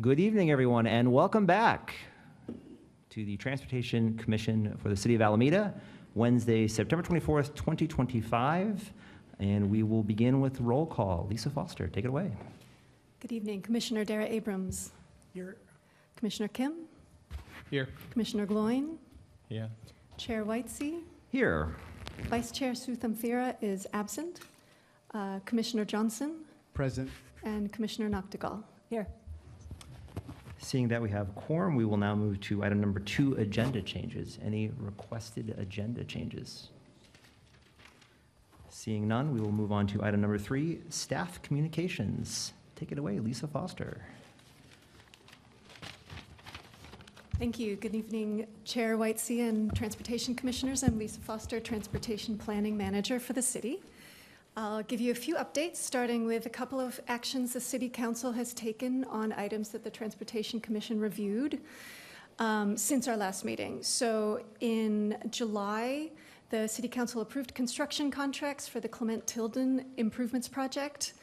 Good evening, everyone, and welcome back to the Transportation Commission for the City of Alameda, Wednesday, September 24th, 2025, and we will begin with roll call. Lisa Foster, take it away. Good evening. Commissioner Dara Abrams. Here. Commissioner Kim. Here. Commissioner Gloin. Yeah. Chair Whitesey. Here. Vice Chair Sutham Thera is absent. Commissioner Johnson. Present. And Commissioner Noctegal. Here. Seeing that we have quorum, we will now move to item number 2, agenda changes. Any requested agenda changes? Seeing none, we will move on to item number 3, staff communications. Take it away, Lisa Foster. Thank you. Good evening, Chair Whitesey and Transportation Commissioners. I'm Lisa Foster, Transportation Planning Manager for the city. I'll give you a few updates, starting with a couple of actions the City Council has taken on items that the Transportation Commission reviewed since our last meeting. So in July, the City Council approved construction contracts for the Clement Tilden Improvements Project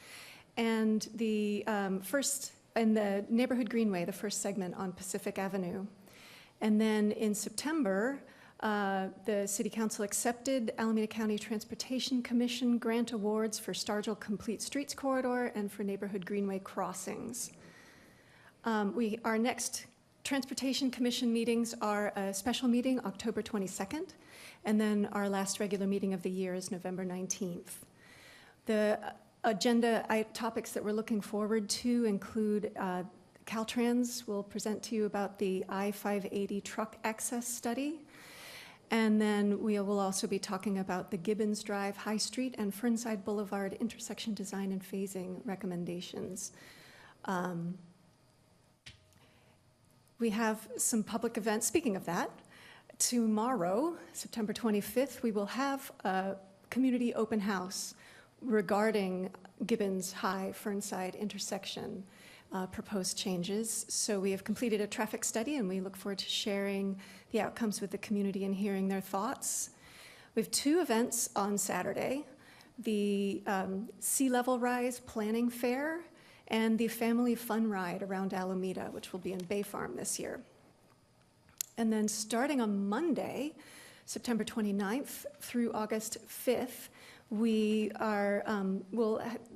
and the the Neighborhood Greenway, the first segment on Pacific Avenue. And then in September, the City Council accepted Alameda County Transportation Commission grant awards for Stargell Complete Streets Corridor and for Neighborhood Greenway crossings. Our next Transportation Commission meetings are a special meeting, October 22nd, and then our last regular meeting of the year is November 19th. The agenda topics that we're looking forward to include Caltrans will present to you about the I-580 truck access study. And then we will also be talking about the Gibbons Drive High Street and Fernside Boulevard intersection design and phasing recommendations. We have some public events. Speaking of that, tomorrow, September 25th, we will have a community open house regarding Gibbons High Fernside intersection proposed changes. So we have completed a traffic study and we look forward to sharing the outcomes with the community and hearing their thoughts. We have 2 events on Saturday, the Sea Level Rise Planning Fair and the Family Fun Ride around Alameda, which will be in Bay Farm this year. And then starting on Monday, September 29th through August 5th,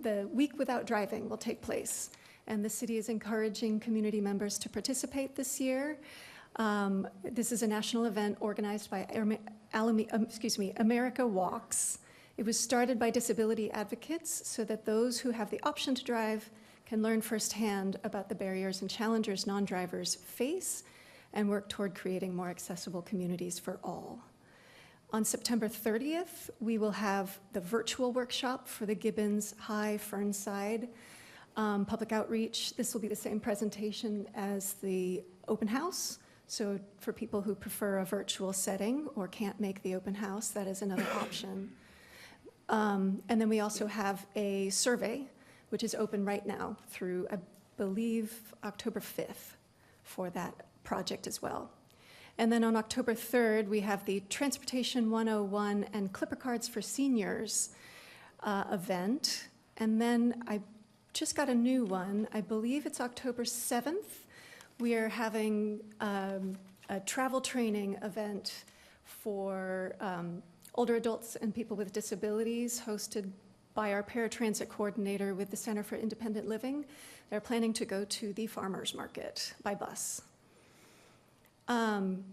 the Week Without Driving will take place. And the city is encouraging community members to participate this year. This is a national event organized by America Walks. It was started by disability advocates so that those who have the option to drive can learn firsthand about the barriers and challenges non-drivers face and work toward creating more accessible communities for all. On September 30th, we will have the virtual workshop for the Gibbons High Fernside public outreach. This will be the same presentation as the open house. So for people who prefer a virtual setting or can't make the open house, that is another option. And then we also have a survey, which is open right now through, I believe, October 5th for that project as well. And then on October 3rd, we have the Transportation 101 and Clipper Cards for Seniors event. And then I just got a new one. I believe it's October 7th. We are having a travel training event for older adults and people with disabilities, hosted by our paratransit coordinator with the Center for Independent Living. They're planning to go to the farmers market by bus. And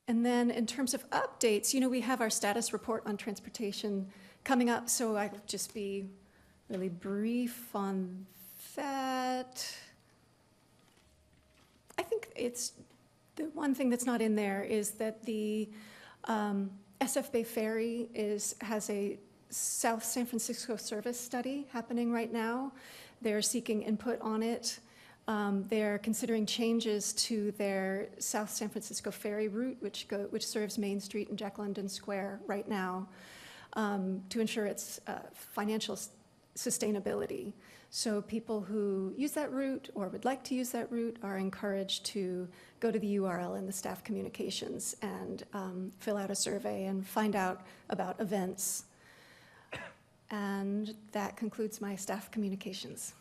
then in terms of updates, we have our status report on transportation coming up, so I'll just be really brief on that. I think it's the one thing that's not in there is that the SF Bay Ferry has a South San Francisco service study happening right now. They're seeking input on it. They're considering changes to their South San Francisco ferry route, which serves Main Street and Jack London Square right now, to ensure its financial sustainability. So people who use that route or would like to use that route are encouraged to go to the URL in the staff communications and fill out a survey and find out about events. And that concludes my staff communications.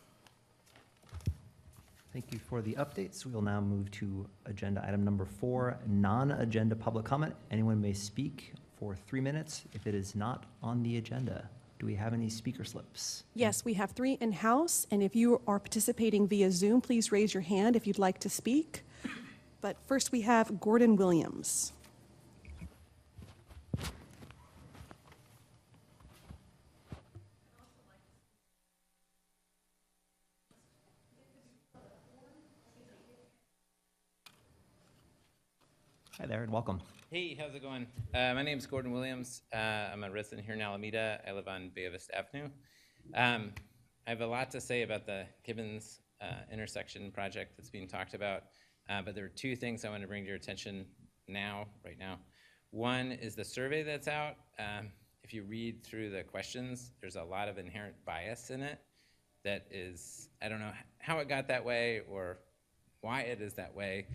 Thank you for the updates. We will now move to agenda item number 4, non-agenda public comment. Anyone may speak for 3 minutes if it is not on the agenda. Do we have any speaker slips? Yes, we have 3 in-house, and if you are participating via Zoom, please raise your hand if you'd like to speak. But first, we have Gordon Williams. Hi there, and welcome. Hey, how's it going? My name's Gordon Williams. I'm a resident here in Alameda. I live on Bay Vista Avenue. I have a lot to say about the Gibbons intersection project that's being talked about, but there are 2 things I want to bring to your attention right now. One is the survey that's out. If you read through the questions, there's a lot of inherent bias in it that is, I don't know how it got that way or why it is that way,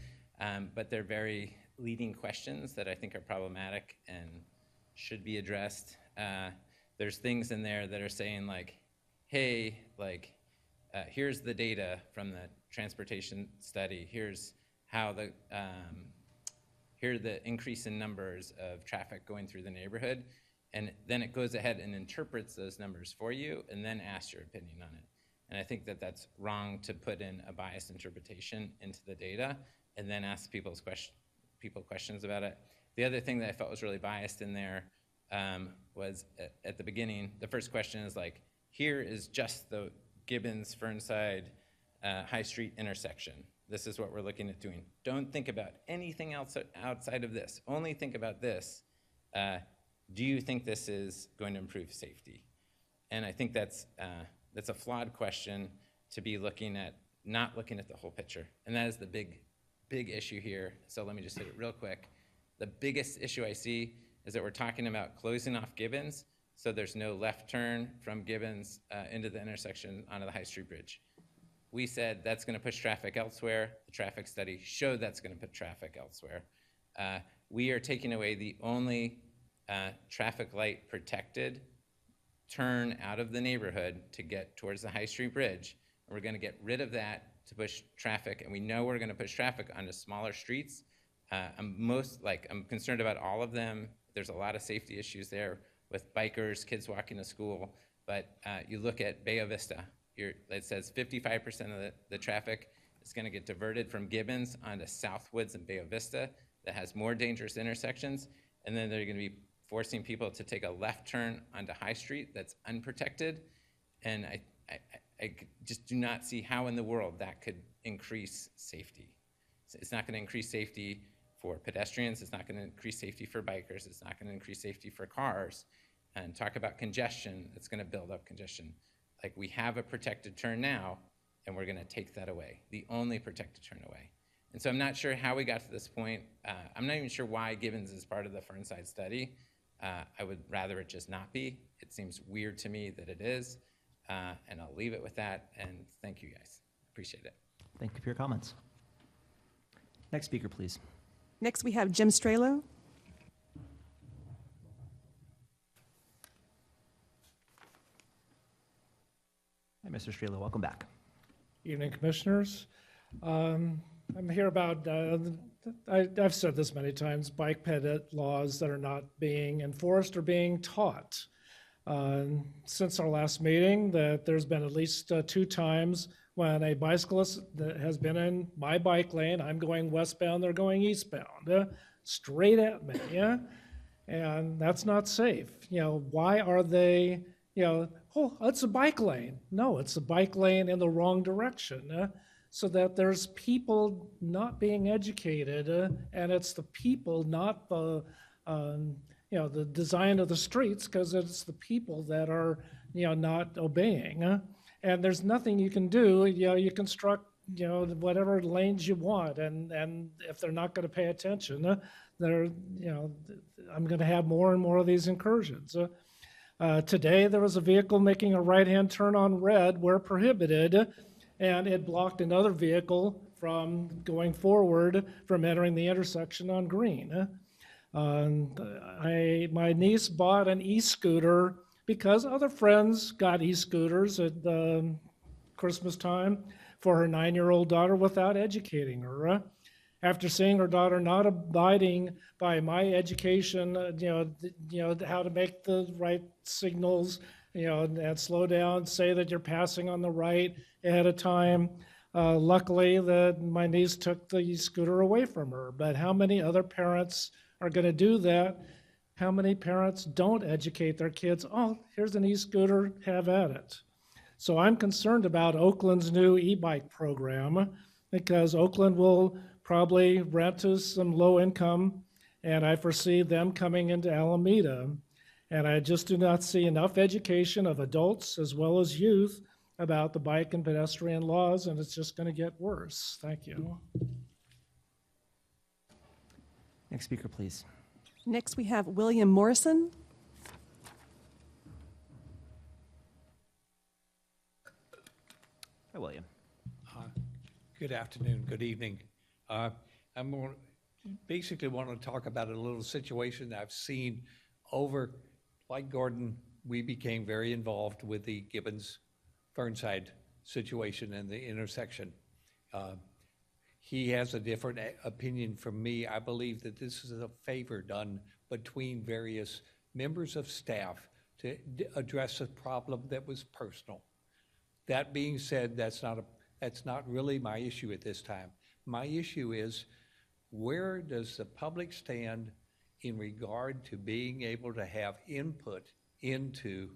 but they're very leading questions that I think are problematic and should be addressed. There's things in there that are saying like, hey, like, here's the data from the transportation study. Here's how here are the increase in numbers of traffic going through the neighborhood. And then it goes ahead and interprets those numbers for you and then asks your opinion on it. And I think that that's wrong to put in a biased interpretation into the data and then ask people questions about it. The other thing that I felt was really biased in there was at the beginning, the first question is like, here is just the Gibbons-Fernside High Street intersection. This is what we're looking at doing. Don't think about anything else outside of this. Only think about this. Do you think this is going to improve safety? And I think that's a flawed question to be not looking at the whole picture. And that is the big issue here. So let me just hit it real quick. The biggest issue I see is that we're talking about closing off Gibbons, so there's no left turn from Gibbons into the intersection onto the High Street Bridge. We said that's going to push traffic elsewhere. The traffic study showed that's going to put traffic elsewhere. We are taking away the only traffic light protected turn out of the neighborhood to get towards the High Street Bridge. And we're going to get rid of that to push traffic, and we know we're going to push traffic onto smaller streets. I'm concerned about all of them. There's a lot of safety issues there with bikers, kids walking to school, but you look at Bay Vista, it says 55% of the traffic is going to get diverted from Gibbons onto Southwoods and Bay Vista that has more dangerous intersections, and then they're going to be forcing people to take a left turn onto High Street that's unprotected, and I just do not see how in the world that could increase safety. It's not going to increase safety for pedestrians. It's not going to increase safety for bikers. It's not going to increase safety for cars. And talk about congestion, it's going to build up congestion. Like, we have a protected turn now, and we're going to take that away, the only protected turn away. And so I'm not sure how we got to this point. I'm not even sure why Gibbons is part of the Fernside study. I would rather it just not be. It seems weird to me that it is. And I'll leave it with that, and thank you guys. Appreciate it. Thank you for your comments. Next speaker, please. Next, we have Jim Strelo. Hi, Mr. Strelo, welcome back. Evening, Commissioners. I'm here about, I've said this many times, bike ped laws that are not being enforced or being taught. Since our last meeting, that there's been at least 2 times when a bicyclist that has been in my bike lane, I'm going westbound, they're going eastbound, straight at me, yeah? And that's not safe. Why are they, oh, it's a bike lane. No, it's a bike lane in the wrong direction. So that there's people not being educated, and it's the people, not the the design of the streets, because it's the people that are, not obeying. And there's nothing you can do. You construct, whatever lanes you want, and if they're not going to pay attention, I'm going to have more and more of these incursions. Today, there was a vehicle making a right-hand turn on red where prohibited, and it blocked another vehicle from going forward from entering the intersection on green. My niece bought an e-scooter because other friends got e-scooters at Christmas time for her 9-year-old daughter without educating her. After seeing her daughter not abiding by my education, how to make the right signals, and slow down, say that you're passing on the right ahead of time. Luckily, my niece took the scooter away from her. But how many other parents are going to do that? How many parents don't educate their kids? Oh, here's an e-scooter, have at it. So I'm concerned about Oakland's new e-bike program because Oakland will probably rent to some low income, and I foresee them coming into Alameda. And I just do not see enough education of adults as well as youth about the bike and pedestrian laws, and it's just going to get worse. Thank you. Next speaker, please. Next, we have William Morrison. Hi, William. Good afternoon, good evening. Basically want to talk about a little situation I've seen over, like Gordon, we became very involved with the Gibbons-Fernside situation and the intersection. He has a different opinion from me. I believe that this is a favor done between various members of staff to address a problem that was personal. That being said, that's not really my issue at this time. My issue is, where does the public stand in regard to being able to have input into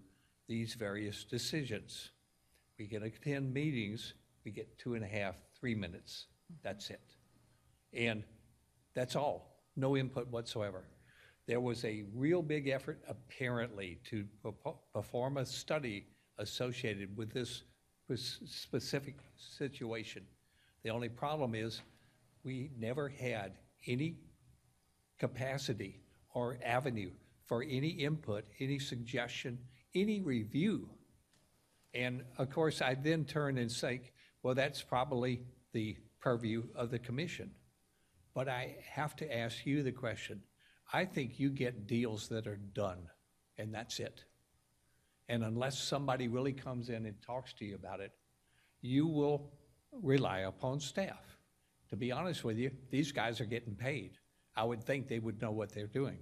these various decisions? We can attend meetings, we get 2.5, 3 minutes, that's it. And that's all, no input whatsoever. There was a real big effort, apparently, to perform a study associated with this specific situation. The only problem is we never had any capacity or avenue for any input, any suggestion, any review. And of course, I then turn and say, well, that's probably the purview of the commission. But I have to ask you the question. I think you get deals that are done, and that's it. And unless somebody really comes in and talks to you about it, you will rely upon staff. To be honest with you, these guys are getting paid. I would think they would know what they're doing,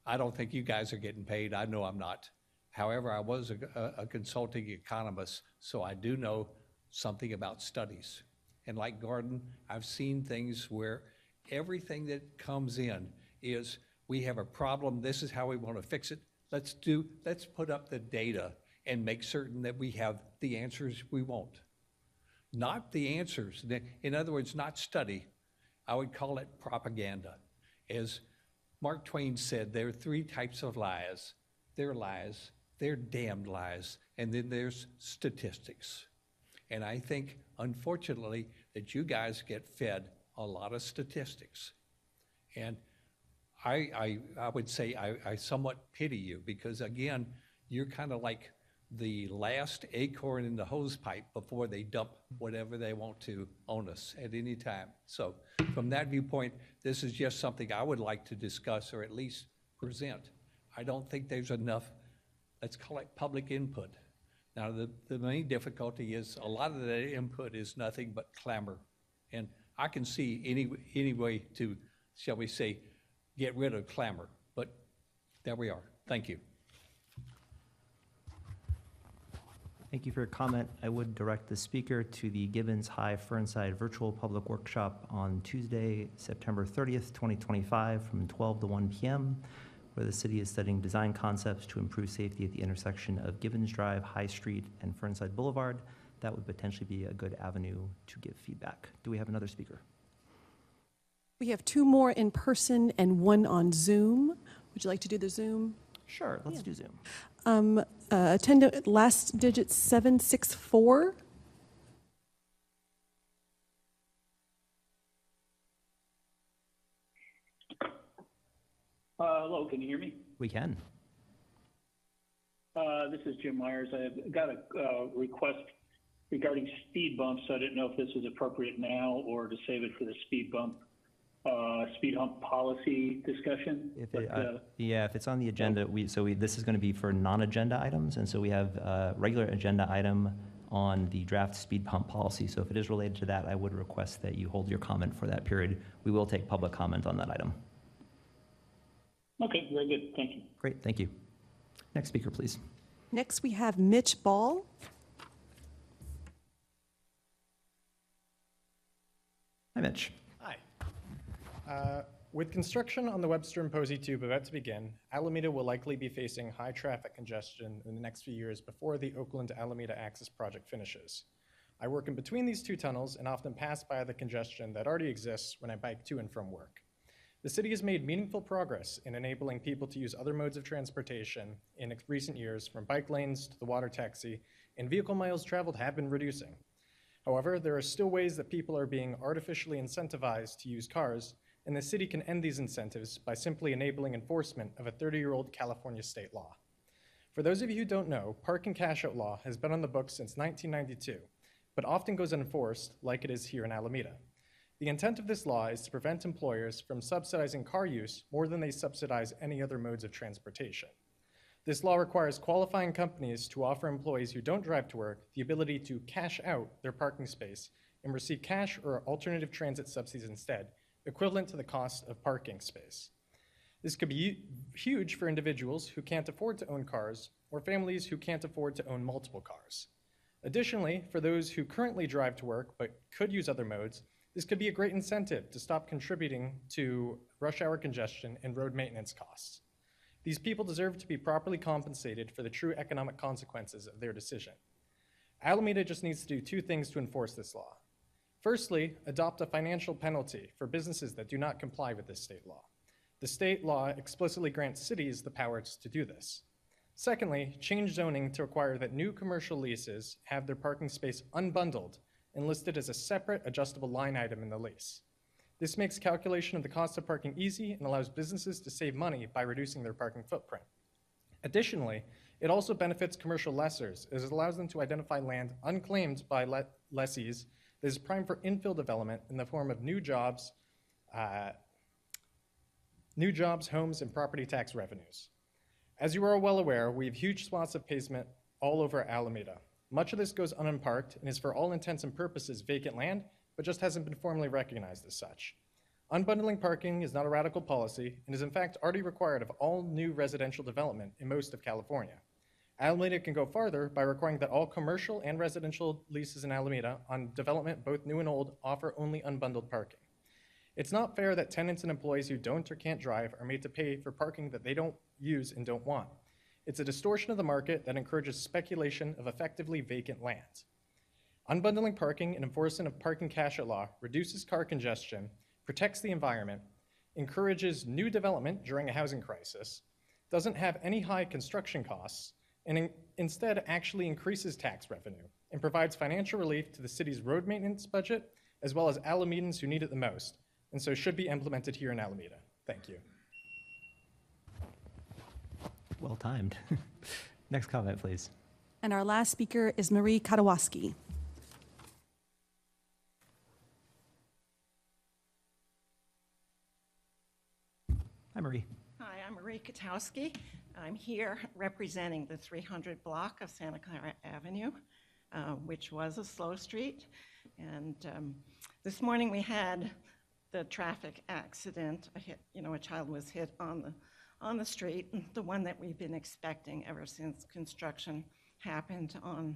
I don't think you guys are getting paid. I know I'm not. However, I was a consulting economist, so I do know something about studies. And like Gordon, I've seen things where everything that comes in is, we have a problem, this is how we want to fix it. Let's put up the data and make certain that we have the answers we want. Not the answers. In other words, not study. I would call it propaganda. As Mark Twain said, there are 3 types of lies. There are lies, they're damned lies, and then there's statistics. And I think, unfortunately, that you guys get fed a lot of statistics. And I would say I somewhat pity you, because again, you're kind of like the last acorn in the hose pipe before they dump whatever they want to on us at any time. So from that viewpoint, this is just something I would like to discuss or at least present. I don't think there's enough, let's call it public input. Now, the main difficulty is a lot of the input is nothing but clamor. And I can see any way to, shall we say, get rid of clamor. But there we are. Thank you. Thank you for your comment. I would direct the speaker to the Gibbons High Fernside Virtual Public Workshop on Tuesday, September 30th, 2025, from 12 to 1 p.m., where the city is studying design concepts to improve safety at the intersection of Gibbons Drive, High Street, and Fernside Boulevard. That would potentially be a good avenue to give feedback. Do we have another speaker? We have 2 more in person and 1 on Zoom. Would you like to do the Zoom? Sure, let's do Zoom. Attendant, last digit 764. Hello, can you hear me? We can. This is Jim Myers. I've got a request regarding speed bumps. I didn't know if this was appropriate now or to save it for the speed hump policy discussion. If it's on the agenda, this is going to be for non-agenda items, and so we have a regular agenda item on the draft speed bump policy. So if it is related to that, I would request that you hold your comment for that period. We will take public comment on that item. Okay, very good. Thank you. Great, thank you. Next speaker, please. Next, we have Mitch Ball. Hi, Mitch. Hi. With construction on the Webster and Posey Tube about to begin, Alameda will likely be facing high traffic congestion in the next few years before the Oakland-Alameda Access Project finishes. I work in between these two tunnels and often pass by the congestion that already exists when I bike to and from work. The city has made meaningful progress in enabling people to use other modes of transportation in recent years, from bike lanes to the water taxi, and vehicle miles traveled have been reducing. However, there are still ways that people are being artificially incentivized to use cars, and the city can end these incentives by simply enabling enforcement of a 30-year-old California state law. For those of you who don't know, park and cash out law has been on the books since 1992, but often goes unenforced, like it is here in Alameda. The intent of this law is to prevent employers from subsidizing car use more than they subsidize any other modes of transportation. This law requires qualifying companies to offer employees who don't drive to work the ability to cash out their parking space and receive cash or alternative transit subsidies instead, equivalent to the cost of parking space. This could be huge for individuals who can't afford to own cars or families who can't afford to own multiple cars. Additionally, for those who currently drive to work but could use other modes, this could be a great incentive to stop contributing to rush hour congestion and road maintenance costs. These people deserve to be properly compensated for the true economic consequences of their decision. Alameda just needs to do two things to enforce this law. Firstly, adopt a financial penalty for businesses that do not comply with this state law. The state law explicitly grants cities the powers to do this. Secondly, change zoning to require that new commercial leases have their parking space unbundled and listed as a separate adjustable line item in the lease. This makes calculation of the cost of parking easy and allows businesses to save money by reducing their parking footprint. Additionally, it also benefits commercial lessors as it allows them to identify land unclaimed by lessees that is prime for infill development in the form of new jobs, homes, and property tax revenues. As you are well aware, we have huge swaths of pavement all over Alameda. Much of this goes unparked and is for all intents and purposes vacant land, but just hasn't been formally recognized as such. Unbundling parking is not a radical policy and is in fact already required of all new residential development in most of California. Alameda can go farther by requiring that all commercial and residential leases in Alameda on development, both new and old, offer only unbundled parking. It's not fair that tenants and employees who don't or can't drive are made to pay for parking that they don't use and don't want. It's a distortion of the market that encourages speculation of effectively vacant land. Unbundling parking and enforcement of parking cash out law reduces car congestion, protects the environment, encourages new development during a housing crisis, doesn't have any high construction costs, and instead actually increases tax revenue and provides financial relief to the city's road maintenance budget, as well as Alamedans who need it the most, and so should be implemented here in Alameda. Thank you. Well timed. Next comment, please. And our last speaker is Marie Kadawaski. Hi, Marie. Hi, I'm Marie Katowski. I'm here representing the 300 block of Santa Clara Avenue, which was a slow street. And this morning we had the traffic accident. A child was hit on the street, the one that we've been expecting ever since construction happened on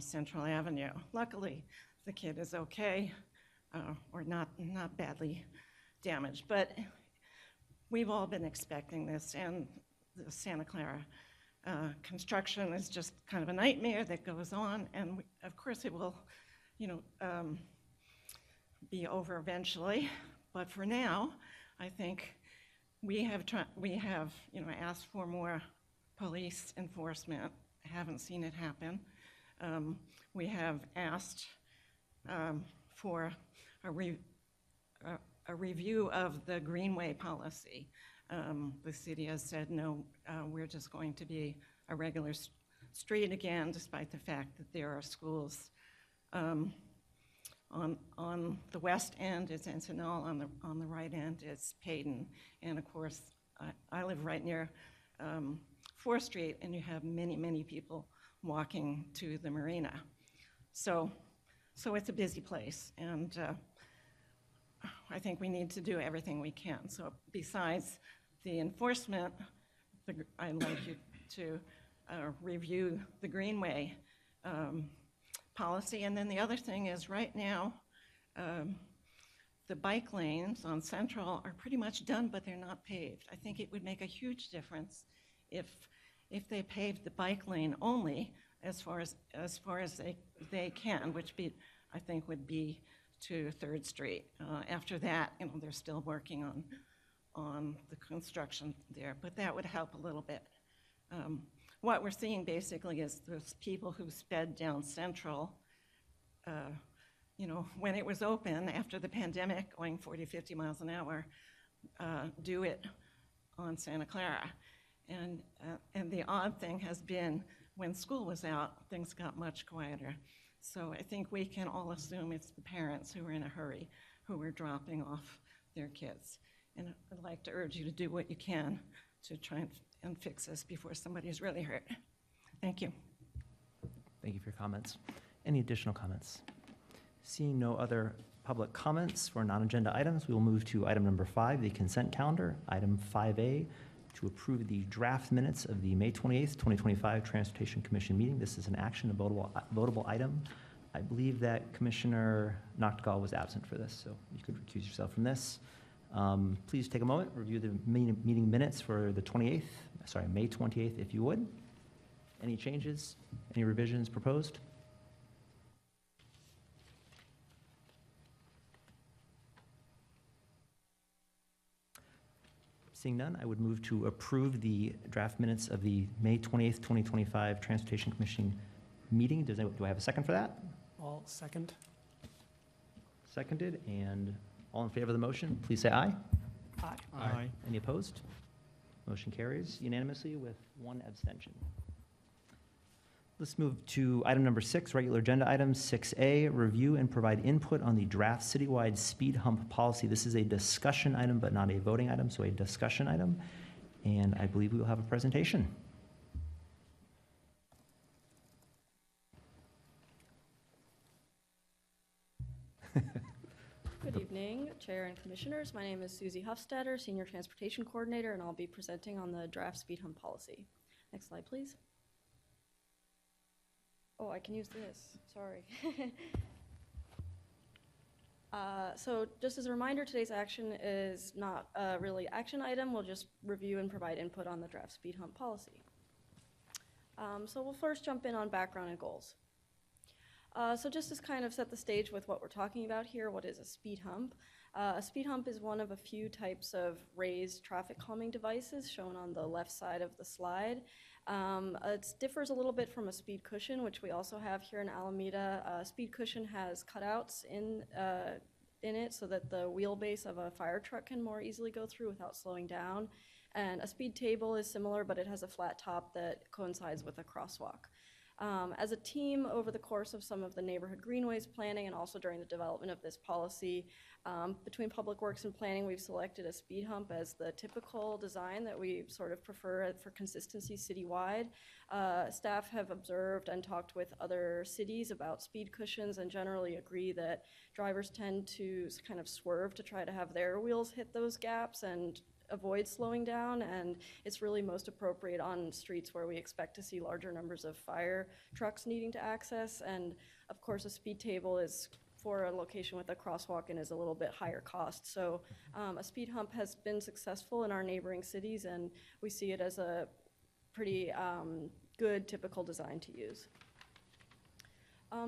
Central Avenue. Luckily, the kid is okay, or not badly damaged, but we've all been expecting this, and the Santa Clara construction is just kind of a nightmare that goes on, and of course it will, be over eventually. But for now, I think we have asked for more police enforcement. I haven't seen it happen. We have asked for a review of the Greenway policy. The city has said, no, we're just going to be a regular street again, despite the fact that there are schools. On the west end is Encinal, on the right end is Payton. And of course, I live right near 4th Street, and you have many, many people walking to the marina. So it's a busy place, and I think we need to do everything we can. So besides the enforcement, I'd like you to review the Greenway policy. And then the other thing is, right now, the bike lanes on Central are pretty much done, but they're not paved. I think it would make a huge difference if they paved the bike lane only as far as they can, which I think would be to 3rd Street. After that, they're still working on the construction there, but that would help a little bit. What we're seeing basically is those people who sped down Central, when it was open after the pandemic, going 40, 50 miles an hour, do it on Santa Clara. And the odd thing has been when school was out, things got much quieter. So I think we can all assume it's the parents who are in a hurry who are dropping off their kids. And I'd like to urge you to do what you can to try and fix this before somebody's really hurt. Thank you. Thank you for your comments. Any additional comments? Seeing no other public comments for non-agenda items, we will move to item number 5, the consent calendar. Item 5A, to approve the draft minutes of the May 28th, 2025 Transportation Commission meeting. This is an action, a votable item. I believe that Commissioner Noctegal was absent for this, so you could recuse yourself from this. Please take a moment, review the meeting minutes for the May 28th, if you would. Any changes? Any revisions proposed? Seeing none, I would move to approve the draft minutes of the May 28th, 2025 Transportation Commission meeting. Do I have a second for that? I'll second. Seconded, and all in favor of the motion, please say aye. Aye. Aye. Any opposed? Motion carries unanimously with 1 abstention. Let's move to item number 6, regular agenda item 6A, review and provide input on the draft citywide speed hump policy. This is a discussion item, but not a voting item, so a discussion item. And I believe we will have a presentation. Good evening, Chair and Commissioners. My name is Susie Hofstadter, Senior Transportation Coordinator, and I'll be presenting on the draft speed hump policy. Next slide, please. Oh, I can use this, sorry. So just as a reminder, today's action is not a really action item. We'll just review and provide input on the draft speed hump policy. So we'll first jump in on background and goals. So just to kind of set the stage with what we're talking about here, what is a speed hump? A speed hump is one of a few types of raised traffic calming devices shown on the left side of the slide. It differs a little bit from a speed cushion, which we also have here in Alameda. A speed cushion has cutouts in it so that the wheelbase of a fire truck can more easily go through without slowing down. And a speed table is similar, but it has a flat top that coincides with a crosswalk. As a team, over the course of some of the neighborhood greenways planning and also during the development of this policy, between Public Works and Planning, we've selected a speed hump as the typical design that we sort of prefer for consistency citywide. Staff have observed and talked with other cities about speed cushions and generally agree that drivers tend to kind of swerve to try to have their wheels hit those gaps and avoid slowing down, and it's really most appropriate on streets where we expect to see larger numbers of fire trucks needing to access. And of course, a speed table is for a location with a crosswalk and is a little bit higher cost. So a speed hump has been successful in our neighboring cities, and we see it as a pretty good typical design to use.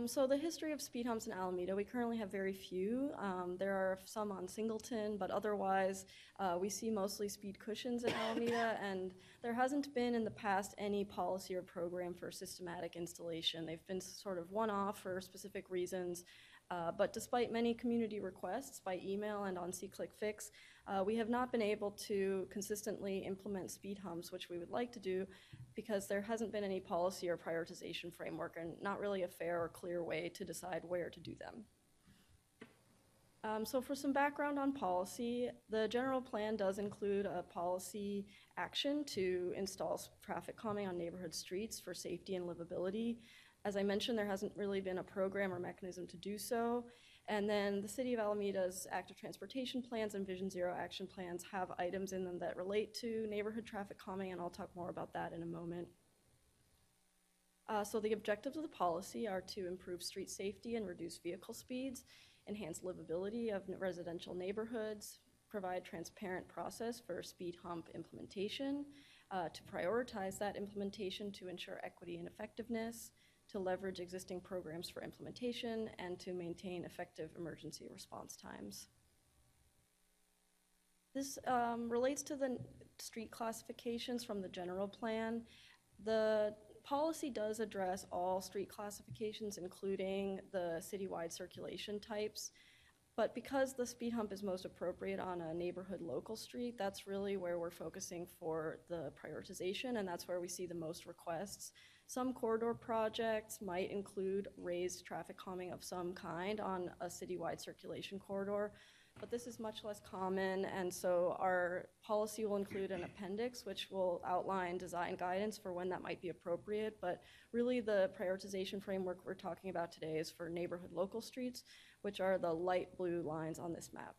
So the history of speed humps in Alameda, we currently have very few. There are some on Singleton, but otherwise we see mostly speed cushions in Alameda, and there hasn't been in the past any policy or program for systematic installation. They've been sort of one-off for specific reasons, but despite many community requests by email and on SeeClickFix, we have not been able to consistently implement speed humps, which we would like to do, because there hasn't been any policy or prioritization framework and not really a fair or clear way to decide where to do them. So for some background on policy, the general plan does include a policy action to install traffic calming on neighborhood streets for safety and livability. As I mentioned, there hasn't really been a program or mechanism to do so. And then the City of Alameda's active transportation plans and Vision Zero action plans have items in them that relate to neighborhood traffic calming, and I'll talk more about that in a moment. So the objectives of the policy are to improve street safety and reduce vehicle speeds, enhance livability of residential neighborhoods, provide transparent process for speed hump implementation, to prioritize that implementation to ensure equity and effectiveness, to leverage existing programs for implementation, and to maintain effective emergency response times. This relates to the street classifications from the general plan. The policy does address all street classifications, including the citywide circulation types. But because the speed hump is most appropriate on a neighborhood local street, that's really where we're focusing for the prioritization, and that's where we see the most requests. Some corridor projects might include raised traffic calming of some kind on a citywide circulation corridor, but this is much less common, and so our policy will include an appendix which will outline design guidance for when that might be appropriate, but really the prioritization framework we're talking about today is for neighborhood local streets, which are the light blue lines on this map.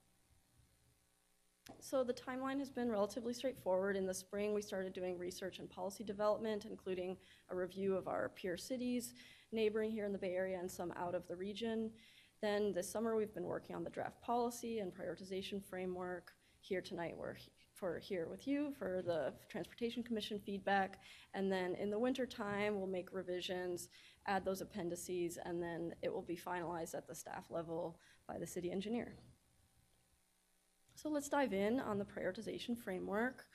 So the timeline has been relatively straightforward. In the spring, we started doing research and policy development, including a review of our peer cities, neighboring here in the Bay Area and some out of the region. Then this summer, we've been working on the draft policy and prioritization framework. Here tonight, we're here with you for the Transportation Commission feedback. And then in the winter time, we'll make revisions, add those appendices, and then it will be finalized at the staff level by the city engineer. So let's dive in on the prioritization framework.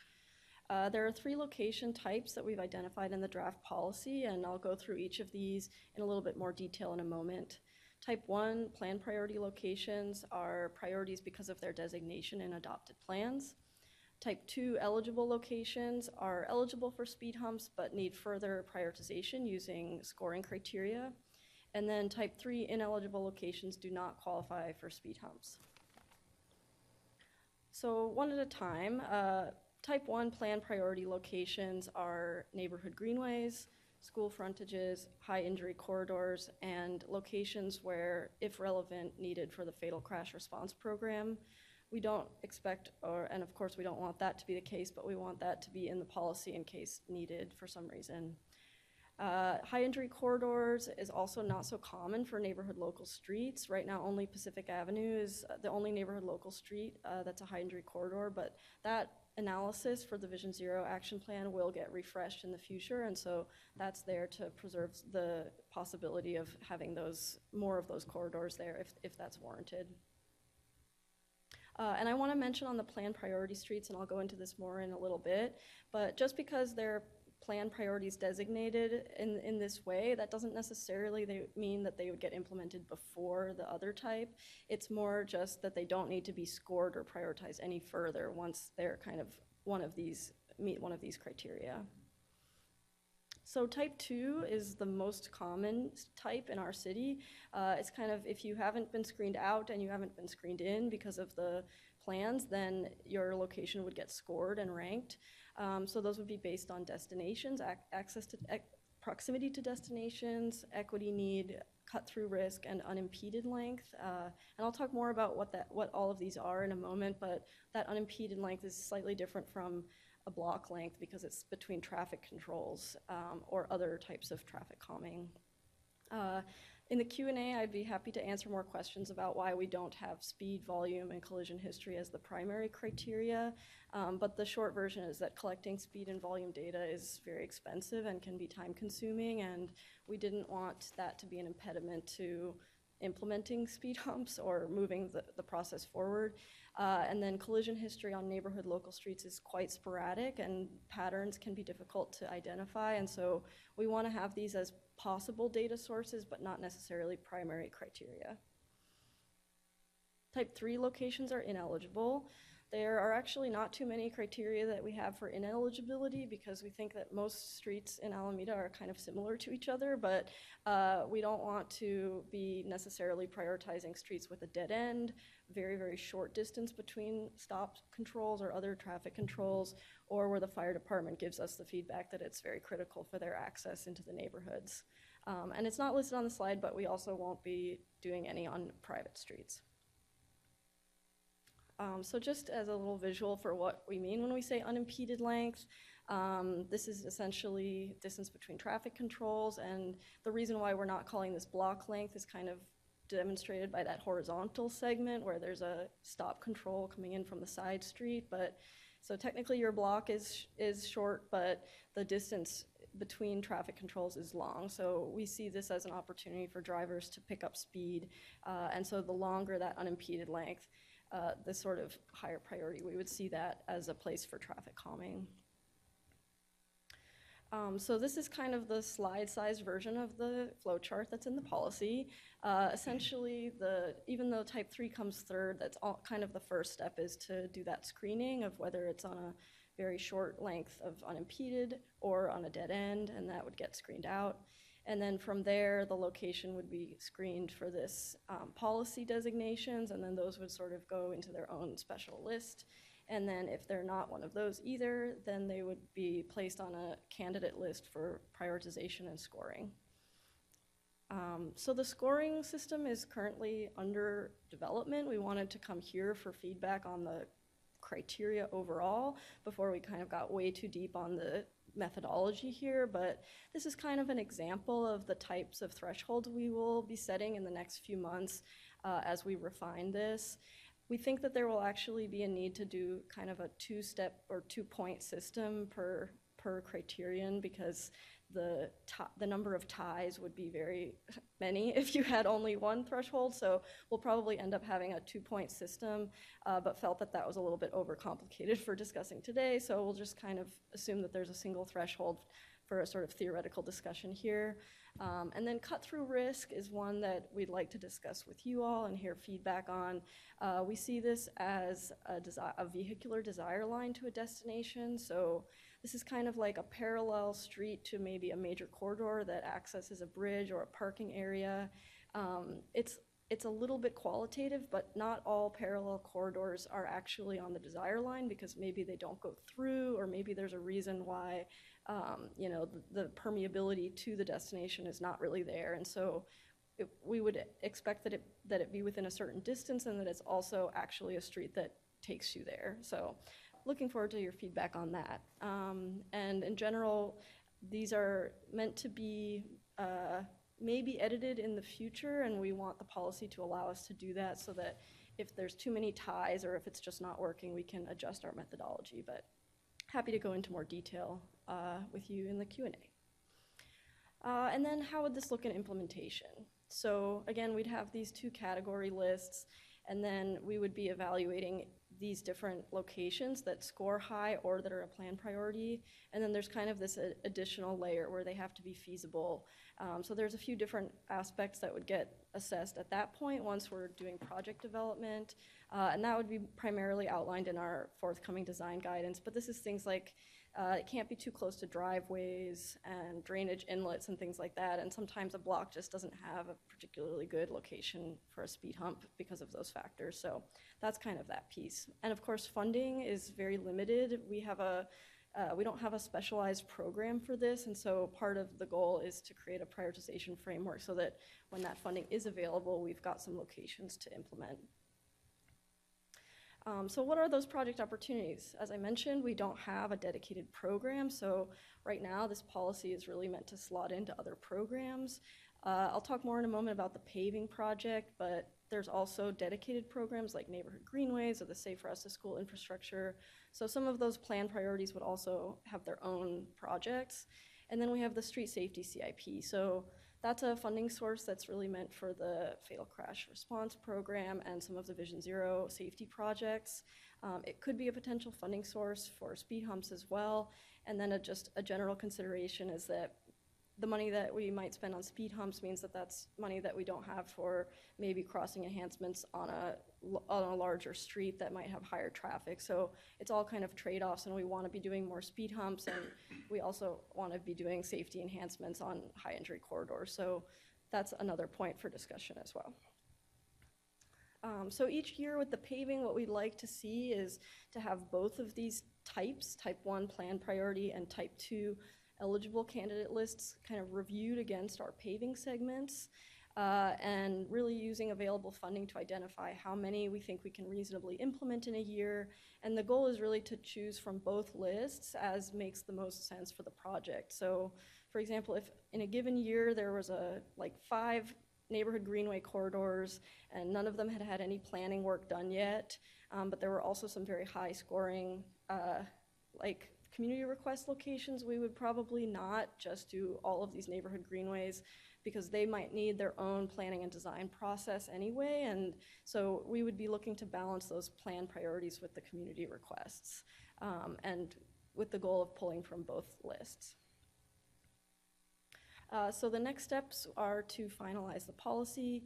There are 3 location types that we've identified in the draft policy, and I'll go through each of these in a little bit more detail in a moment. Type 1, plan priority locations, are priorities because of their designation in adopted plans. Type 2, eligible locations are eligible for speed humps but need further prioritization using scoring criteria. And then type 3, ineligible locations do not qualify for speed humps. So one at a time, type 1 plan priority locations are neighborhood greenways, school frontages, high injury corridors, and locations where, if relevant, needed for the fatal crash response program. We don't expect, and of course we don't want that to be the case, but we want that to be in the policy in case needed for some reason. High injury corridors is also not so common for neighborhood local streets. Right now, only Pacific Avenue is the only neighborhood local street that's a high injury corridor, but that analysis for the Vision Zero action plan will get refreshed in the future, and so that's there to preserve the possibility of having more of those corridors there if that's warranted. And I want to mention on the plan priority streets, and I'll go into this more in a little bit, but just because they're plan priorities designated in this way, that doesn't necessarily mean that they would get implemented before the other type. It's more just that they don't need to be scored or prioritized any further once they're kind of meet one of these criteria. So type 2 is the most common type in our city. It's kind of, if you haven't been screened out and you haven't been screened in because of the plans, then your location would get scored and ranked. So those would be based on destinations, access to proximity to destinations, equity need, cut-through risk, and unimpeded length. And I'll talk more about what all of these are in a moment, but that unimpeded length is slightly different from a block length because it's between traffic controls or other types of traffic calming. In the Q&A, I'd be happy to answer more questions about why we don't have speed, volume, and collision history as the primary criteria, but the short version is that collecting speed and volume data is very expensive and can be time-consuming, and we didn't want that to be an impediment to implementing speed humps or moving the process forward. And then collision history on neighborhood local streets is quite sporadic and patterns can be difficult to identify, and so we want to have these as possible data sources but not necessarily primary criteria. Type 3 locations are ineligible. There are actually not too many criteria that we have for ineligibility because we think that most streets in Alameda are kind of similar to each other, but we don't want to be necessarily prioritizing streets with a dead end, very, very short distance between stop controls or other traffic controls, or where the fire department gives us the feedback that it's very critical for their access into the neighborhoods. And it's not listed on the slide, but we also won't be doing any on private streets. So just as a little visual for what we mean when we say unimpeded length, this is essentially distance between traffic controls, and the reason why we're not calling this block length is kind of demonstrated by that horizontal segment where there's a stop control coming in from the side street. But so technically your block is short, but the distance between traffic controls is long. So we see this as an opportunity for drivers to pick up speed. And so the longer that unimpeded length, the sort of higher priority, we would see that as a place for traffic calming. So this is kind of the slide-sized version of the flow chart that's in the policy. Essentially, even though type 3 comes third, that's all kind of the first step is to do that screening of whether it's on a very short length of unimpeded or on a dead end, and that would get screened out. And then from there, the location would be screened for this policy designations, and then those would sort of go into their own special list. And then if they're not one of those either, then they would be placed on a candidate list for prioritization and scoring. So the scoring system is currently under development. We wanted to come here for feedback on the criteria overall before we kind of got way too deep on the methodology here, but this is kind of an example of the types of thresholds we will be setting in the next few months as we refine this. We think that there will actually be a need to do kind of a two-step or two-point system per criterion, because the number of ties would be very many if you had only one threshold. So we'll probably end up having a two-point system, but felt that that was a little bit overcomplicated for discussing today. So we'll just kind of assume that there's a single threshold for a sort of theoretical discussion here. And then cut-through risk is one that we'd like to discuss with you all and hear feedback on. We see this as a vehicular desire line to a destination. So this is kind of like a parallel street to maybe a major corridor that accesses a bridge or a parking area. It's a little bit qualitative, but not all parallel corridors are actually on the desire line because maybe they don't go through, or maybe there's a reason why the permeability to the destination is not really there. And so we would expect that it be within a certain distance and that it's also actually a street that takes you there. So looking forward to your feedback on that. And in general, these are meant to be maybe edited in the future, and we want the policy to allow us to do that so that if there's too many ties or if it's just not working, we can adjust our methodology. But happy to go into more detail with you in the Q&A. And then how would this look in implementation? So again, we'd have these two category lists, and then we would be evaluating these different locations that score high or that are a plan priority. And then there's kind of this additional layer where they have to be feasible. So there's a few different aspects that would get assessed at that point once we're doing project development. And that would be primarily outlined in our forthcoming design guidance. But this is things like it can't be too close to driveways and drainage inlets and things like that. And sometimes a block just doesn't have a particularly good location for a speed hump because of those factors. So that's kind of that piece. And of course, funding is very limited. We don't have a specialized program for this, and so part of the goal is to create a prioritization framework so that when that funding is available, we've got some locations to implement. So what are those project opportunities? As I mentioned, we don't have a dedicated program, so right now this policy is really meant to slot into other programs. I'll talk more in a moment about the paving project, but there's also dedicated programs like neighborhood greenways or the Safe for Us to School infrastructure. So some of those plan priorities would also have their own projects. And then we have the street safety CIP. So that's a funding source that's really meant for the fatal crash response program and some of the Vision Zero safety projects. It could be a potential funding source for speed humps as well. And then just a general consideration is that the money that we might spend on speed humps means that that's money that we don't have for maybe crossing enhancements on a larger street that might have higher traffic. So it's all kind of trade-offs, and we want to be doing more speed humps, and we also want to be doing safety enhancements on high injury corridors. So that's another point for discussion as well. So each year with the paving, what we'd like to see is to have both of these types, type 1 plan priority and type 2 eligible candidate lists kind of reviewed against our paving segments, and really using available funding to identify how many we think we can reasonably implement in a year. And the goal is really to choose from both lists as makes the most sense for the project. So, for example, if in a given year there was like 5 neighborhood greenway corridors and none of them had any planning work done yet, but there were also some very high scoring like community request locations, we would probably not just do all of these neighborhood greenways, because they might need their own planning and design process anyway. And so we would be looking to balance those plan priorities with the community requests, and with the goal of pulling from both lists. So the next steps are to finalize the policy,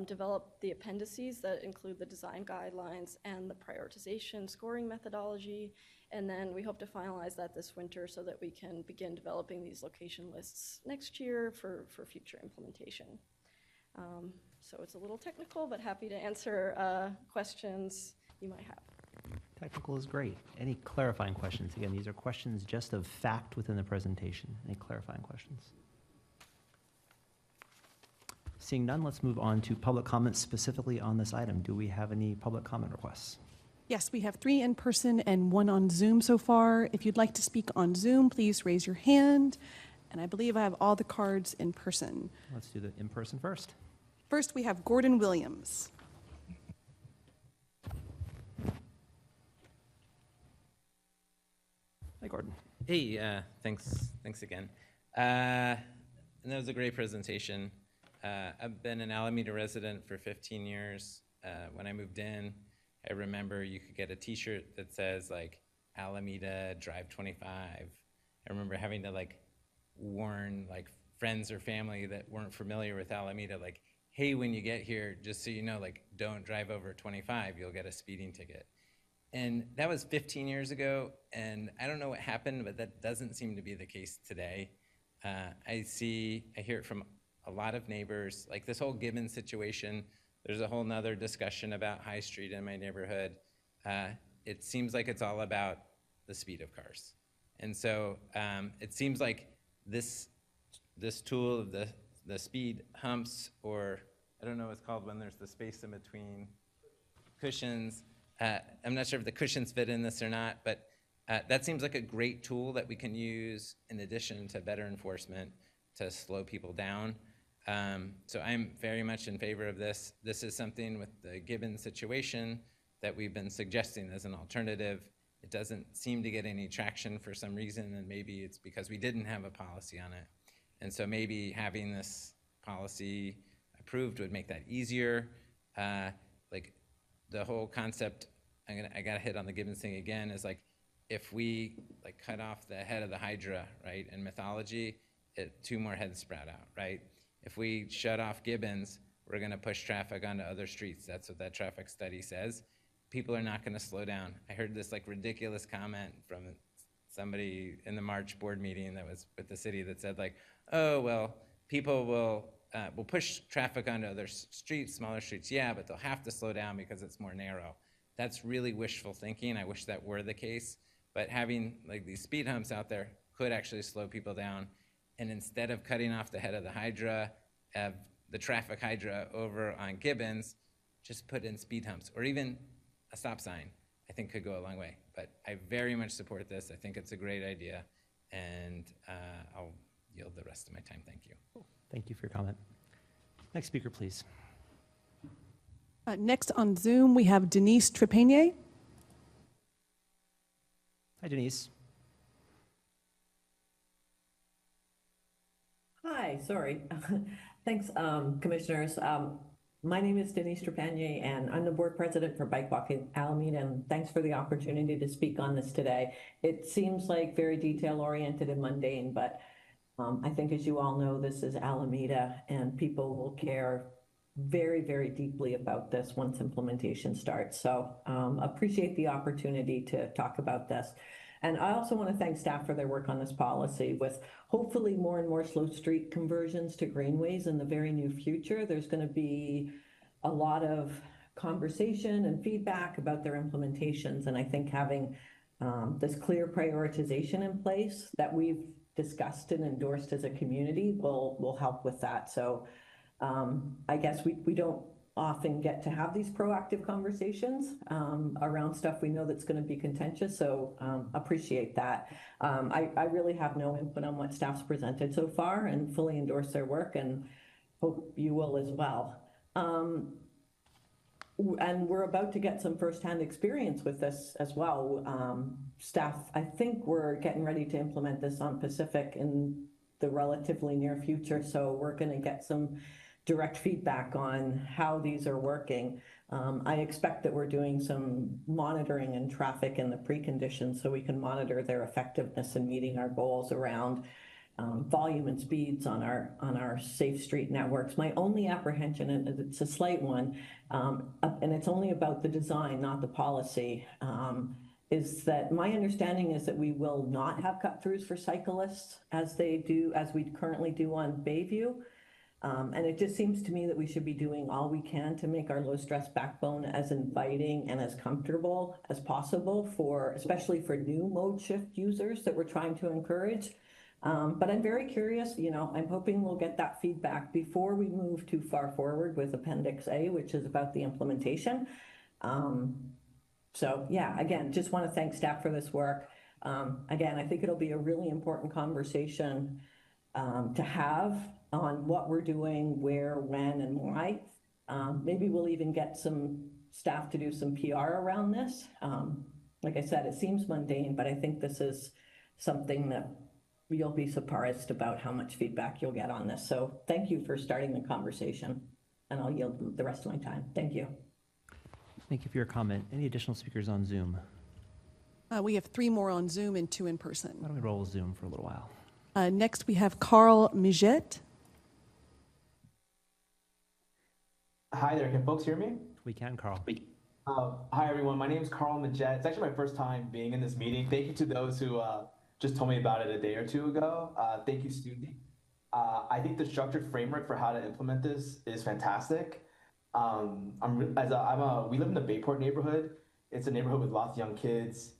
develop the appendices that include the design guidelines and the prioritization scoring methodology, and then we hope to finalize that this winter so that we can begin developing these location lists next year for future implementation. So it's a little technical, but happy to answer questions you might have. Technical is great. Any clarifying questions? Again, these are questions just of fact within the presentation. Any clarifying questions? Seeing none, let's move on to public comments specifically on this item. Do we have any public comment requests? Yes, we have 3 in person and 1 on Zoom so far. If you'd like to speak on Zoom, please raise your hand. And I believe I have all the cards in person. Let's do the in-person first. First, we have Gordon Williams. Hi, Gordon. Hey, thanks again. And that was a great presentation. I've been an Alameda resident for 15 years. When I moved in, I remember you could get a t-shirt that says like Alameda Drive 25. I remember having to like warn like friends or family that weren't familiar with Alameda, like, hey, when you get here, just so you know, like, don't drive over 25, you'll get a speeding ticket. And that was 15 years ago, and I don't know what happened, but that doesn't seem to be the case today. I hear it from a lot of neighbors, like this whole Gibbons situation. There's a whole nother discussion about High Street in my neighborhood. It seems like it's all about the speed of cars. And so it seems like this tool of the speed humps, or I don't know what it's called when there's the space in between cushions. I'm not sure if the cushions fit in this or not, but that seems like a great tool that we can use in addition to better enforcement to slow people down. So I'm very much in favor of this. This is something with the Gibbons situation that we've been suggesting as an alternative. It doesn't seem to get any traction for some reason, and maybe it's because we didn't have a policy on it. And so maybe having this policy approved would make that easier. Like the whole concept, I gotta hit on the Gibbons thing again, is like, if we like cut off the head of the Hydra, right, in mythology, 2 more heads sprout out, right? If we shut off Gibbons, we're gonna push traffic onto other streets. That's what that traffic study says. People are not gonna slow down. I heard this like ridiculous comment from somebody in the March board meeting that was with the city that said like, oh, well, people will push traffic onto other streets, smaller streets, yeah, but they'll have to slow down because it's more narrow. That's really wishful thinking. I wish that were the case, but having like these speed humps out there could actually slow people down. And instead of cutting off the head of the Hydra, the traffic Hydra over on Gibbons, just put in speed humps, or even a stop sign, I think could go a long way. But I very much support this. I think it's a great idea, and I'll yield the rest of my time. Thank you. Thank you for your comment. Next speaker, please. Next on Zoom, we have Denise Trepanier. Hi, Denise. Hi, sorry. Thanks, commissioners. My name is Denise Trepanier, and I'm the board president for Bike Walking Alameda, and thanks for the opportunity to speak on this today. It seems like very detail-oriented and mundane, but I think, as you all know, this is Alameda, and people will care very, very deeply about this once implementation starts. So appreciate the opportunity to talk about this. And I also want to thank staff for their work on this policy. With hopefully more and more slow street conversions to greenways in the very near future, there's going to be a lot of conversation and feedback about their implementations. And I think having this clear prioritization in place that we've discussed and endorsed as a community will help with that. So I guess we don't often get to have these proactive conversations around stuff we know that's going to be contentious, so appreciate that. I really have no input on what staff's presented so far and fully endorse their work, and hope you will as well. And we're about to get some firsthand experience with this as well. Staff, I think we're getting ready to implement this on Pacific in the relatively near future, so we're going to get some direct feedback on how these are working. I expect that we're doing some monitoring and traffic in the preconditions so we can monitor their effectiveness in meeting our goals around volume and speeds on our safe street networks. My only apprehension, and it's a slight one, and it's only about the design, not the policy, is that my understanding is that we will not have cut-throughs for cyclists as we currently do on Bayview. And it just seems to me that we should be doing all we can to make our low-stress backbone as inviting and as comfortable as possible especially for new mode shift users that we're trying to encourage. But I'm very curious, I'm hoping we'll get that feedback before we move too far forward with Appendix A, which is about the implementation. So yeah, again, just want to thank staff for this work. Again, I think it'll be a really important conversation to have on what we're doing, where, when, and why. Maybe we'll even get some staff to do some PR around this. Like I said, it seems mundane, but I think this is something that you'll be surprised about how much feedback you'll get on this. So thank you for starting the conversation, and I'll yield the rest of my time. Thank you. Thank you for your comment. Any additional speakers on Zoom? We have 3 more on Zoom and 2 in person. Why don't we roll Zoom for a little while? Next, we have Carl Mijet. Hi there, can folks hear me? We can, Carl. Hi everyone, my name is Carl Majet. It's actually my first time being in this meeting. Thank you to those who just told me about it a day or two ago. Thank you, Stuti. I think the structured framework for how to implement this is fantastic. We live in the Bayport neighborhood. It's a neighborhood with lots of young kids.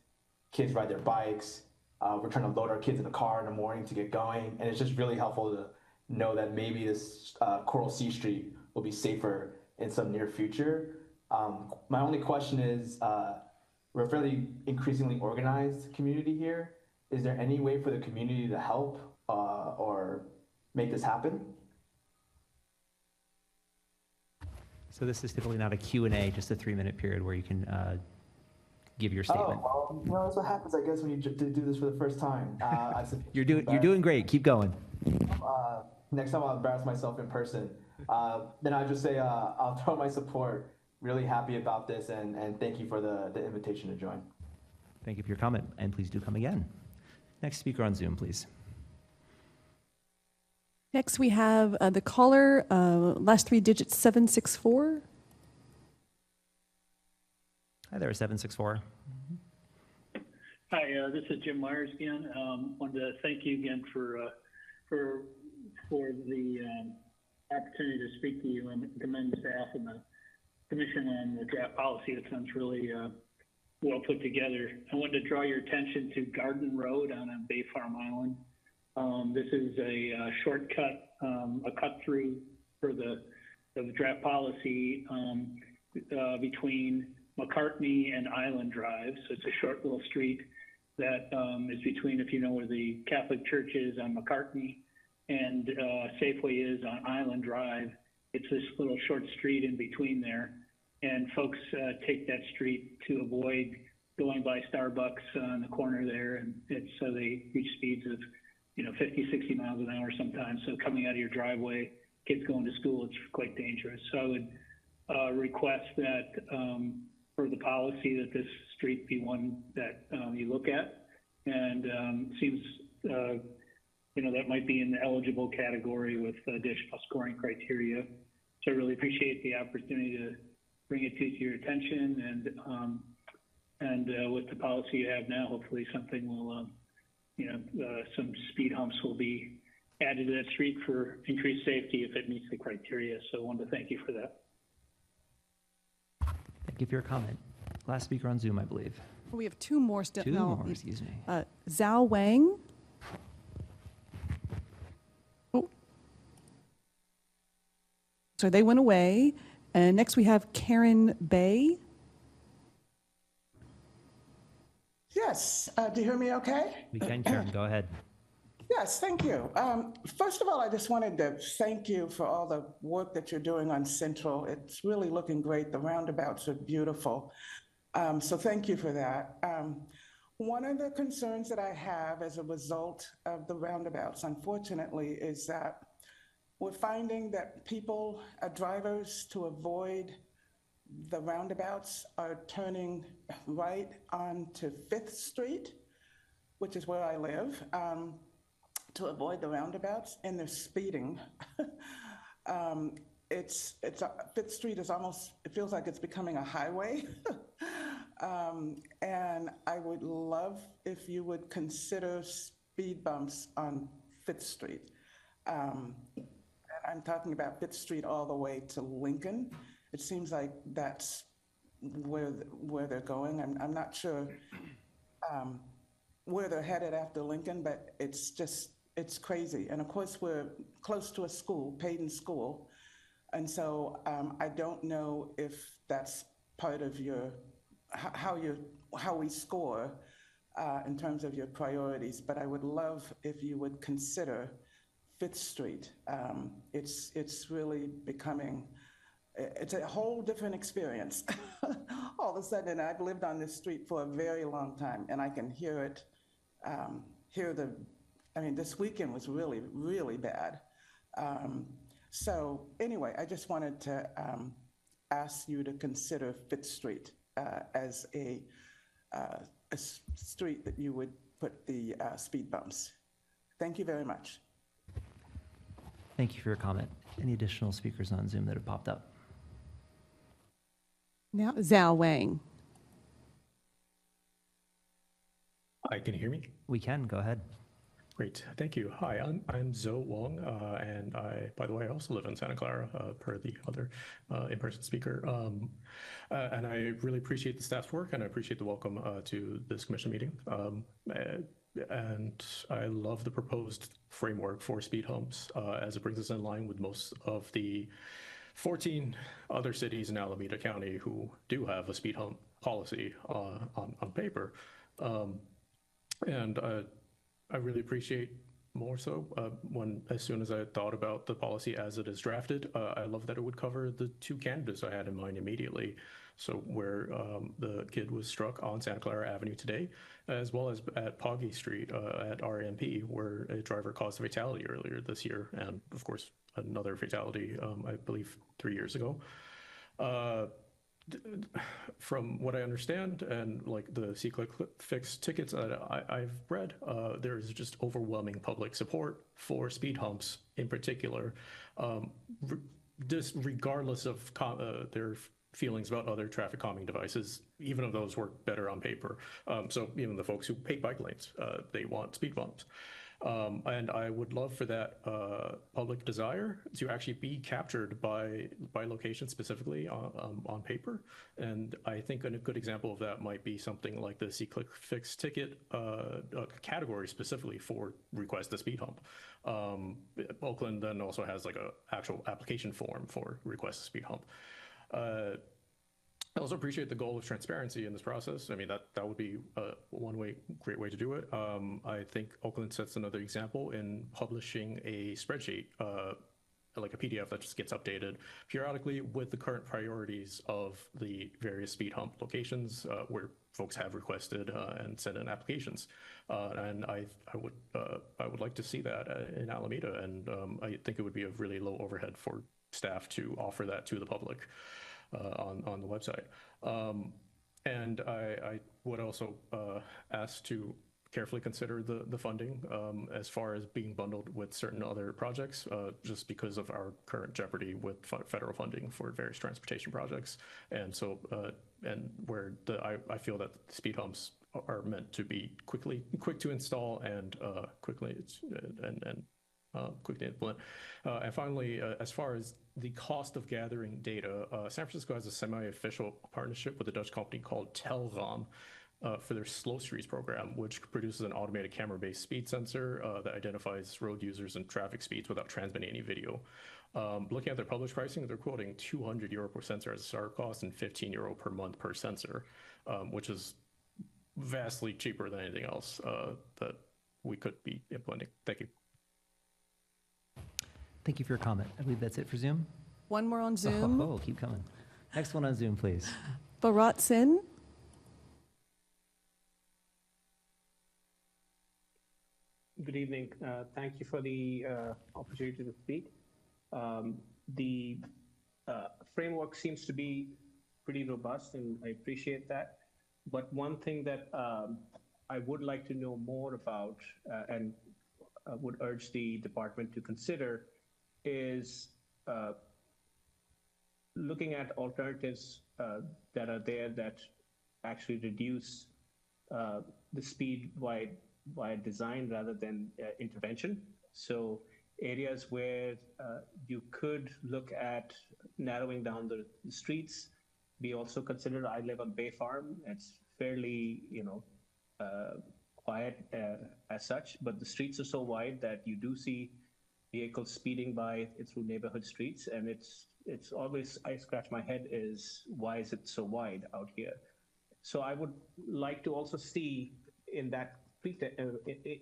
Kids ride their bikes. We're trying to load our kids in the car in the morning to get going. And it's just really helpful to know that maybe this Coral C Street will be safer in some near future. My only question is, we're a fairly increasingly organized community here. Is there any way for the community to help or make this happen? So this is typically not a Q&A, just a 3-minute period where you can give your statement. Oh, well, that's what happens, I guess, when you do this for the first time. You're doing great. Keep going. Next time I'll embarrass myself in person. Then I'll just say I'll throw my support. Really happy about this, and thank you for the invitation to join. Thank you for your comment, and please do come again. Next speaker on Zoom, please. Next, we have the caller, last 3 digits, 764. Hi there, 764. Hi, this is Jim Myers again. Wanted to thank you again for the opportunity to speak to you and commend staff and the commission on the draft policy. It sounds really well put together. I wanted to draw your attention to Garden Road on Bay Farm Island. This is a shortcut, a cut through for the draft policy between McCartney and Island Drive. So it's a short little street that is between, if you know where the Catholic Church is on McCartney and Safeway is on Island Drive. It's this little short street in between there. And folks take that street to avoid going by Starbucks on the corner there. And so they reach speeds of 50, 60 miles an hour sometimes. So coming out of your driveway, kids going to school, it's quite dangerous. So I would request that for the policy that this street be one that you look at. And seems, that might be in the eligible category with additional scoring criteria. So I really appreciate the opportunity to bring it to your attention. And with the policy you have now, hopefully something will some speed humps will be added to that street for increased safety if it meets the criteria. So I wanted to thank you for that. Thank you for your comment. Last speaker on Zoom, I believe. We have 2 more still. Two more, excuse me. Zhao Wang. So they went away. And next we have Karen Bay. Yes, do you hear me okay? We can, Karen, go ahead. Yes, thank you. First of all, I just wanted to thank you for all the work that you're doing on Central. It's really looking great. The roundabouts are beautiful. So thank you for that. One of the concerns that I have as a result of the roundabouts, unfortunately, is that we're finding that people, drivers, to avoid the roundabouts are turning right onto 5th Street, which is where I live, to avoid the roundabouts, and they're speeding. It's 5th Street is almost, it feels like it's becoming a highway. And I would love if you would consider speed bumps on 5th Street. I'm talking about 5th Street all the way to Lincoln. It seems like that's where they're going. I'm not sure where they're headed after Lincoln, but it's crazy. And of course, we're close to a school, Payton School. And so I don't know if that's part of your, how we score in terms of your priorities, but I would love if you would consider 5th Street. It's really becoming, it's a whole different experience. All of a sudden, and I've lived on this street for a very long time, and I can hear it, this weekend was really, really bad. So anyway, I just wanted to ask you to consider 5th Street as a street that you would put the speed bumps. Thank you very much. Thank you for your comment. Any additional speakers on Zoom that have popped up? Now, Zhao Wang. Hi, can you hear me? We can, go ahead. Great, thank you. Hi, I'm Zoe Wong, and I, by the way, I also live in Santa Clara, per the other in-person speaker. And I really appreciate the staff's work, and I appreciate the welcome to this commission meeting. And I love the proposed framework for speed humps, as it brings us in line with most of the 14 other cities in Alameda County who do have a speed hump policy on paper. And I really appreciate more so as soon as I thought about the policy as it is drafted, I love that it would cover the 2 candidates I had in mind immediately. So where the kid was struck on Santa Clara Avenue today, as well as at Poggy Street at RMP, where a driver caused a fatality earlier this year, and of course another fatality, I believe 3 years ago. From what I understand, and like the C-Click-Fix tickets that I've read, there is just overwhelming public support for speed humps in particular, just regardless of their feelings about other traffic calming devices, even if those work better on paper. So even the folks who hate bike lanes, they want speed bumps. And I would love for that public desire to actually be captured by location specifically on paper. And I think a good example of that might be something like the C-Click-Fix ticket category specifically for request a speed hump. Oakland then also has like a actual application form for request a speed hump. I also appreciate the goal of transparency in this process. I mean, that would be one great way to do it. I think Oakland sets another example in publishing a spreadsheet, like a PDF that just gets updated periodically with the current priorities of the various speed hump locations where folks have requested and sent in applications. And I would like to see that in Alameda, and I think it would be a really low overhead for staff to offer that to the public on the website. And I would also ask to carefully consider the funding as far as being bundled with certain other projects, just because of our current jeopardy with federal funding for various transportation projects. And so, and where I feel that speed humps are meant to be quick to install and quickly implement. And finally, as far as the cost of gathering data, San Francisco has a semi-official partnership with a Dutch company called Telram, for their Slow Streets program, which produces an automated camera-based speed sensor that identifies road users and traffic speeds without transmitting any video. Looking at their published pricing, they're quoting €200 per sensor as a starter cost and €15 per month per sensor, which is vastly cheaper than anything else that we could be implementing. Thank you. Thank you for your comment. I believe that's it for Zoom. One more on Zoom. Oh, keep coming. Next one on Zoom, please. Bharat Singh. Good evening. Thank you for the opportunity to speak. The framework seems to be pretty robust, and I appreciate that. But one thing that I would like to know more about and would urge the department to consider is looking at alternatives that are there that actually reduce the speed by design rather than intervention. So areas where you could look at narrowing down the streets. We also consider, I live on Bay Farm. It's fairly, quiet as such, but the streets are so wide that you do see vehicles speeding by through neighborhood streets, and it's always, I scratch my head, is why is it so wide out here? So I would like to also see in that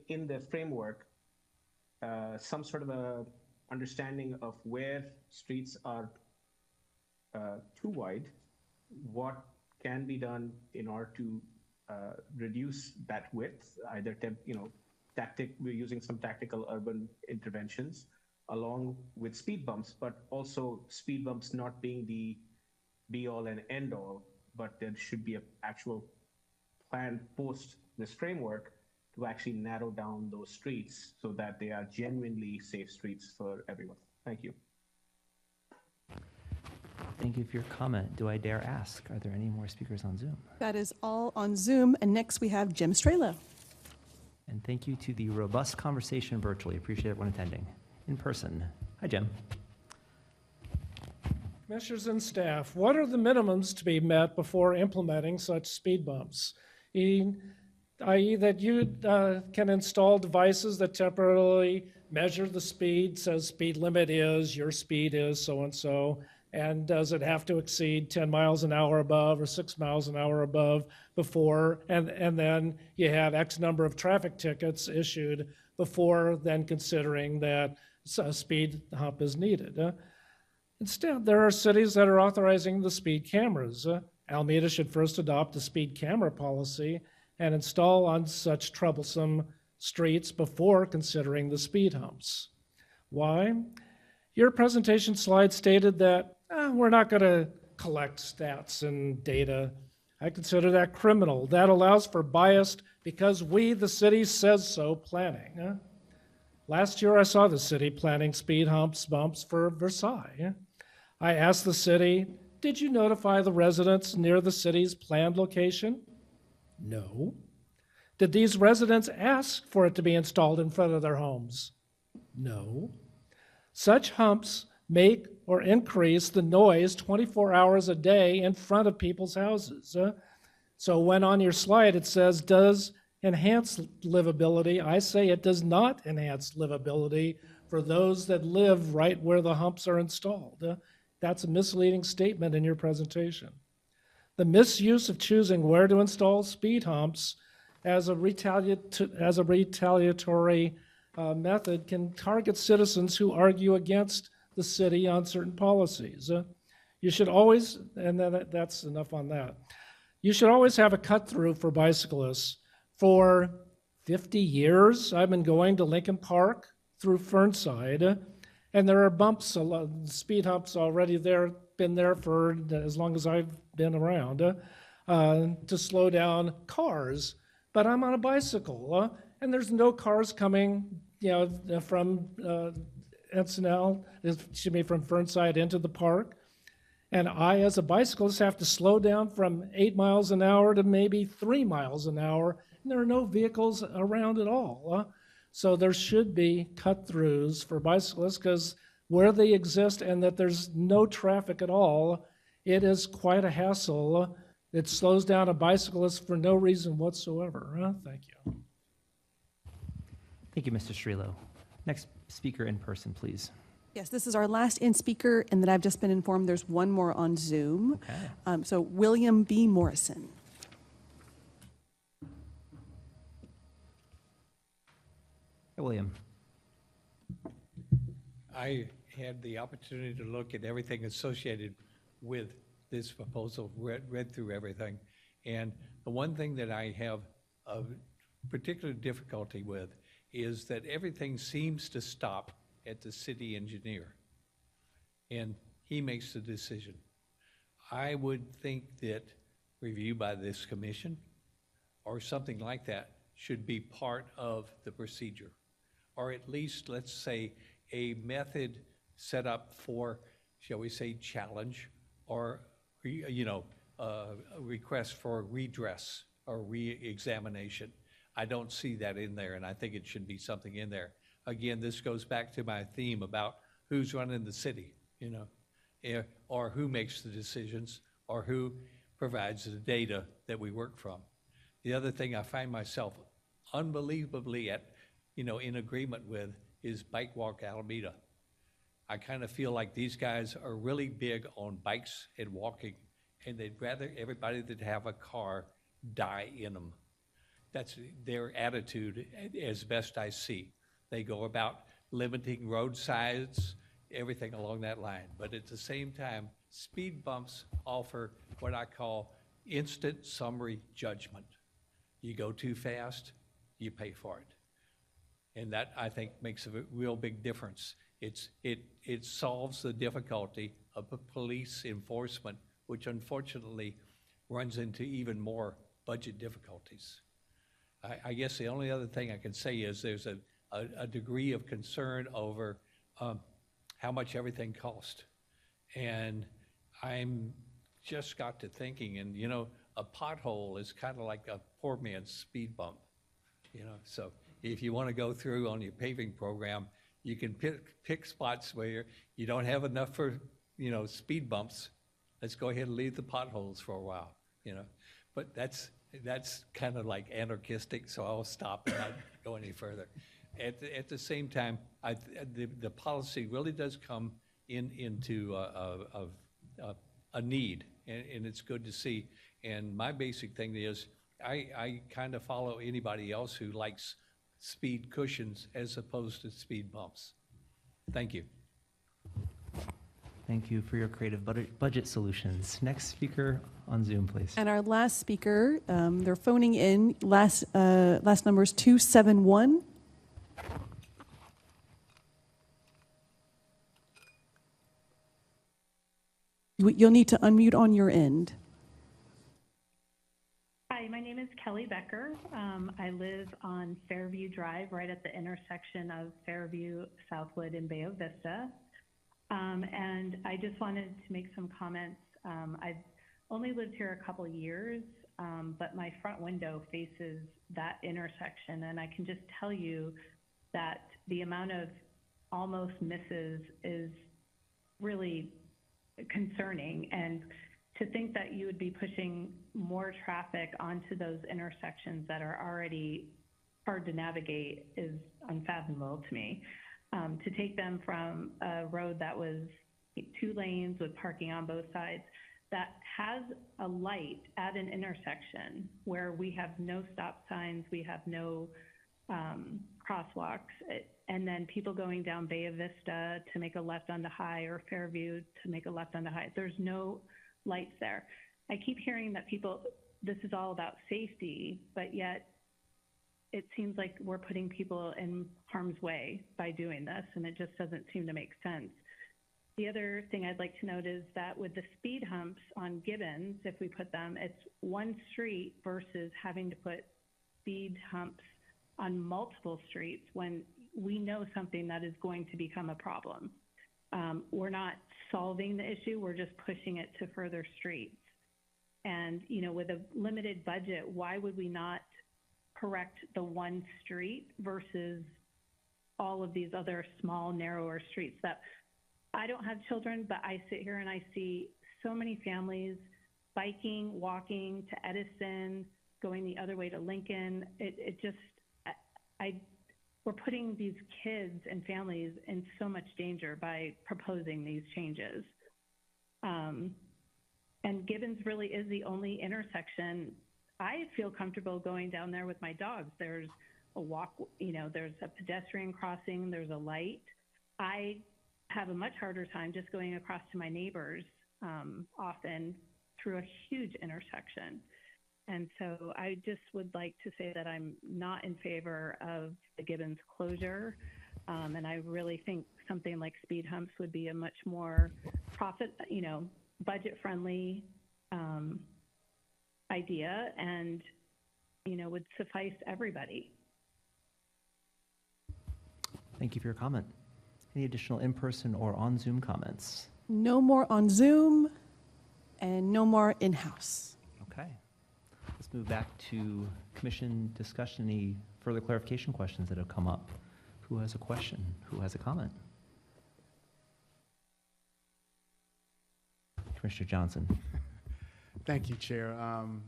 in the framework some sort of a understanding of where streets are too wide, what can be done in order to reduce that width, either we're using some tactical urban interventions along with speed bumps, but also speed bumps not being the be all and end all, but there should be an actual plan post this framework to actually narrow down those streets so that they are genuinely safe streets for everyone. Thank you. Thank you for your comment. Do I dare ask, are there any more speakers on Zoom? That is all on Zoom. And next we have Jim Strela. And thank you to the robust conversation virtually. Appreciate everyone attending in person. Hi, Jim. Commissioners and staff, what are the minimums to be met before implementing such speed bumps? I.e. that you can install devices that temporarily measure the speed, says speed limit is, your speed is so-and-so, and does it have to exceed 10 miles an hour above or 6 miles an hour above before, and then you have X number of traffic tickets issued before then considering that a speed hump is needed. Instead, there are cities that are authorizing the speed cameras. Alameda should first adopt a speed camera policy and install on such troublesome streets before considering the speed humps. Why? Your presentation slide stated that we're not going to collect stats and data. I consider that criminal. That allows for biased because we, the city, says so planning. Last year I saw the city planning speed bumps for Versailles. I asked the city, did you notify the residents near the city's planned location? No. Did these residents ask for it to be installed in front of their homes? No. Such humps make or increase the noise 24 hours a day in front of people's houses. So when on your slide it says, does enhance livability, I say it does not enhance livability for those that live right where the humps are installed. That's a misleading statement in your presentation. The misuse of choosing where to install speed humps as a retaliatory method can target citizens who argue against the city on certain policies. You should always, and then that's enough on that. You should always have a cut through for bicyclists. For 50 years, I've been going to Lincoln Park through Fernside, and there are bumps, speed humps already there, been there for as long as I've been around, to slow down cars. But I'm on a bicycle, and there's no cars coming, from Encinal, from Fernside into the park. And I, as a bicyclist, have to slow down from 8 miles an hour to maybe 3 miles an hour, and there are no vehicles around at all. So there should be cut-throughs for bicyclists, because where they exist and that there's no traffic at all, it is quite a hassle It slows down a bicyclist for no reason whatsoever. Thank you. Thank you, Mr. Strelo. Next speaker in person, please. Yes, this is our last in speaker, and then I've just been informed there's one more on Zoom. Okay. So William B. Morrison. Hey, William. I had the opportunity to look at everything associated with this proposal, read through everything. And the one thing that I have a particular difficulty with is that everything seems to stop at the city engineer. And he makes the decision. I would think that review by this commission or something like that should be part of the procedure. Or at least, let's say, a method set up for, shall we say, challenge or, a request for redress or re-examination. I don't see that in there, and I think it should be something in there. Again, this goes back to my theme about who's running the city, or who makes the decisions, or who provides the data that we work from. The other thing I find myself unbelievably in agreement with is Bike Walk Alameda. I kind of feel like these guys are really big on bikes and walking, and they'd rather everybody that have a car die in them. That's their attitude as best I see. They go about limiting road sides, everything along that line. But at the same time, speed bumps offer what I call instant summary judgment. You go too fast, you pay for it. And that, I think, makes a real big difference. It solves the difficulty of police enforcement, which unfortunately runs into even more budget difficulties. I guess the only other thing I can say is there's a degree of concern over how much everything costs. And I'm just got to thinking, and a pothole is kind of like a poor man's speed bump, so if you want to go through on your paving program, you can pick spots where you don't have enough for, speed bumps. Let's go ahead and leave the potholes for a while, But that's kind of like anarchistic, so I'll stop and not go any further. At the same time, the policy really does come into a need, and it's good to see. And my basic thing is, I kind of follow anybody else who likes speed cushions as opposed to speed bumps. Thank you. Thank you for your creative budget solutions. Next speaker on Zoom, please. And our last speaker, they're phoning in. Last number is 271. You'll need to unmute on your end. Hi, my name is Kelly Becker. I live on Fairview Drive, right at the intersection of Fairview, Southwood, and Bay Vista. And I just wanted to make some comments. I've only lived here a couple of years, but my front window faces that intersection, and I can just tell you that the amount of almost misses is really concerning. And to think that you would be pushing more traffic onto those intersections that are already hard to navigate is unfathomable to me. To take them from a road that was 2 lanes with parking on both sides, that has a light at an intersection where we have no stop signs, we have no crosswalks, and then people going down Bay Vista to make a left onto High or Fairview to make a left onto High. There's no lights there. I keep hearing that this is all about safety, but yet it seems like we're putting people in harm's way by doing this, and it just doesn't seem to make sense. The other thing I'd like to note is that with the speed humps on Gibbons, if we put them, it's one street versus having to put speed humps on multiple streets when we know something that is going to become a problem. We're not solving the issue, we're just pushing it to further streets. And, with a limited budget, why would we not correct the one street versus all of these other small, narrower streets? That I don't have children, but I sit here and I see so many families biking, walking to Edison, going the other way to Lincoln. We're putting these kids and families in so much danger by proposing these changes. And Gibbons really is the only intersection I feel comfortable going down there with my dogs. There's a walk, there's a pedestrian crossing, there's a light. I have a much harder time just going across to my neighbors often through a huge intersection. And so I just would like to say that I'm not in favor of the Gibbons closure. And I really think something like speed humps would be a much more budget-friendly idea and, would suffice everybody. Thank you for your comment. Any additional in-person or on Zoom comments? No more on Zoom and no more in-house. Okay. Let's move back to commission discussion. Any further clarification questions that have come up? Who has a question? Who has a comment? Commissioner Johnson. Thank you, Chair.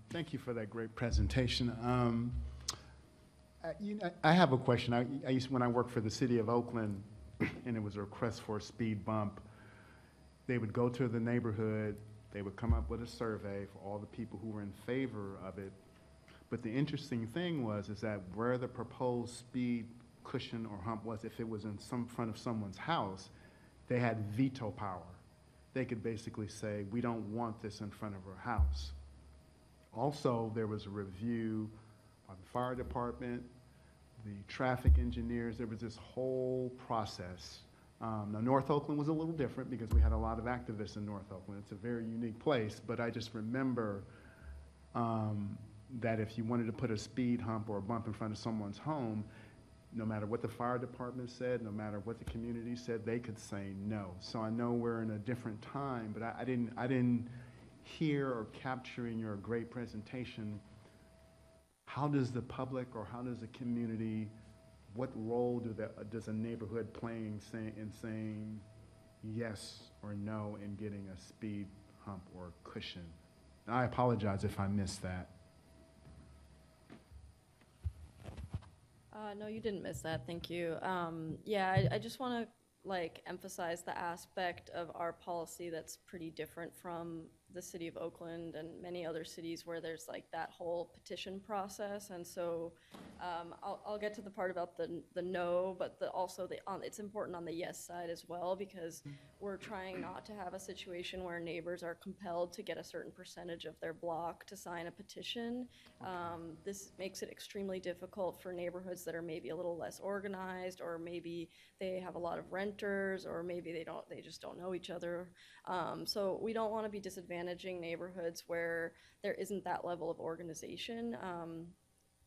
Thank you for that great presentation. I have a question. I used, when I worked for the city of Oakland, and it was a request for a speed bump, they would go to the neighborhood, they would come up with a survey for all the people who were in favor of it. But the interesting thing is that where the proposed speed cushion or hump was, if it was in front of someone's house, they had veto power. They could basically say, we don't want this in front of our house. Also, there was a review by the fire department, the traffic engineers. There was this whole process. Now, North Oakland was a little different because we had a lot of activists in North Oakland. It's a very unique place, but I just remember that if you wanted to put a speed hump or a bump in front of someone's home, no matter what the fire department said, no matter what the community said, they could say no. So I know we're in a different time, but I didn't hear or capture in your great presentation, how does the public or how does the community, what role does a neighborhood play in saying yes or no in getting a speed hump or cushion? And I apologize if I missed that. No, you didn't miss that. Thank you. Yeah, I just want to emphasize the aspect of our policy that's pretty different from the city of Oakland and many other cities where there's that whole petition process. And so I'll get to the part about the no, but it's important on the yes side as well, because we're trying not to have a situation where neighbors are compelled to get a certain percentage of their block to sign a petition. This makes it extremely difficult for neighborhoods that are maybe a little less organized, or maybe they have a lot of renters, or maybe they just don't know each other. So we don't want to be disadvantaging neighborhoods where there isn't that level of organization.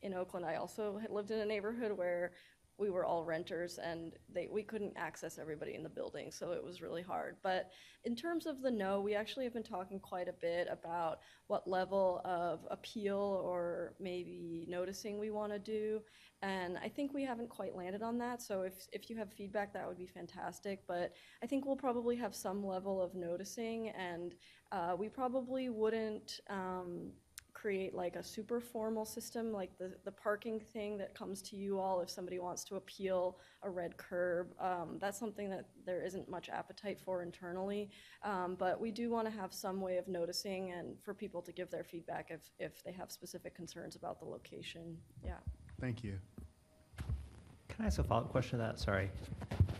In Oakland, I also had lived in a neighborhood where we were all renters and we couldn't access everybody in the building, so it was really hard. But in terms of the no, we actually have been talking quite a bit about what level of appeal or maybe noticing we want to do, and I think we haven't quite landed on that. So if you have feedback, that would be fantastic. But I think we'll probably have some level of noticing, and we probably wouldn't create a super formal system like the parking thing that comes to you all if somebody wants to appeal a red curb. That's something that there isn't much appetite for internally, but we do want to have some way of noticing and for people to give their feedback if they have specific concerns about the location. Yeah. Thank you. Can I ask a follow-up question to that? Sorry.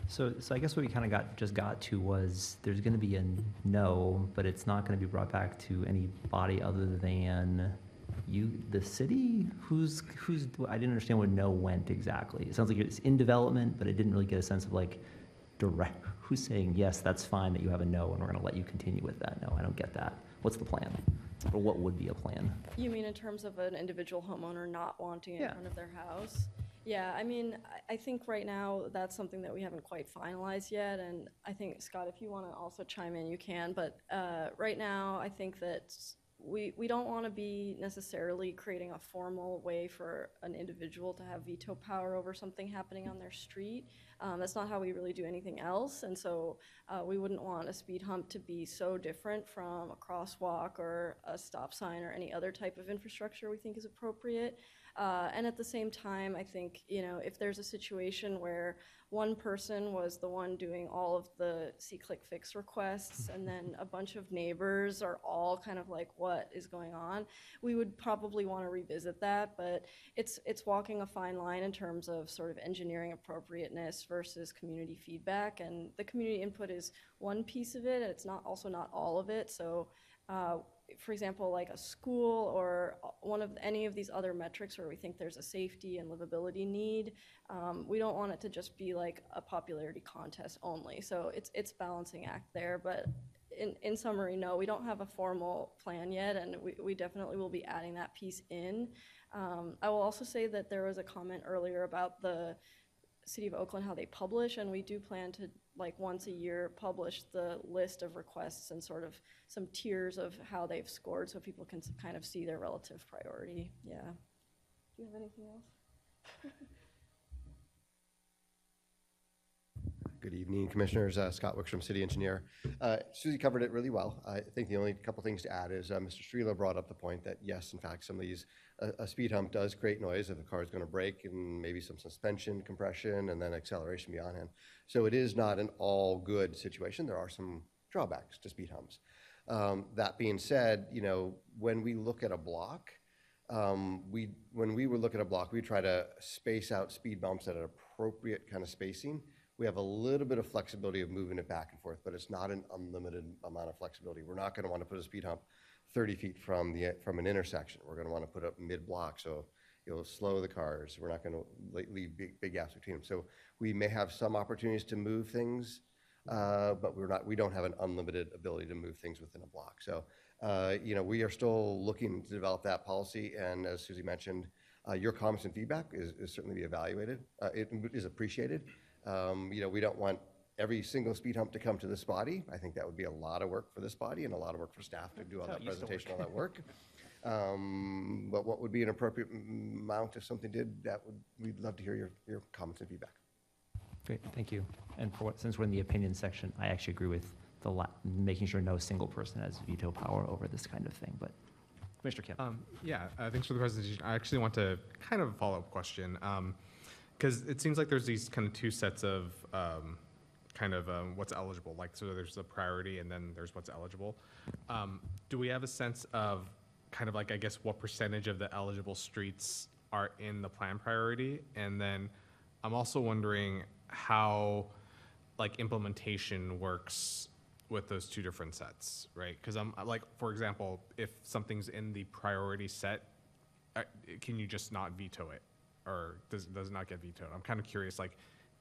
So I guess what we kind of just got to was there's going to be a no, but it's not going to be brought back to any body other than the city? I didn't understand where no went exactly. It sounds like it's in development, but I didn't really get a sense of direct, who's saying, yes, that's fine that you have a no and we're going to let you continue with that. No, I don't get that. What's the plan? Or what would be a plan? You mean in terms of an individual homeowner not wanting it in front of their house? Yeah, I mean, I think right now that's something that we haven't quite finalized yet, and I think, Scott, if you want to also chime in, you can, but right now I think that we don't want to be necessarily creating a formal way for an individual to have veto power over something happening on their street. That's not how we really do anything else, and so we wouldn't want a speed hump to be so different from a crosswalk or a stop sign or any other type of infrastructure we think is appropriate. And at the same time, I think, if there's a situation where one person was the one doing all of the see-click-fix requests and then a bunch of neighbors are all kind of like, what is going on? We would probably want to revisit that, but it's walking a fine line in terms of sort of engineering appropriateness versus community feedback, and the community input is one piece of it, and it's not all of it. So for example, like a school or any of these other metrics where we think there's a safety and livability need, we don't want it to just be like a popularity contest only. So it's balancing act there, but in summary, no, we don't have a formal plan yet, and we definitely will be adding that piece in. I will also say that there was a comment earlier about the City of Oakland, how they publish, and we do plan to, like, once a year publish the list of requests and sort of some tiers of how they've scored so people can kind of see their relative priority. Yeah. Do you have anything else? Good evening, Commissioners. Scott Wickstrom, City Engineer. Susie covered it really well. I think the only couple things to add is Mr. Strela brought up the point that, yes, in fact, some of these, a speed hump does create noise if the car is going to brake, and maybe some suspension compression and then acceleration beyond. So it is not an all good situation. There are some drawbacks to speed humps. That being said, when we look at a block, we try to space out speed bumps at an appropriate kind of spacing. We have a little bit of flexibility of moving it back and forth, but it's not an unlimited amount of flexibility. We're not going to want to put a speed hump 30 feet from an intersection. We're going to want to put it mid-block, so it'll slow the cars. We're not going to leave big gaps between them. So we may have some opportunities to move things, but we don't have an unlimited ability to move things within a block. So, we are still looking to develop that policy, and as Susie mentioned, your comments and feedback is certainly be evaluated. It is appreciated. We don't want every single speed hump to come to this body. I think that would be a lot of work for this body and a lot of work for staff to do all that presentation, all that work. But what would be an appropriate amount if something did, we'd love to hear your comments and feedback. Great, thank you. And since we're in the opinion section, I actually agree with making sure no single person has veto power over this kind of thing, but Commissioner Kim. Thanks for the presentation. I actually want to kind of a follow-up question. Because it seems like there's these kind of two sets of what's eligible. Like, so there's the priority and then there's what's eligible. Do we have a sense of kind of like, I guess, what percentage of the eligible streets are in the plan priority? And then I'm also wondering how like implementation works with those two different sets, right? Because I'm like, for example, if something's in the priority set, can you just not veto it? Or does it not get vetoed? I'm kind of curious, like,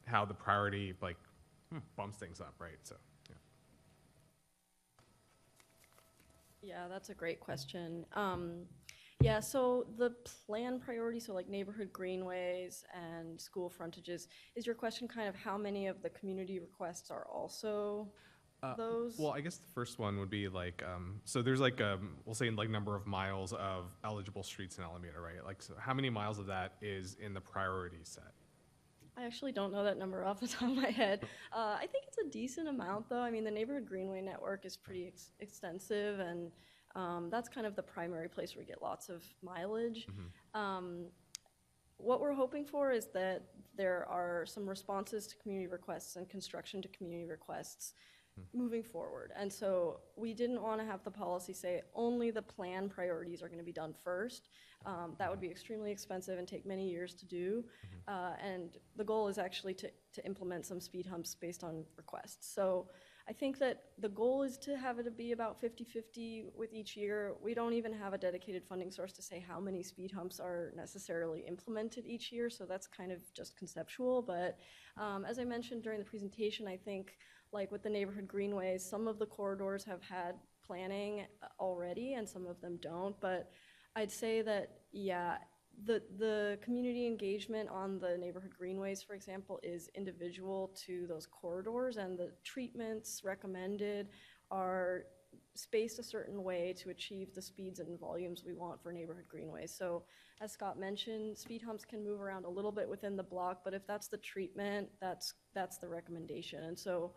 how the priority bumps things up, right? So, yeah, that's a great question. So the plan priority, so like neighborhood greenways and school frontages, is your question kind of how many of the community requests are also those? Well, I guess the first one would be like, so there's like, we'll say like number of miles of eligible streets in Alameda, right? Like, so how many miles of that is in the priority set? I actually don't know that number off the top of my head. I think it's a decent amount, though. I mean, the neighborhood greenway network is pretty extensive, and that's kind of the primary place where we get lots of mileage. Mm-hmm. What we're hoping for is that there are some responses to community requests and construction to community requests moving forward. And so we didn't want to have the policy say only the plan priorities are going to be done first. That would be extremely expensive and take many years to do. And the goal is actually to implement some speed humps based on requests. So I think that the goal is to have it be about 50-50 with each year. We don't even have a dedicated funding source to say how many speed humps are necessarily implemented each year, so that's kind of just conceptual. But as I mentioned during the presentation, I think like with the neighborhood greenways, some of the corridors have had planning already and some of them don't. But I'd say that, yeah, the community engagement on the neighborhood greenways, for example, is individual to those corridors, and the treatments recommended are spaced a certain way to achieve the speeds and volumes we want for neighborhood greenways. So as Scott mentioned, speed humps can move around a little bit within the block, but if that's the treatment, that's the recommendation. And so,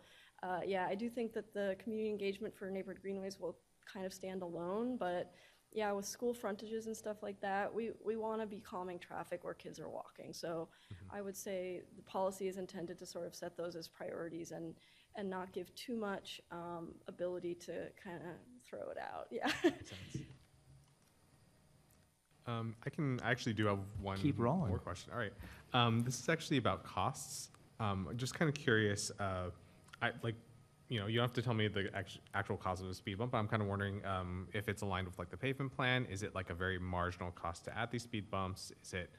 yeah, I do think that the community engagement for neighborhood greenways will kind of stand alone, but yeah, with school frontages and stuff like that, we want to be calming traffic where kids are walking. So I would say the policy is intended to sort of set those as priorities and not give too much ability to kind of throw it out. Yeah. I actually do have one Keep rolling. more question. All right. This is actually about costs. I'm just kind of curious, you don't have to tell me the actual cost of a speed bump, but I'm kind of wondering if it's aligned with like the pavement plan. Is it like a very marginal cost to add these speed bumps? Is it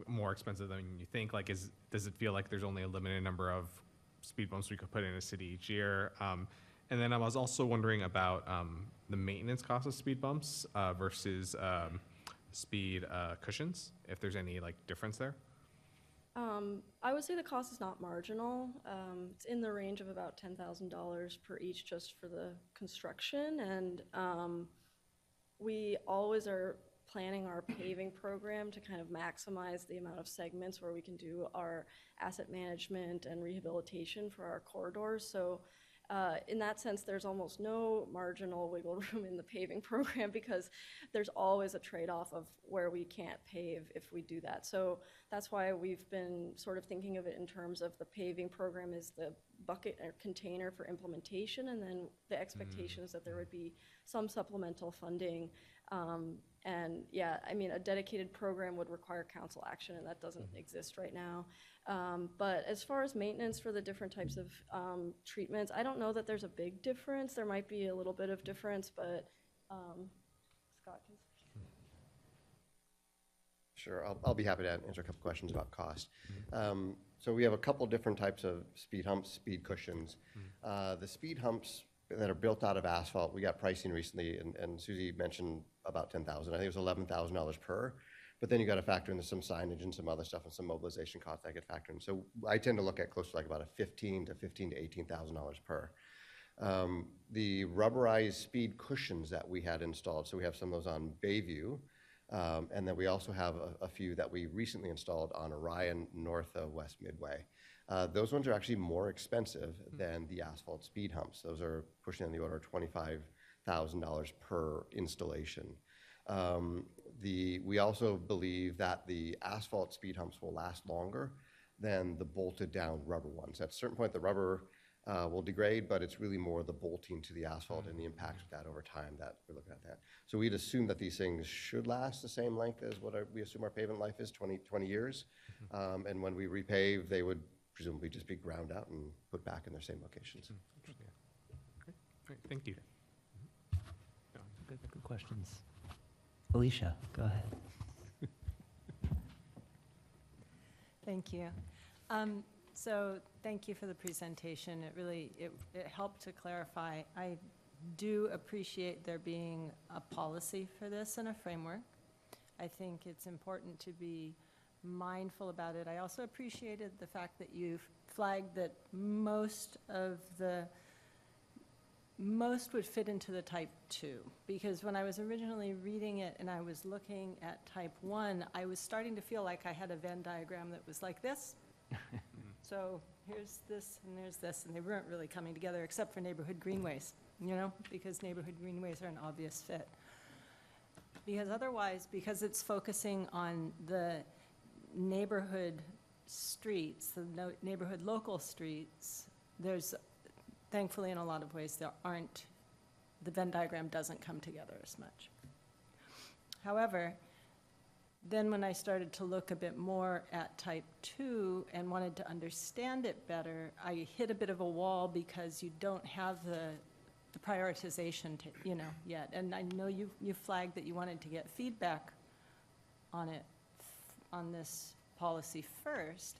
more expensive than you think? Like, does it feel like there's only a limited number of speed bumps we could put in a city each year? And then I was also wondering about the maintenance cost of speed bumps versus speed cushions, if there's any like difference there. I would say the cost is not marginal. It's in the range of about $10,000 per each just for the construction. And we always are planning our paving program to kind of maximize the amount of segments where we can do our asset management and rehabilitation for our corridors. So in that sense, there's almost no marginal wiggle room in the paving program because there's always a trade-off of where we can't pave if we do that. So that's why we've been sort of thinking of it in terms of the paving program is the bucket or container for implementation, and then the expectation is that there would be some supplemental funding. And yeah, I mean, a dedicated program would require council action, and that doesn't exist right now. But as far as maintenance for the different types of treatments, I don't know that there's a big difference. There might be a little bit of difference, but Scott can. Sure, I'll be happy to answer a couple questions about cost. So we have a couple different types of speed humps, speed cushions. The speed humps that are built out of asphalt, we got pricing recently, and Susie mentioned about $10,000. I think it was $11,000 per. But then you got to factor in some signage and some other stuff and some mobilization costs that get factored in. So I tend to look at close to like about a $15,000 to $18,000 per. The rubberized speed cushions that we had installed, so we have some of those on Bayview, and then we also have a few that we recently installed on Orion north of West Midway. Those ones are actually more expensive than the asphalt speed humps. Those are pushing in the order of $25,000 per installation. We also believe that the asphalt speed humps will last longer than the bolted down rubber ones. At a certain point, the rubber will degrade, but it's really more the bolting to the asphalt and the impact of that over time that we're looking at that. So we'd assume that these things should last the same length as what we assume our pavement life is, 20 years. And when we repave, they would presumably just be ground out and put back in their same locations. Great. Great. Thank you. Good questions. Alicia, go ahead. Thank you. So thank you for the presentation. It really, it helped to clarify. I do appreciate there being a policy for this and a framework. I think it's important to be mindful about it. I also appreciated the fact that you've flagged that most would fit into the type 2, because when I was originally reading it and I was looking at type 1, I was starting to feel like I had a Venn diagram that was like this. So here's this and there's this, and they weren't really coming together except for neighborhood greenways, because neighborhood greenways are an obvious fit. Because otherwise, because it's focusing on the neighborhood streets, the neighborhood local streets, there's thankfully, in a lot of ways, the Venn diagram doesn't come together as much. However, then when I started to look a bit more at type 2 and wanted to understand it better, I hit a bit of a wall because you don't have the prioritization yet. And I know you flagged that you wanted to get feedback on it, on this policy first.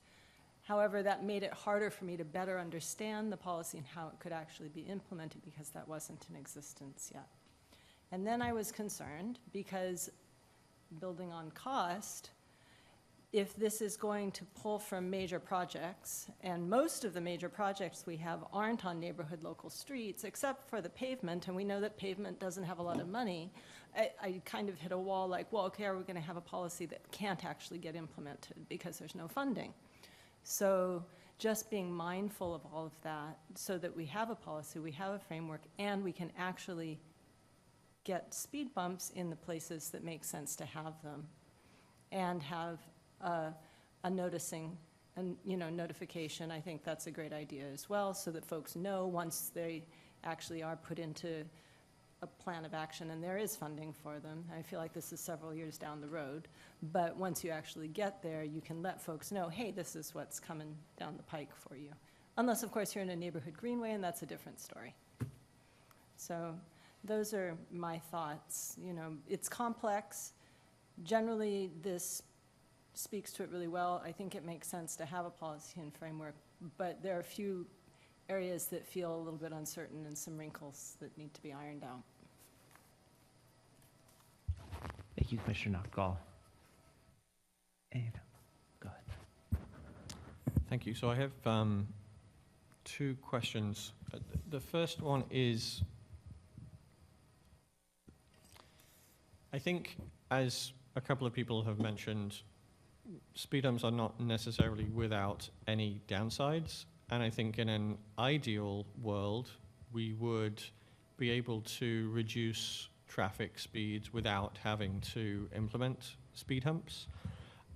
However, that made it harder for me to better understand the policy and how it could actually be implemented because that wasn't in existence yet. And then I was concerned because building on cost, if this is going to pull from major projects, and most of the major projects we have aren't on neighborhood local streets, except for the pavement, and we know that pavement doesn't have a lot of money, I kind of hit a wall like, well, okay, are we going to have a policy that can't actually get implemented because there's no funding? So just being mindful of all of that so that we have a policy, we have a framework, and we can actually get speed bumps in the places that make sense to have them, and have a noticing and notification. I think that's a great idea as well, so that folks know once they actually are put into a plan of action and there is funding for them. I feel like this is several years down the road, but once you actually get there, you can let folks know, hey, this is what's coming down the pike for you. Unless, of course, you're in a neighborhood greenway, and that's a different story. So those are my thoughts. It's complex. Generally, this speaks to it really well. I think it makes sense to have a policy and framework, but there are a few areas that feel a little bit uncertain and some wrinkles that need to be ironed out. Thank you, Commissioner Notgall. Go ahead. Thank you. So I have two questions. The first one is, I think, as a couple of people have mentioned, speed humps are not necessarily without any downsides. And I think in an ideal world, we would be able to reduce traffic speeds without having to implement speed humps.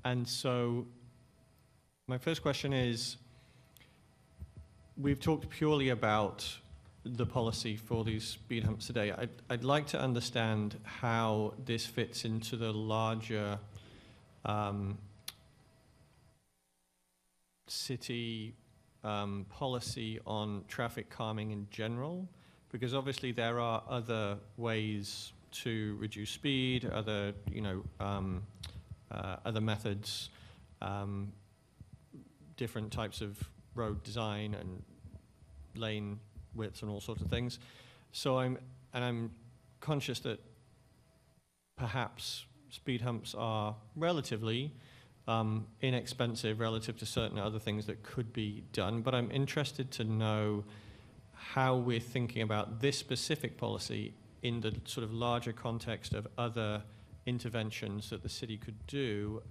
And so my first question is, we've talked purely about the policy for these speed humps today. I'd like to understand how this fits into the larger city policy on traffic calming in general, because obviously there are other ways to reduce speed, other other methods, different types of road design and lane widths and all sorts of things. So I'm conscious that perhaps speed humps are relatively inexpensive relative to certain other things that could be done, but I'm interested to know how we're thinking about this specific policy in the sort of larger context of other interventions that the city could do,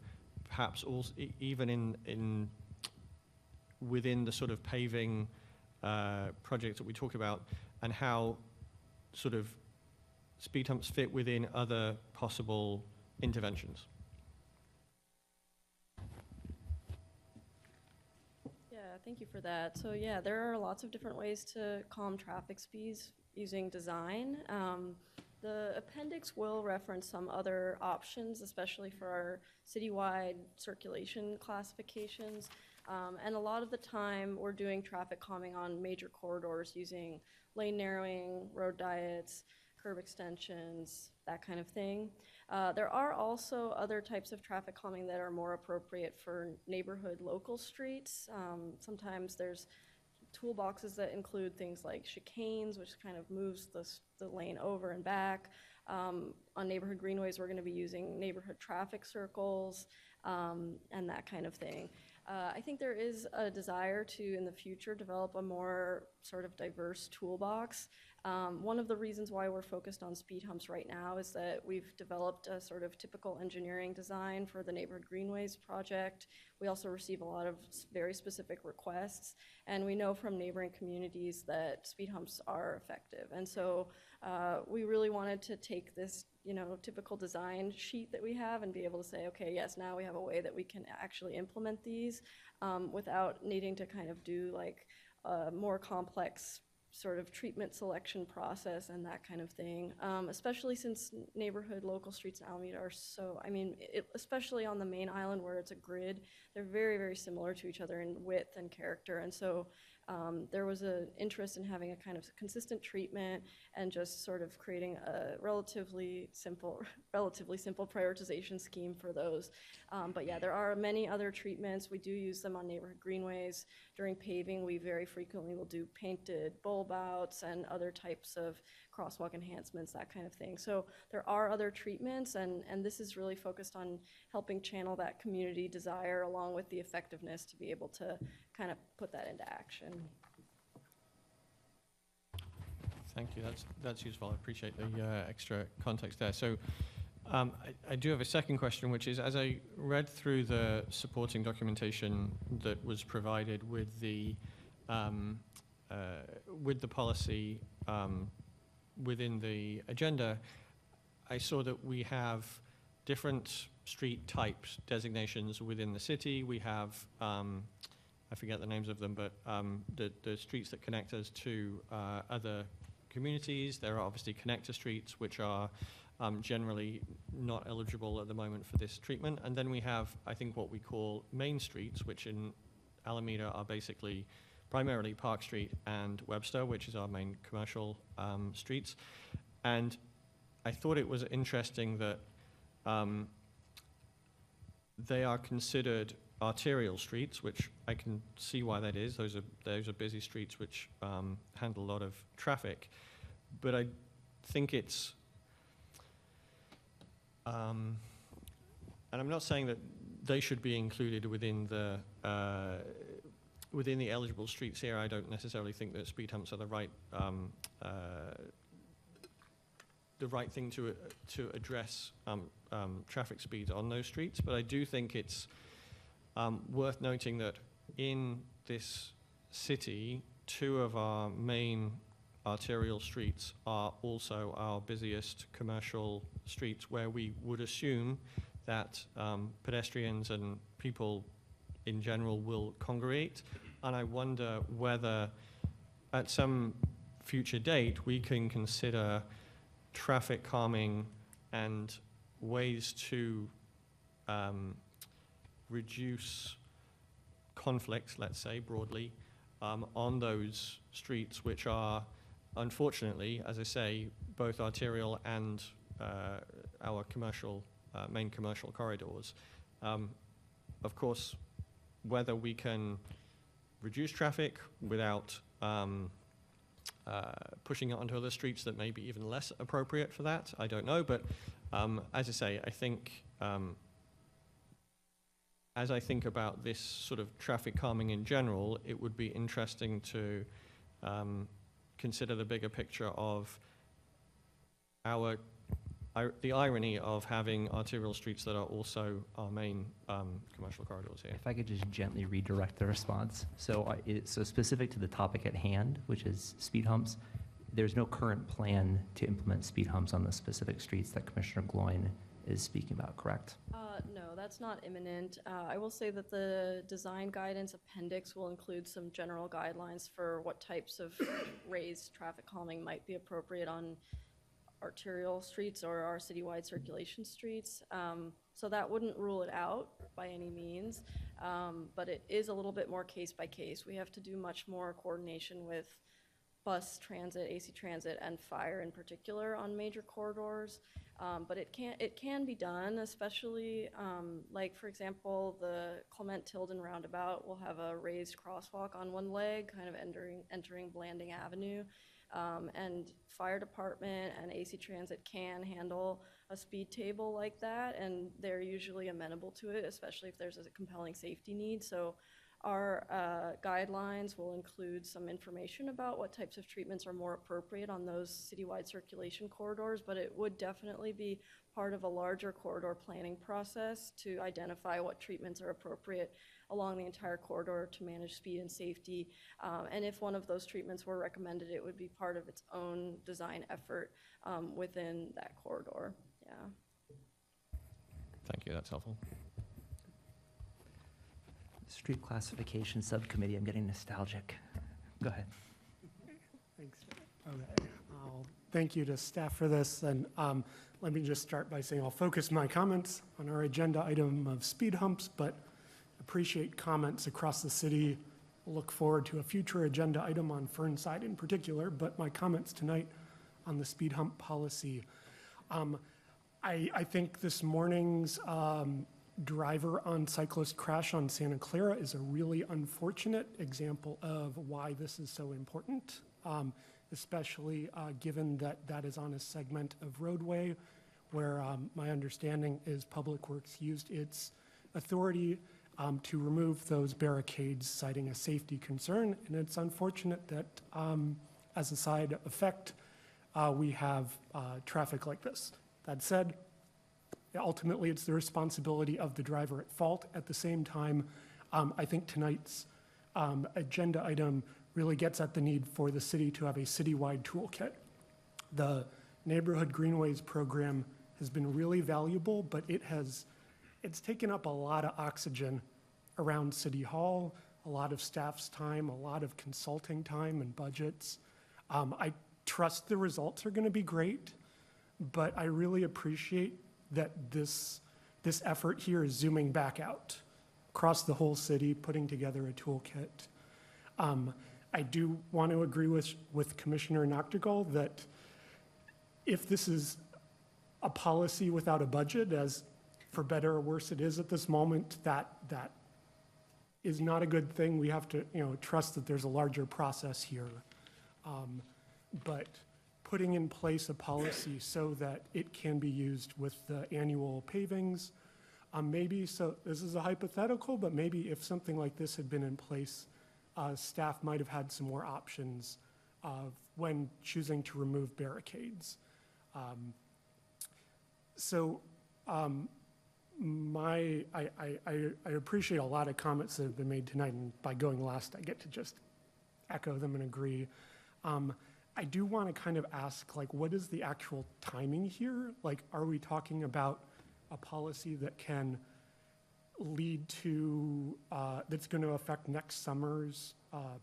perhaps also even within the sort of paving projects that we talk about, and how sort of speed humps fit within other possible interventions. Thank you for that. So yeah, there are lots of different ways to calm traffic speeds using design. The appendix will reference some other options, especially for our citywide circulation classifications. And a lot of the time, we're doing traffic calming on major corridors using lane narrowing, road diets, curb extensions, that kind of thing. There are also other types of traffic calming that are more appropriate for neighborhood local streets. Sometimes there's toolboxes that include things like chicanes, which kind of moves the lane over and back. On neighborhood greenways, we're going to be using neighborhood traffic circles and that kind of thing. I think there is a desire to, in the future, develop a more sort of diverse toolbox. One of the reasons why we're focused on speed humps right now is that we've developed a sort of typical engineering design for the Neighborhood Greenways project. We also receive a lot of very specific requests, and we know from neighboring communities that speed humps are effective. And so we really wanted to take this typical design sheet that we have and be able to say, okay, yes, now we have a way that we can actually implement these without needing to kind of do like a more complex sort of treatment selection process and that kind of thing, especially since neighborhood local streets in Alameda are so, especially on the main island where it's a grid, they're very, very similar to each other in width and character. And so there was an interest in having a kind of consistent treatment and just sort of creating a relatively simple prioritization scheme for those. But yeah, there are many other treatments. We do use them on neighborhood greenways. During paving, we very frequently will do painted bulb outs and other types of crosswalk enhancements, that kind of thing. So there are other treatments, and this is really focused on helping channel that community desire along with the effectiveness to be able to kind of put that into action. Thank you. That's useful. I appreciate the extra context there. So I do have a second question, which is, as I read through the supporting documentation that was provided with the policy within the agenda, I saw that we have different street types designations within the city. We have, I forget the names of them, but the streets that connect us to other communities. There are obviously connector streets, which are generally not eligible at the moment for this treatment. And then we have, I think, what we call main streets, which in Alameda are basically primarily Park Street and Webster, which is our main commercial streets. And I thought it was interesting that they are considered arterial streets, which I can see why that is. Those are busy streets which handle a lot of traffic. But I think it's, and I'm not saying that they should be included within the eligible streets here. I don't necessarily think that speed humps are the right thing to address traffic speeds on those streets. But I do think it's worth noting that in this city, 2 of our main arterial streets are also our busiest commercial streets, where we would assume that pedestrians and people in general will congregate. And I wonder whether at some future date we can consider traffic calming and ways to reduce conflict, let's say broadly, on those streets, which are, unfortunately, as I say, both arterial and our commercial, main commercial corridors. Of course, whether we can reduce traffic without pushing it onto other streets that may be even less appropriate for that, I don't know. But as I say, I think as I think about this sort of traffic calming in general, it would be interesting to consider the bigger picture of the irony of having arterial streets that are also our main commercial corridors here. If I could just gently redirect the response. So specific to the topic at hand, which is speed humps, there's no current plan to implement speed humps on the specific streets that Commissioner Gloin is speaking about, correct? No, that's not imminent. I will say that the design guidance appendix will include some general guidelines for what types of raised traffic calming might be appropriate on arterial streets or our citywide circulation streets. So that wouldn't rule it out by any means, but it is a little bit more case by case. We have to do much more coordination with bus transit, AC transit, and fire in particular on major corridors. But it can be done, especially like, for example, the Clement Tilden roundabout will have a raised crosswalk on one leg, kind of entering Blanding Avenue. And fire department and AC transit can handle a speed table like that, and they're usually amenable to it, especially if there's a compelling safety need. So our guidelines will include some information about what types of treatments are more appropriate on those citywide circulation corridors, but it would definitely be part of a larger corridor planning process to identify what treatments are appropriate along the entire corridor to manage speed and safety. And if one of those treatments were recommended, it would be part of its own design effort within that corridor. Yeah. Thank you, that's helpful. Street Classification Subcommittee, I'm getting nostalgic. Go ahead. Thanks. Okay. Thank you to staff for this. And let me just start by saying I'll focus my comments on our agenda item of speed humps, but appreciate comments across the city. Look forward to a future agenda item on Fernside in particular, but my comments tonight on the speed hump policy. I think this morning's driver on cyclist crash on Santa Clara is a really unfortunate example of why this is so important. especially given that that is on a segment of roadway where my understanding is Public Works used its authority to remove those barricades, citing a safety concern. And it's unfortunate that as a side effect, we have traffic like this. That said, ultimately, it's the responsibility of the driver at fault. At the same time, I think tonight's agenda item really gets at the need for the city to have a citywide toolkit. The Neighborhood Greenways program has been really valuable, but it's taken up a lot of oxygen around City Hall, a lot of staff's time, a lot of consulting time and budgets. I trust the results are going to be great, but I really appreciate that this effort here is zooming back out across the whole city, putting together a toolkit. I do want to agree with Commissioner Noctegal that if this is a policy without a budget, as for better or worse it is at this moment, that is not a good thing. We have to, trust that there's a larger process here. But putting in place a policy so that it can be used with the annual pavings, so this is a hypothetical, but maybe if something like this had been in place, staff might have had some more options when choosing to remove barricades. I appreciate a lot of comments that have been made tonight, and by going last, I get to just echo them and agree. I do want to kind of ask, what is the actual timing here? Are we talking about a policy that can lead to, that's going to affect next summer's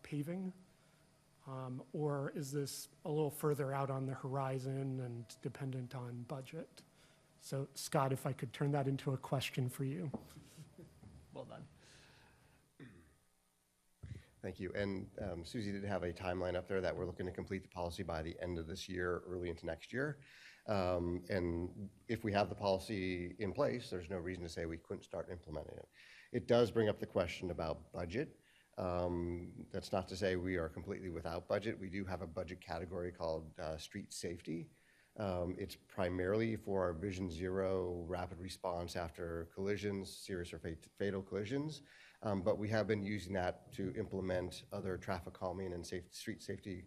paving? Or is this a little further out on the horizon and dependent on budget? So Scott, if I could turn that into a question for you. Well done. Thank you. And Susie did have a timeline up there that we're looking to complete the policy by the end of this year, early into next year. And if we have the policy in place, there's no reason to say we couldn't start implementing it. It does bring up the question about budget. That's not to say we are completely without budget. We do have a budget category called street safety. It's primarily for our Vision Zero rapid response after collisions, serious or fatal collisions. But we have been using that to implement other traffic calming and street safety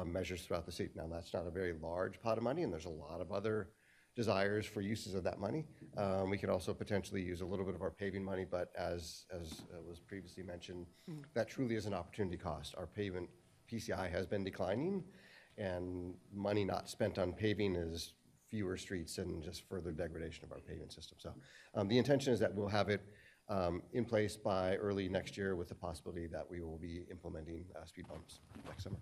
measures throughout the city. Now, that's not a very large pot of money, and there's a lot of other desires for uses of that money. We could also potentially use a little bit of our paving money, but as was previously mentioned, that truly is an opportunity cost. Our pavement PCI has been declining, and money not spent on paving is fewer streets and just further degradation of our pavement system. So the intention is that we'll have it in place by early next year with the possibility that we will be implementing speed bumps next summer.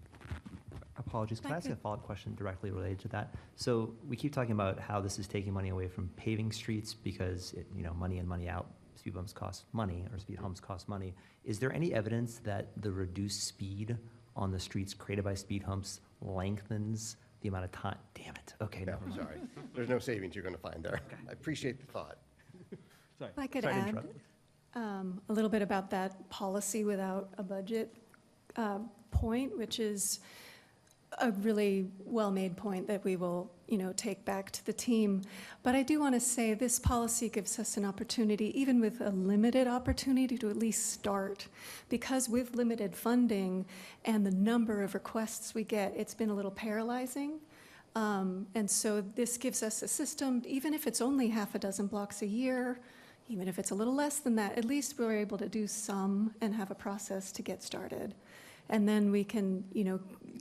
Apologies, can I ask a follow-up question directly related to that? So we keep talking about how this is taking money away from paving streets because money in, money out, speed bumps cost money or speed humps cost money. Is there any evidence that the reduced speed on the streets created by speed humps lengthens the amount of time? Damn it. Okay, no, I'm sorry. There's no savings you're going to find there. I appreciate the thought. Sorry. If I could Sorry to add interrupt. a little bit about that policy without a budget point, which is a really well-made point that we will, take back to the team. But I do want to say this policy gives us an opportunity, even with a limited opportunity, to at least start. Because with limited funding and the number of requests we get, it's been a little paralyzing. And so this gives us a system, even if it's only half a dozen blocks a year, even if it's a little less than that, at least we're able to do some and have a process to get started. And then we can,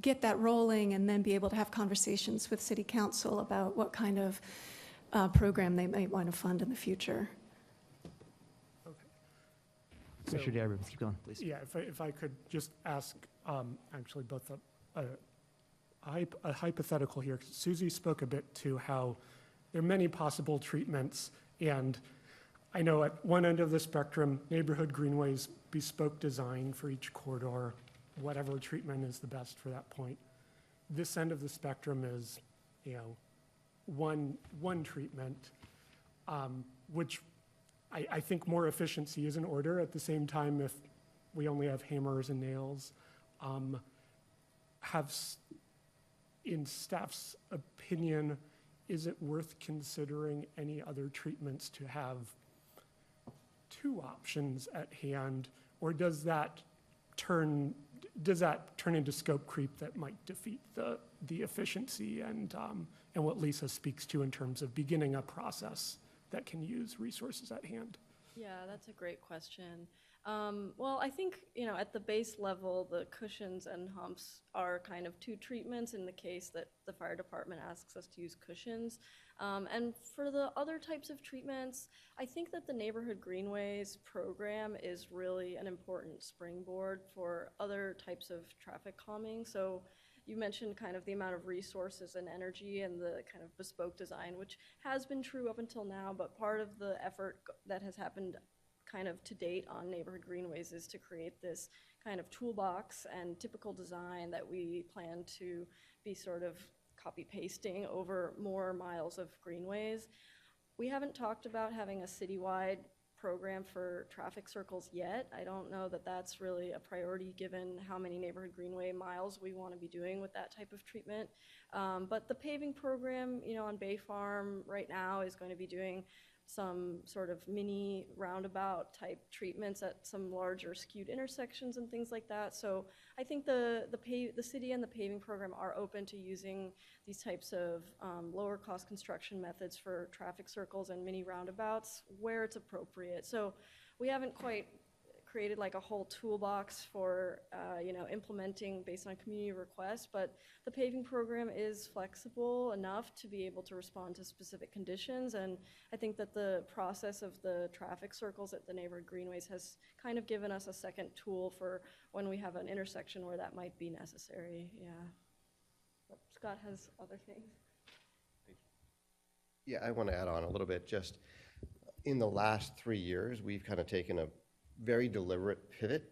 get that rolling and then be able to have conversations with City Council about what kind of program they might want to fund in the future. Commissioner Abrams, keep going, please. Yeah, if I could just ask, actually both a hypothetical here. Susie spoke a bit to how there are many possible treatments, and I know at one end of the spectrum, Neighborhood Greenways bespoke design for each corridor, whatever treatment is the best for that point. This end of the spectrum is, one treatment, which I think more efficiency is in order. At the same time, if we only have hammers and nails, have in staff's opinion, is it worth considering any other treatments to have two options at hand? Or does that turn into scope creep that might defeat the efficiency and what Lisa speaks to in terms of beginning a process that can use resources at hand? Yeah, that's a great question. Well, I think, at the base level, the cushions and humps are kind of two treatments in the case that the fire department asks us to use cushions. And for the other types of treatments, I think that the Neighborhood Greenways program is really an important springboard for other types of traffic calming. So you mentioned kind of the amount of resources and energy and the kind of bespoke design, which has been true up until now, but part of the effort that has happened kind of to date on Neighborhood Greenways is to create this kind of toolbox and typical design that we plan to be sort of copy pasting over more miles of greenways. We haven't talked about having a citywide program for traffic circles yet. I don't know that that's really a priority given how many Neighborhood Greenway miles we want to be doing with that type of treatment. But the paving program, on Bay Farm right now is going to be doing some sort of mini roundabout type treatments at some larger skewed intersections and things like that. So I think the city and the paving program are open to using these types of lower cost construction methods for traffic circles and mini roundabouts where it's appropriate. So we haven't quite created like a whole toolbox for implementing based on community requests, but the paving program is flexible enough to be able to respond to specific conditions. And I think that the process of the traffic circles at the Neighborhood Greenways has kind of given us a second tool for when we have an intersection where that might be necessary. Yeah. But Scott has other things. Yeah, I want to add on a little bit. Just in the last 3 years, we've kind of taken a very deliberate pivot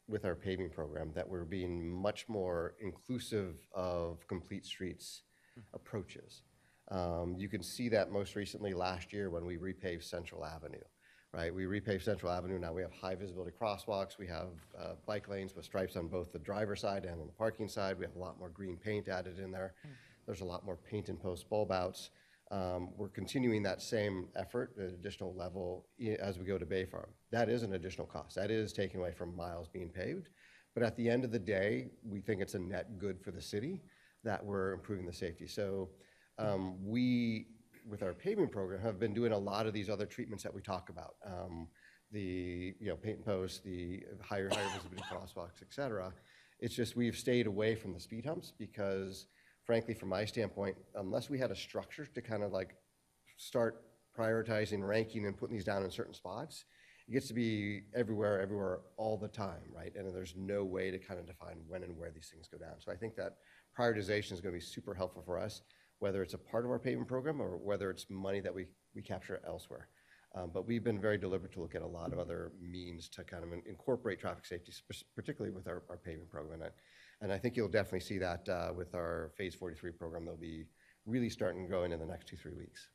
with our paving program that we're being much more inclusive of complete streets approaches. You can see that most recently last year when we repaved Central Avenue, right? We repaved Central Avenue. Now we have high visibility crosswalks. We have bike lanes with stripes on both the driver's side and on the parking side. We have a lot more green paint added in there. There's a lot more paint and post bulb outs. We're continuing that same effort at an additional level as we go to Bay Farm. That is an additional cost. That is taken away from miles being paved. But at the end of the day, we think it's a net good for the city that we're improving the safety. So we, with our paving program, have been doing a lot of these other treatments that we talk about. The paint and post, the higher visibility crosswalks, et cetera. It's just we've stayed away from the speed humps because frankly, from my standpoint, unless we had a structure to kind of like start prioritizing, ranking, and putting these down in certain spots, it gets to be everywhere, all the time, right? And there's no way to kind of define when and where these things go down. So I think that prioritization is going to be super helpful for us, whether it's a part of our paving program or whether it's money that we capture elsewhere. But we've been very deliberate to look at a lot of other means to kind of incorporate traffic safety, particularly with our paving program. And I think you'll definitely see that with our Phase 43 program. They'll be really starting going in the next 2-3 weeks.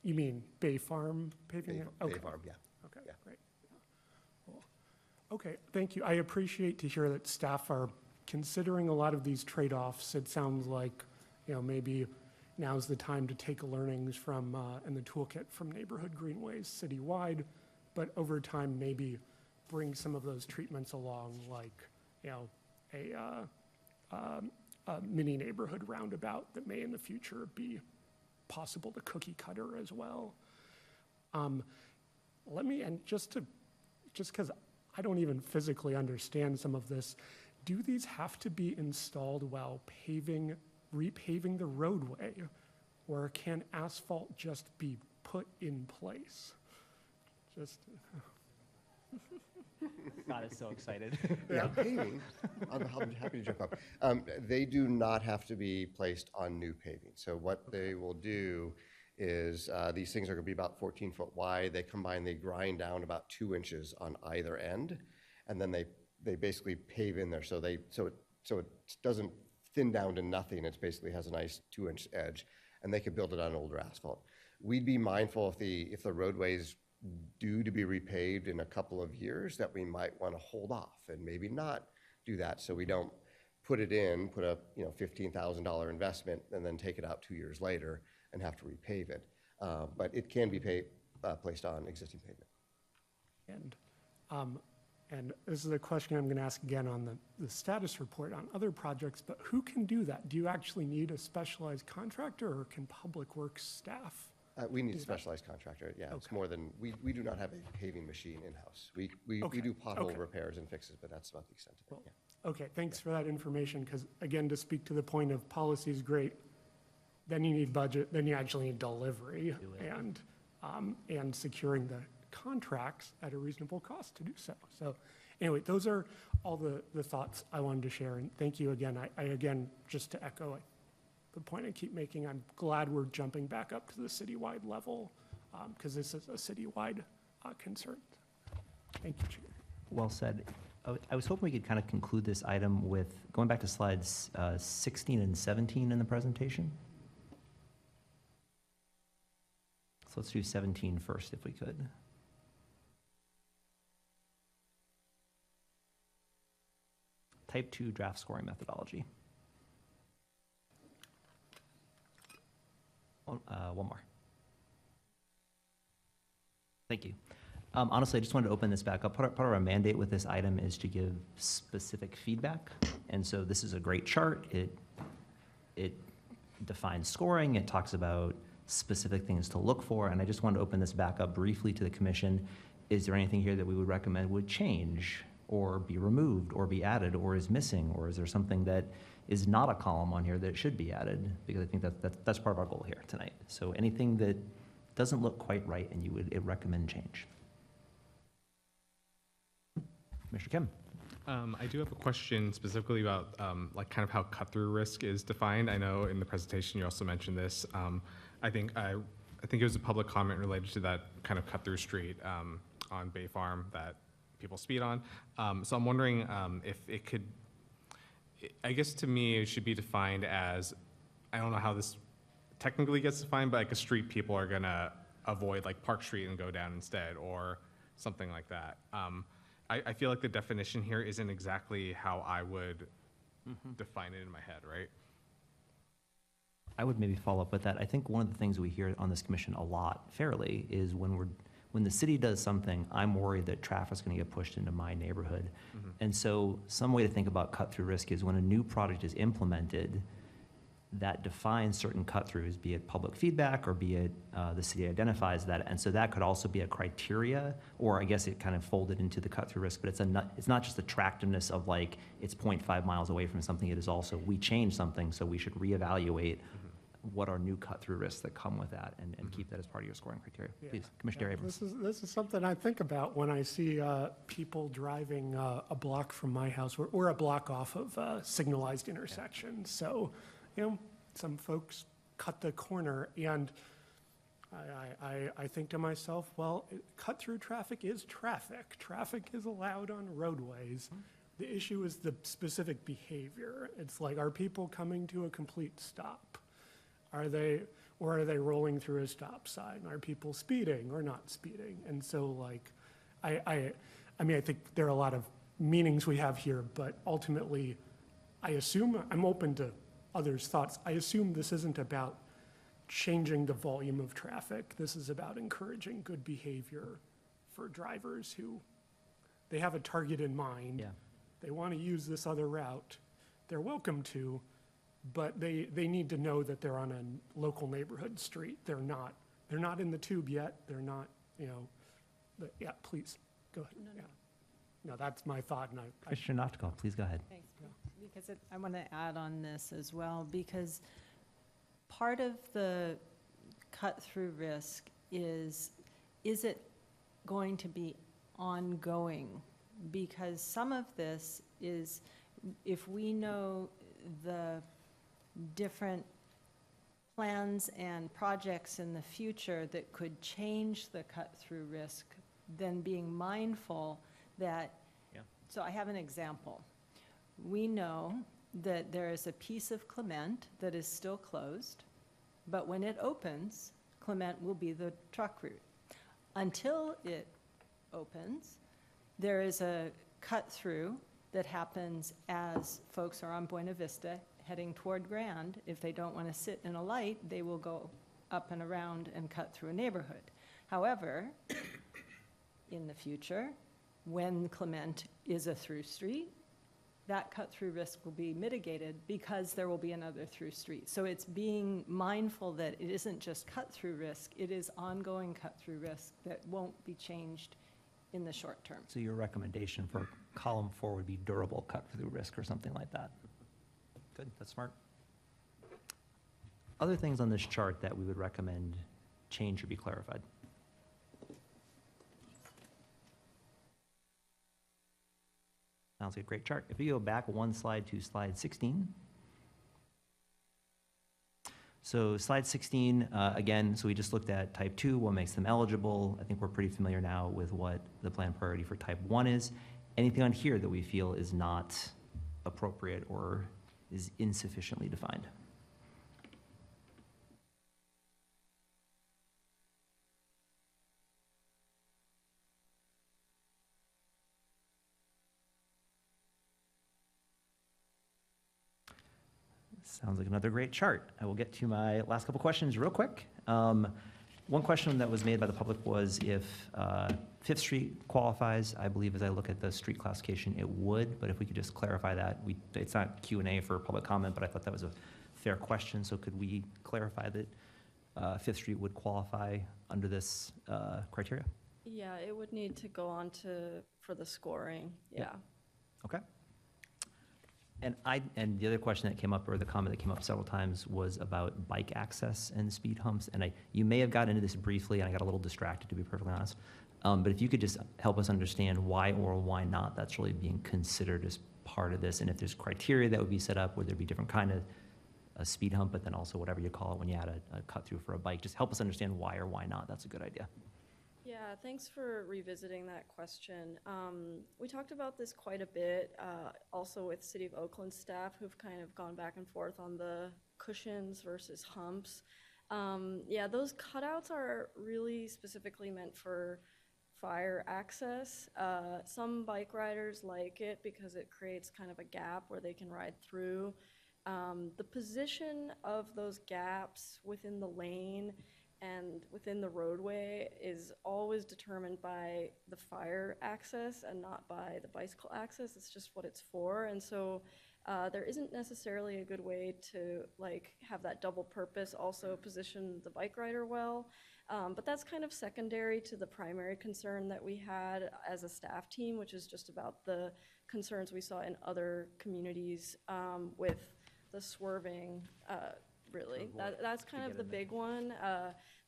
You mean Bay Farm paving? Bay Farm, yeah. Okay, yeah. Great. Cool. Okay, thank you. I appreciate to hear that staff are considering a lot of these trade-offs. It sounds like, maybe now's the time to take learnings from and the toolkit from Neighborhood Greenways citywide, but over time maybe bring some of those treatments along, like a mini neighborhood roundabout that may in the future be possible to cookie cutter as well. Let me, and just because I don't even physically understand some of this, do these have to be installed while repaving the roadway, or can asphalt just be put in place? Scott is so excited. Yeah, paving, I'm happy to jump up. They do not have to be placed on new paving. So what they will do is these things are going to be about 14 foot wide. They grind down about 2 inches on either end, and then they basically pave in there. So it doesn't thin down to nothing. It basically has a nice 2-inch edge, and they could build it on older asphalt. We'd be mindful if the roadways due to be repaved in a couple of years that we might want to hold off and maybe not do that, so we don't put it in, put a $15,000 investment, and then take it out 2 years later and have to repave it. But it can be placed on existing pavement. And this is a question I'm going to ask again on the status report on other projects, but who can do that? Do you actually need a specialized contractor, or can Public Works staff? We need a specialized contractor, yeah. It's more than, we do not have a paving machine in-house. We do pothole repairs and fixes, but that's about the extent of it, yeah. Okay, thanks for that information, because again, to speak to the point of policy is great, then you need budget, then you actually need delivery and securing the contracts at a reasonable cost to do so. So anyway, those are all the thoughts I wanted to share, and thank you again. I again, just to echo the point I keep making, I'm glad we're jumping back up to the citywide level, because this is a citywide concern. Thank you, Chair. Well said. I was hoping we could kind of conclude this item with going back to slides 16 and 17 in the presentation. So let's do 17 first, if we could. Type 2 draft scoring methodology. One more. Thank you. Honestly, I just wanted to open this back up. Part of our mandate with this item is to give specific feedback. And so this is a great chart. It defines scoring. It talks about specific things to look for. And I just wanted to open this back up briefly to the commission. Is there anything here that we would recommend would change or be removed or be added or is missing? Or is there something that is not a column on here that should be added? Because I think that's part of our goal here tonight. So anything that doesn't look quite right and you would recommend change. Mr. Kim. I do have a question specifically about like kind of how cut-through risk is defined. I know in the presentation you also mentioned this. I think it was a public comment related to that kind of cut-through street on Bay Farm that people speed on. So I'm wondering if it could, I guess to me it should be defined as, I don't know how this technically gets defined, but like a street people are gonna avoid, like Park Street and go down instead, or something like that. I feel like the definition here isn't exactly how I would define it in my head, right? I would maybe follow up with that. I think one of the things we hear on this commission a lot, fairly, is when the city does something, I'm worried that traffic's going to get pushed into my neighborhood. And so some way to think about cut-through risk is when a new project is implemented, that defines certain cut-throughs, be it public feedback or be it the city identifies that. And so that could also be a criteria, or I guess it kind of folded into the cut-through risk, but it's not just the attractiveness of like, it's 0.5 miles away from something. It is also, we changed something, so we should reevaluate what are new cut-through risks that come with that and keep that as part of your scoring criteria. Please, Commissioner Abrams. This is something I think about when I see people driving a block from my house. We're a block off of a signalized intersection. So, some folks cut the corner, and I think to myself, well, cut-through traffic is traffic. Traffic is allowed on roadways. The issue is the specific behavior. It's like, are people coming to a complete stop? Are they rolling through a stop sign? Are people speeding or not speeding? And so, like, I mean, I think there are a lot of meanings we have here, but ultimately, I assume, I'm open to others' thoughts. I assume this isn't about changing the volume of traffic. This is about encouraging good behavior for drivers who, they have a target in mind. Yeah. They want to use this other route. They're welcome to, but they need to know that they're on a local neighborhood street. They're not in the tube yet. They're not, yeah, please, go ahead. No, that's my thought. And Commissioner Naftakal, please go ahead. Thanks, because I want to add on this as well, because part of the cut-through risk is it going to be ongoing? Because some of this is, if we know the different plans and projects in the future that could change the cut-through risk, then being mindful that, so I have an example. We know that there is a piece of Clement that is still closed, but when it opens, Clement will be the truck route. Until it opens, there is a cut-through that happens as folks are on Buena Vista heading toward Grand. If they don't want to sit in a light, they will go up and around and cut through a neighborhood. However, in the future, when Clement is a through street, that cut-through risk will be mitigated because there will be another through street. So it's being mindful that it isn't just cut-through risk, it is ongoing cut-through risk that won't be changed in the short term. So your recommendation for column 4 would be durable cut-through risk or something like that? Good, that's smart. Other things on this chart that we would recommend change or be clarified? Sounds like a great chart. If we go back one slide to slide 16. So slide 16, again, so we just looked at type 2, what makes them eligible. I think we're pretty familiar now with what the plan priority for type 1 is. Anything on here that we feel is not appropriate or is insufficiently defined? Sounds like another great chart. I will get to my last couple questions real quick. One question that was made by the public was if 5th Street qualifies. I believe as I look at the street classification, it would, but if we could just clarify that. It's not Q&A for public comment, but I thought that was a fair question. So could we clarify that 5th Street would qualify under this criteria? Yeah, it would need to go on for the scoring, yeah. Okay. And the other question that came up, or the comment that came up several times, was about bike access and speed humps. And you may have gotten into this briefly, and I got a little distracted, to be perfectly honest. But if you could just help us understand why or why not that's really being considered as part of this, and if there's criteria that would be set up, would there be different kind of a speed hump, but then also whatever you call it when you add a cut through for a bike. Just help us understand why or why not. That's a good idea. Yeah, thanks for revisiting that question. We talked about this quite a bit, also with City of Oakland staff who've kind of gone back and forth on the cushions versus humps. Yeah, those cutouts are really specifically meant for fire access. Some bike riders like it because it creates kind of a gap where they can ride through. The position of those gaps within the lane and within the roadway is always determined by the fire access and not by the bicycle access. It's just what it's for. And so there isn't necessarily a good way to have that double purpose also position the bike rider well. But that's kind of secondary to the primary concern that we had as a staff team, which is just about the concerns we saw in other communities with the swerving, really. That's kind of the big one.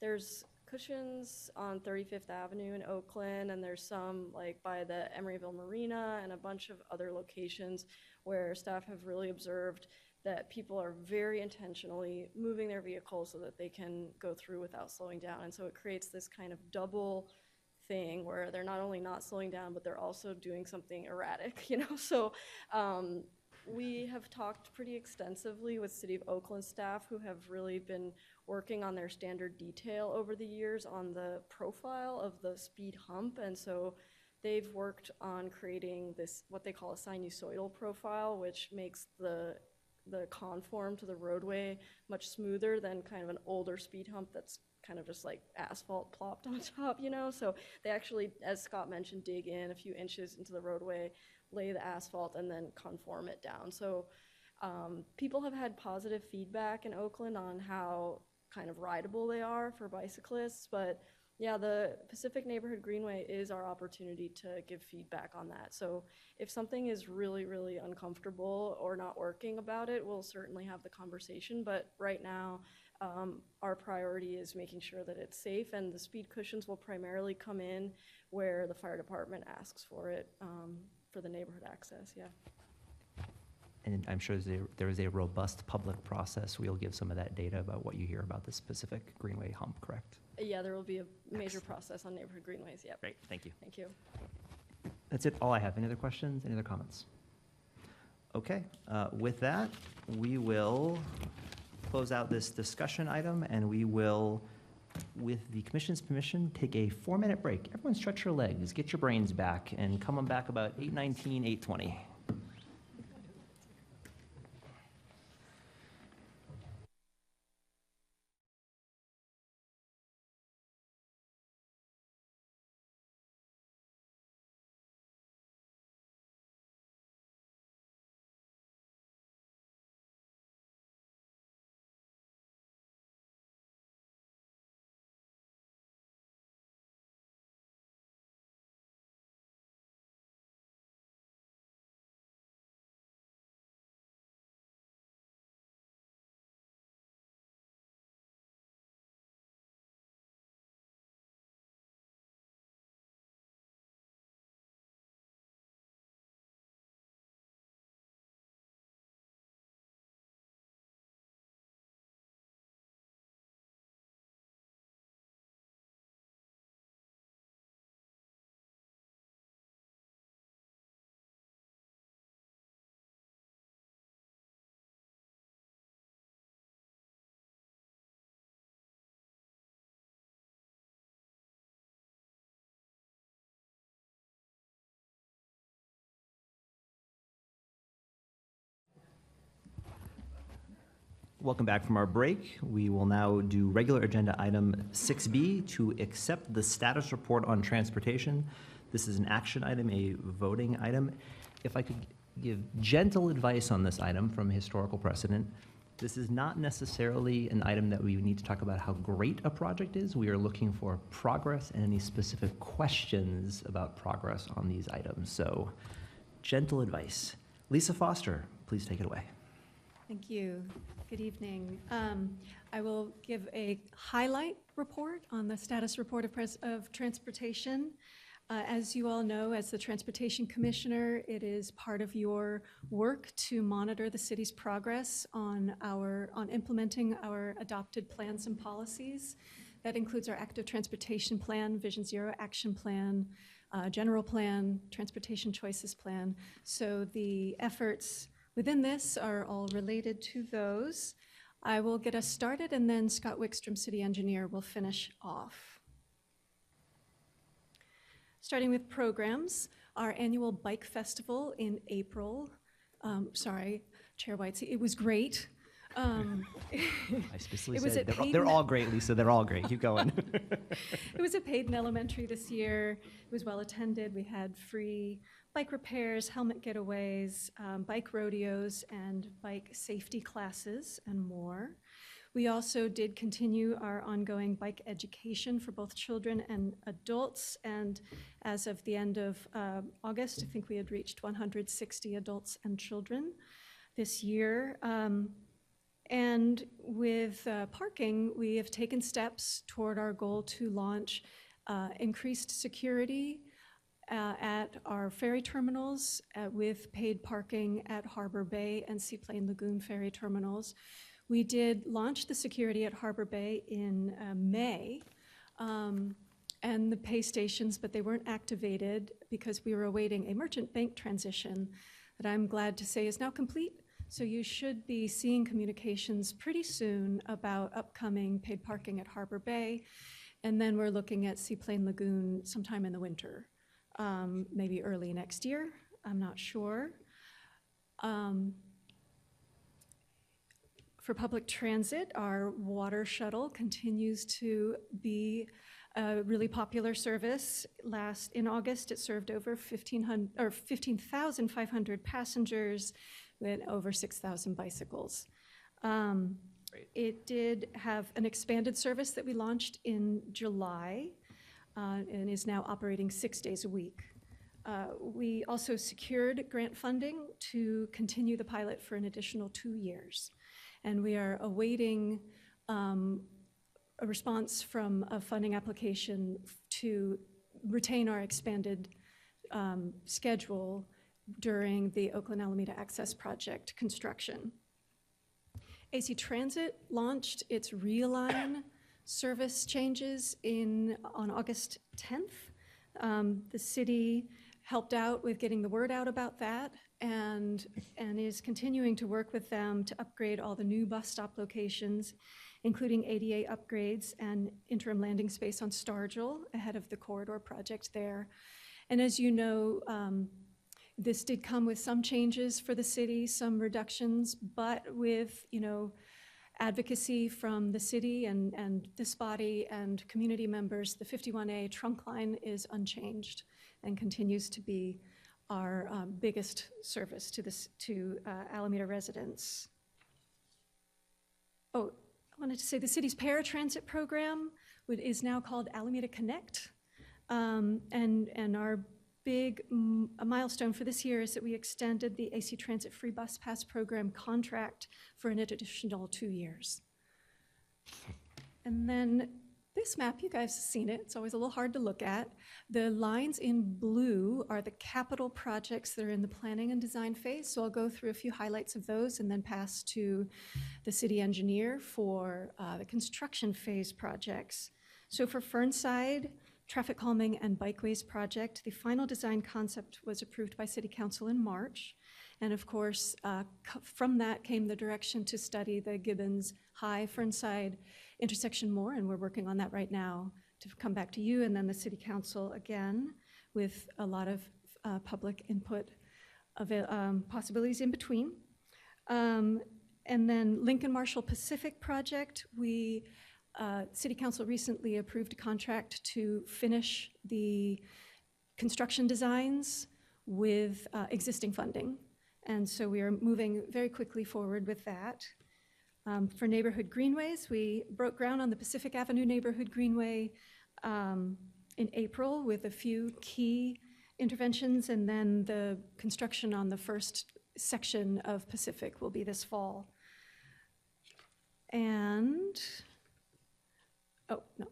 There's cushions on 35th Avenue in Oakland, and there's some by the Emeryville Marina and a bunch of other locations where staff have really observed that people are very intentionally moving their vehicles so that they can go through without slowing down. And so it creates this kind of double thing where they're not only not slowing down, but they're also doing something erratic, So we have talked pretty extensively with City of Oakland staff who have really been working on their standard detail over the years on the profile of the speed hump. And so they've worked on creating this, what they call a sinusoidal profile, which makes the conform to the roadway much smoother than kind of an older speed hump that's kind of just like asphalt plopped on top, So they actually, as Scott mentioned, dig in a few inches into the roadway, lay the asphalt, and then conform it down. So people have had positive feedback in Oakland on how kind of rideable they are for bicyclists. But yeah, the Pacific Neighborhood Greenway is our opportunity to give feedback on that. So if something is really, really uncomfortable or not working about it, we'll certainly have the conversation. But right now, our priority is making sure that it's safe, and the speed cushions will primarily come in where the fire department asks for it for the neighborhood access, yeah. And I'm sure there is a robust public process. We'll give some of that data about what you hear about the specific Greenway hump, correct? Yeah, there will be a major process on neighborhood greenways, yep. Great, thank you. Thank you. That's it, all I have. Any other questions, any other comments? Okay, with that, we will close out this discussion item, and we will, with the commission's permission, take a 4-minute break. Everyone stretch your legs, get your brains back, and come on back about 8:19, 8:20. Welcome back from our break. We will now do regular agenda item 6B to accept the status report on transportation. This is an action item, a voting item. If I could give gentle advice on this item from historical precedent, this is not necessarily an item that we need to talk about how great a project is. We are looking for progress and any specific questions about progress on these items. So gentle advice. Lisa Foster, please take it away. Thank you. Good evening. I will give a highlight report on the status report of transportation. As you all know, as the Transportation Commissioner, it is part of your work to monitor the city's progress on implementing our adopted plans and policies. That includes our active transportation plan, Vision Zero action plan, general plan, transportation choices plan. So the efforts within this are all related to those. I will get us started, and then Scott Wickstrom, City Engineer, will finish off. Starting with programs, our annual bike festival in April. Sorry, Chair White, it was great. I specifically said they're all great, Lisa. They're all great. Keep going. It was at Payton Elementary this year. It was well attended. We had free bike repairs, helmet getaways, bike rodeos, and bike safety classes, and more. We also did continue our ongoing bike education for both children and adults, and as of the end of August, I think we had reached 160 adults and children this year. And with parking, we have taken steps toward our goal to launch increased security at our ferry terminals with paid parking at Harbor Bay and Seaplane Lagoon ferry terminals. We did launch the security at Harbor Bay in May, and the pay stations, but they weren't activated because we were awaiting a merchant bank transition that I'm glad to say is now complete. So you should be seeing communications pretty soon about upcoming paid parking at Harbor Bay. And then we're looking at Seaplane Lagoon sometime in the winter, maybe early next year, I'm not sure. For public transit, our water shuttle continues to be a really popular service. In August, it served over 15,500 passengers with over 6,000 bicycles. It did have an expanded service that we launched in July and is now operating 6 days a week. We also secured grant funding to continue the pilot for an additional 2 years. And we are awaiting a response from a funding application to retain our expanded schedule during the Oakland Alameda Access Project construction. AC Transit launched its Realign service changes on August 10th. The city helped out with getting the word out about that and is continuing to work with them to upgrade all the new bus stop locations, including ADA upgrades and interim landing space on Stargell ahead of the corridor project there. And as you know, this did come with some changes for the city, some reductions, but with, advocacy from the city and this body and community members, the 51A trunk line is unchanged and continues to be our biggest service to Alameda residents. Oh, I wanted to say the city's paratransit program is now called Alameda Connect, and our big milestone for this year is that we extended the AC Transit Free Bus Pass program contract for an additional 2 years. And then this map, you guys have seen it. It's always a little hard to look at. The lines in blue are the capital projects that are in the planning and design phase. So I'll go through a few highlights of those and then pass to the city engineer for the construction phase projects. So for Fernside, traffic calming and bikeways project, the final design concept was approved by City Council in March. And of course, from that came the direction to study the Gibbons High Fernside intersection more, and we're working on that right now to come back to you and then the City Council again with a lot of public input of possibilities in between. And then Lincoln Marshall Pacific project, City Council recently approved a contract to finish the construction designs with existing funding. And so we are moving very quickly forward with that. For neighborhood greenways, we broke ground on the Pacific Avenue Neighborhood Greenway in April with a few key interventions, and then the construction on the first section of Pacific will be this fall. And, oh, no,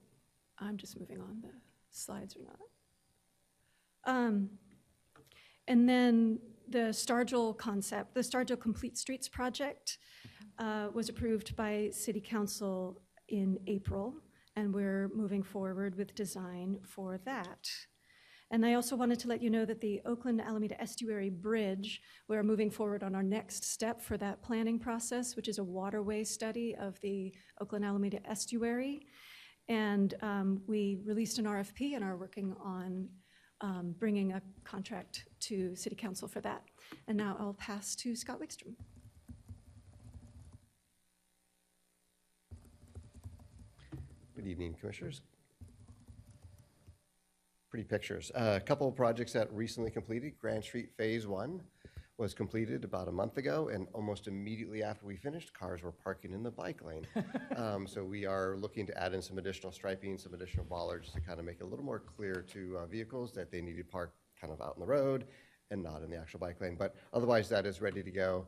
I'm just moving on. The slides are not. And then the Stargell concept, the Stargell Complete Streets project was approved by City Council in April, and we're moving forward with design for that. And I also wanted to let you know that the Oakland Alameda Estuary Bridge, we're moving forward on our next step for that planning process, which is a waterway study of the Oakland Alameda Estuary. And we released an RFP and are working on bringing a contract to City Council for that. And now I'll pass to Scott Wickstrom. Good evening, Commissioners. Pretty pictures. A couple of projects that recently completed. Grand Street Phase 1 was completed about a month ago, and almost immediately after we finished, cars were parking in the bike lane. So we are looking to add in some additional striping, some additional bollards to kind of make it a little more clear to vehicles that they need to park kind of out in the road and not in the actual bike lane. But otherwise, that is ready to go.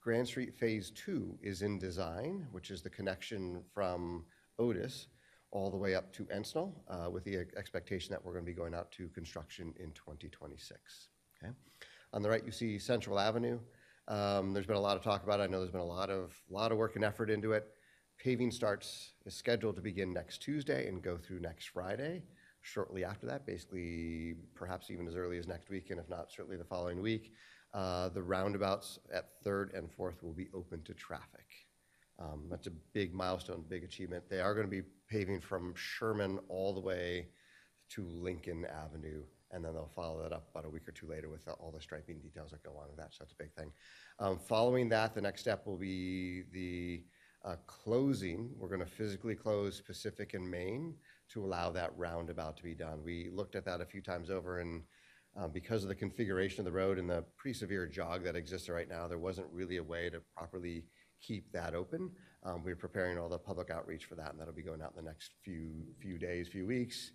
Grand Street Phase 2 is in design, which is the connection from Otis all the way up to Encinal, with the expectation that we're going to be going out to construction in 2026. Okay. On the right, you see Central Avenue. There's been a lot of talk about it. I know there's been a lot of work and effort into it. Paving is scheduled to begin next Tuesday and go through next Friday. Shortly after that, basically perhaps even as early as next week, and if not, certainly the following week, the roundabouts at 3rd and 4th will be open to traffic. That's a big milestone, big achievement. They are going to be paving from Sherman all the way to Lincoln Avenue, and then they'll follow that up about a week or two later with all the striping details that go on with that, so that's a big thing. Following that, the next step will be the closing. We're going to physically close Pacific and Main to allow that roundabout to be done. We looked at that a few times over, and because of the configuration of the road and the pretty severe jog that exists right now, there wasn't really a way to properly keep that open. We're preparing all the public outreach for that, and that'll be going out in the next few days, few weeks.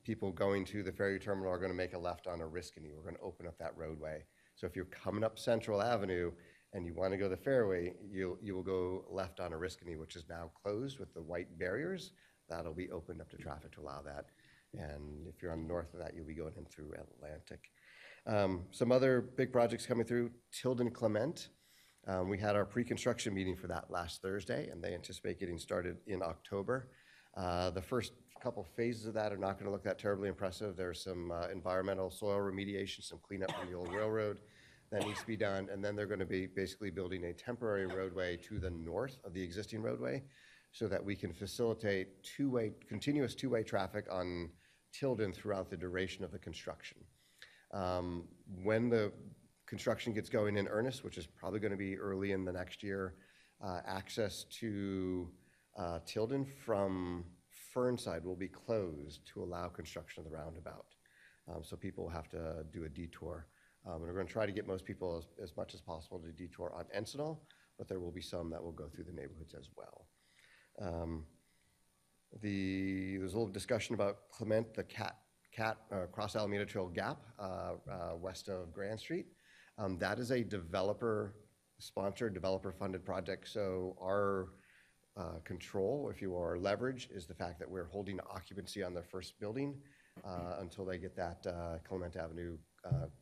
People going to the ferry terminal are going to make a left on Oriskany. We're going to open up that roadway. So if you're coming up Central Avenue and you want to go the fairway, you will go left on Oriskany, which is now closed with the white barriers. That'll be opened up to traffic to allow that. And if you're on the north of that, you'll be going in through Atlantic. Some other big projects coming through, Tilden Clement. We had our pre-construction meeting for that last Thursday, and they anticipate getting started in October. The first couple phases of that are not going to look that terribly impressive. There's some environmental soil remediation, some cleanup from the old railroad that needs to be done, and then they're going to be basically building a temporary roadway to the north of the existing roadway so that we can facilitate continuous two-way traffic on Tilden throughout the duration of the construction. When the construction gets going in earnest, which is probably going to be early in the next year, access to Tilden from Fernside will be closed to allow construction of the roundabout. So people will have to do a detour. And we're going to try to get most people as much as possible to detour on Encinal, but there will be some that will go through the neighborhoods as well. There's a little discussion about Clement, the Cross Alameda Trail Gap west of Grand Street. That is a developer-sponsored, developer-funded project. So our control, if you will, our leverage is the fact that we're holding occupancy on their first building until they get that Clement Avenue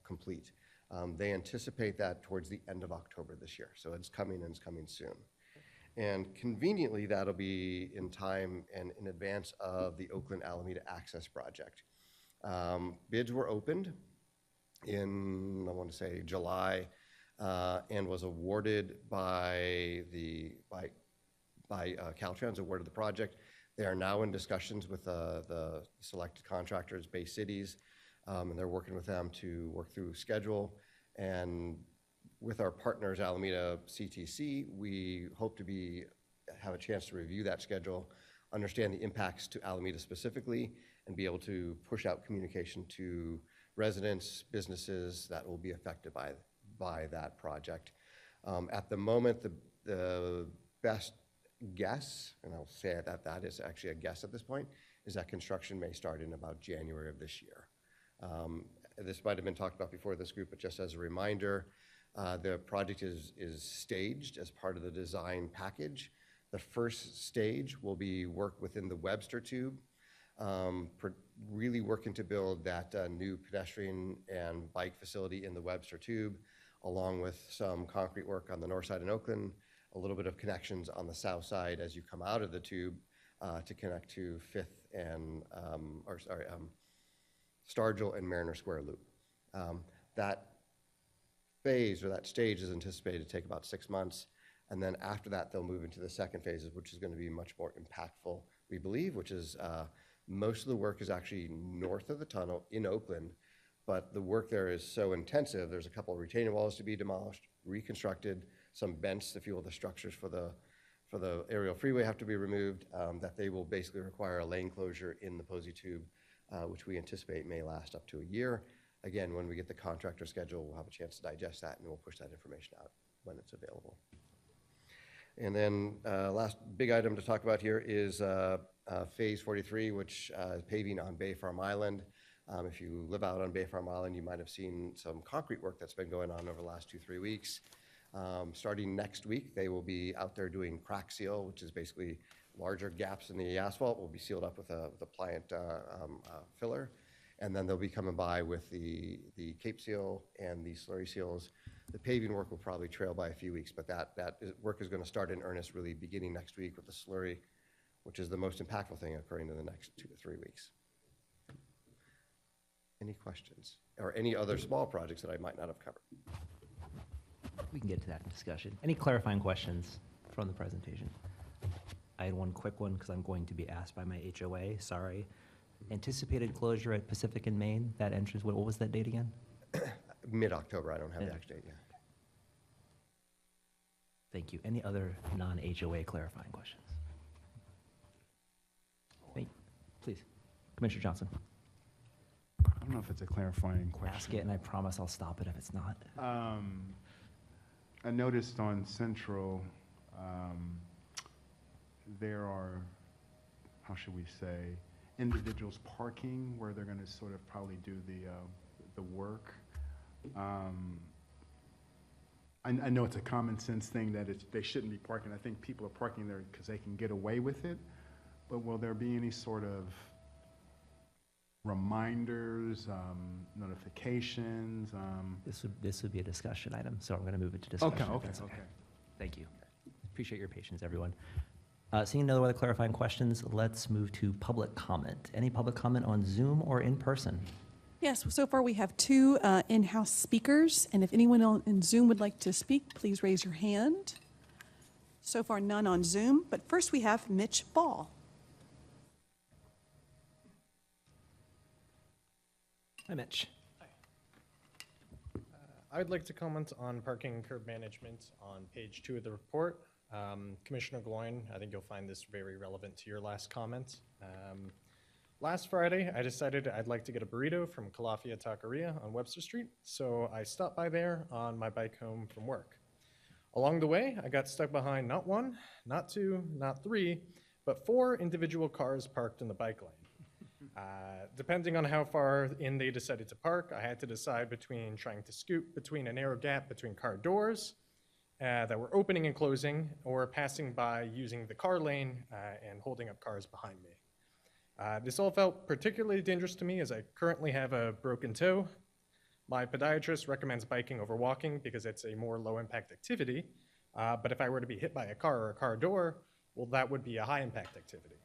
complete. They anticipate that towards the end of October this year. So it's coming, and it's coming soon. And conveniently, that'll be in time and in advance of the Oakland Alameda Access Project. Bids were opened in, I want to say, July, and was awarded by Caltrans, awarded the project. They are now in discussions with the selected contractors, Bay Cities, and they're working with them to work through schedule. And with our partners, Alameda CTC, we hope to have a chance to review that schedule, understand the impacts to Alameda specifically, and be able to push out communication to residents, businesses that will be affected by that project. At the moment, the best guess, and I'll say that is actually a guess at this point, is that construction may start in about January of this year. This might have been talked about before this group, but just as a reminder, the project is staged as part of the design package. The first stage will be work within the Webster Tube, really working to build that new pedestrian and bike facility in the Webster Tube, along with some concrete work on the north side in Oakland, a little bit of connections on the south side as you come out of the tube to connect to Stargell and Mariner Square Loop. That phase or that stage is anticipated to take about 6 months. And then after that, they'll move into the second phase, which is going to be much more impactful, we believe, which is most of the work is actually north of the tunnel in Oakland, but the work there is so intensive. There's a couple of retaining walls to be demolished, reconstructed, some bents to fuel the structures for the aerial freeway have to be removed, that they will basically require a lane closure in the Posey Tube, which we anticipate may last up to a year. Again, when we get the contractor schedule, we'll have a chance to digest that, and we'll push that information out when it's available. And then last big item to talk about here is Phase 43, which is paving on Bay Farm Island. If you live out on Bay Farm Island, you might have seen some concrete work that's been going on over the last 2-3 weeks. Starting next week, they will be out there doing crack seal, which is basically larger gaps in the asphalt will be sealed up with a pliant filler. And then they'll be coming by with the Cape Seal and the slurry seals. The paving work will probably trail by a few weeks, but that work is going to start in earnest really beginning next week with the slurry, which is the most impactful thing occurring in the next 2 to 3 weeks. Any questions? Or any other small projects that I might not have covered? We can get to that in discussion. Any clarifying questions from the presentation? I had one quick one because I'm going to be asked by my HOA, sorry. Anticipated closure at Pacific and Main, that entrance, what was that date again? Mid-October, I don't have the actual date yet. Thank you. Any other non-HOA clarifying questions? Please, Commissioner Johnson. I don't know if it's a clarifying question. Ask it, and I promise I'll stop it if it's not. I noticed on Central, there are, how should we say, individuals parking where they're going to sort of probably do the work. I know it's a common sense thing that they shouldn't be parking. I think people are parking there because they can get away with it. But will there be any sort of reminders, notifications? This would be a discussion item, so I'm going to move it to discussion. Okay. Thank you. Appreciate your patience, everyone. Seeing no other clarifying questions, let's move to public comment. Any public comment on Zoom or in person? Yes, so far we have 2 in-house speakers, and if anyone in Zoom would like to speak, please raise your hand. So far, none on Zoom, but first we have Mitch Ball. Hi, Mitch. I would like to comment on parking and curb management on page 2 of the report. Commissioner Gloin, I think you'll find this very relevant to your last comment. Last Friday, I decided I'd like to get a burrito from Calafia Taqueria on Webster Street, so I stopped by there on my bike home from work. Along the way, I got stuck behind not 1, not 2, not 3, but 4 individual cars parked in the bike lane. Depending on how far in they decided to park, I had to decide between trying to scoot between a narrow gap between car doors that were opening and closing, or passing by using the car lane and holding up cars behind me. This all felt particularly dangerous to me as I currently have a broken toe. My podiatrist recommends biking over walking because it's a more low-impact activity, but if I were to be hit by a car or a car door, well, that would be a high-impact activity.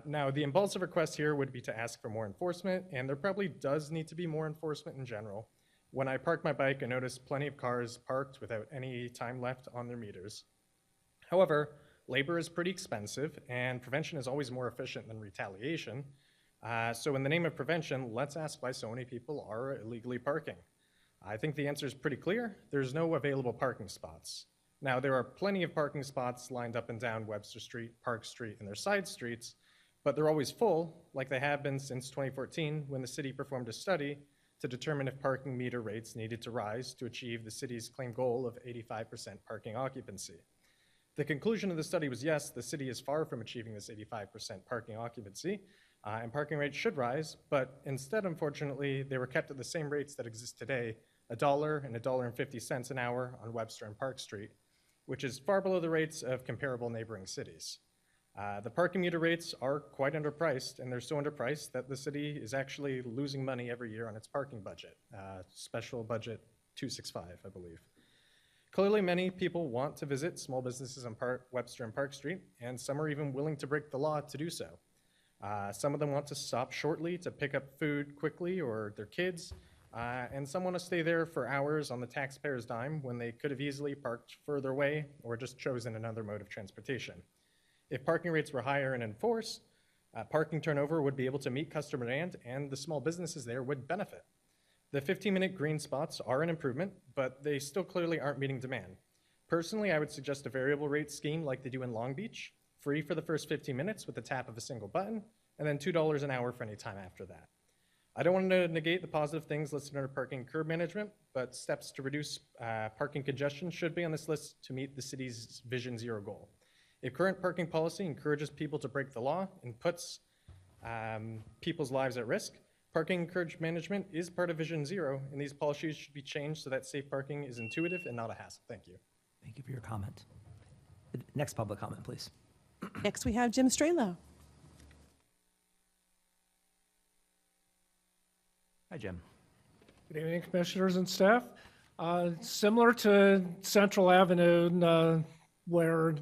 Now, the impulsive request here would be to ask for more enforcement, and there probably does need to be more enforcement in general. When I parked my bike, I noticed plenty of cars parked without any time left on their meters. However, labor is pretty expensive, and prevention is always more efficient than retaliation. So in the name of prevention, let's ask why so many people are illegally parking. I think the answer is pretty clear. There's no available parking spots. Now, there are plenty of parking spots lined up and down Webster Street, Park Street, and their side streets, but they're always full, like they have been since 2014, when the city performed a study to determine if parking meter rates needed to rise to achieve the city's claimed goal of 85% parking occupancy. The conclusion of the study was yes, the city is far from achieving this 85% parking occupancy, and parking rates should rise, but instead, unfortunately, they were kept at the same rates that exist today, $1 and $1.50 an hour on Webster and Park Street, which is far below the rates of comparable neighboring cities. The parking meter rates are quite underpriced, and they're so underpriced that the city is actually losing money every year on its parking budget, special budget 265, I believe. Clearly, many people want to visit small businesses on Webster and Park Street, and some are even willing to break the law to do so. Some of them want to stop shortly to pick up food quickly or their kids, and some want to stay there for hours on the taxpayer's dime when they could have easily parked further away or just chosen another mode of transportation. If parking rates were higher and enforced, parking turnover would be able to meet customer demand and the small businesses there would benefit. The 15-minute green spots are an improvement, but they still clearly aren't meeting demand. Personally, I would suggest a variable rate scheme like they do in Long Beach, free for the first 15 minutes with the tap of a single button, and then $2 an hour for any time after that. I don't want to negate the positive things listed under parking curb management, but steps to reduce parking congestion should be on this list to meet the city's Vision Zero goal. If current parking policy encourages people to break the law and puts people's lives at risk, parking curb management is part of Vision Zero, and these policies should be changed so that safe parking is intuitive and not a hassle. Thank you. Thank you for your comment. Next public comment, please. Next, we have Jim Strelo. Hi, Jim. Good evening, commissioners and staff. Similar to Central Avenue, where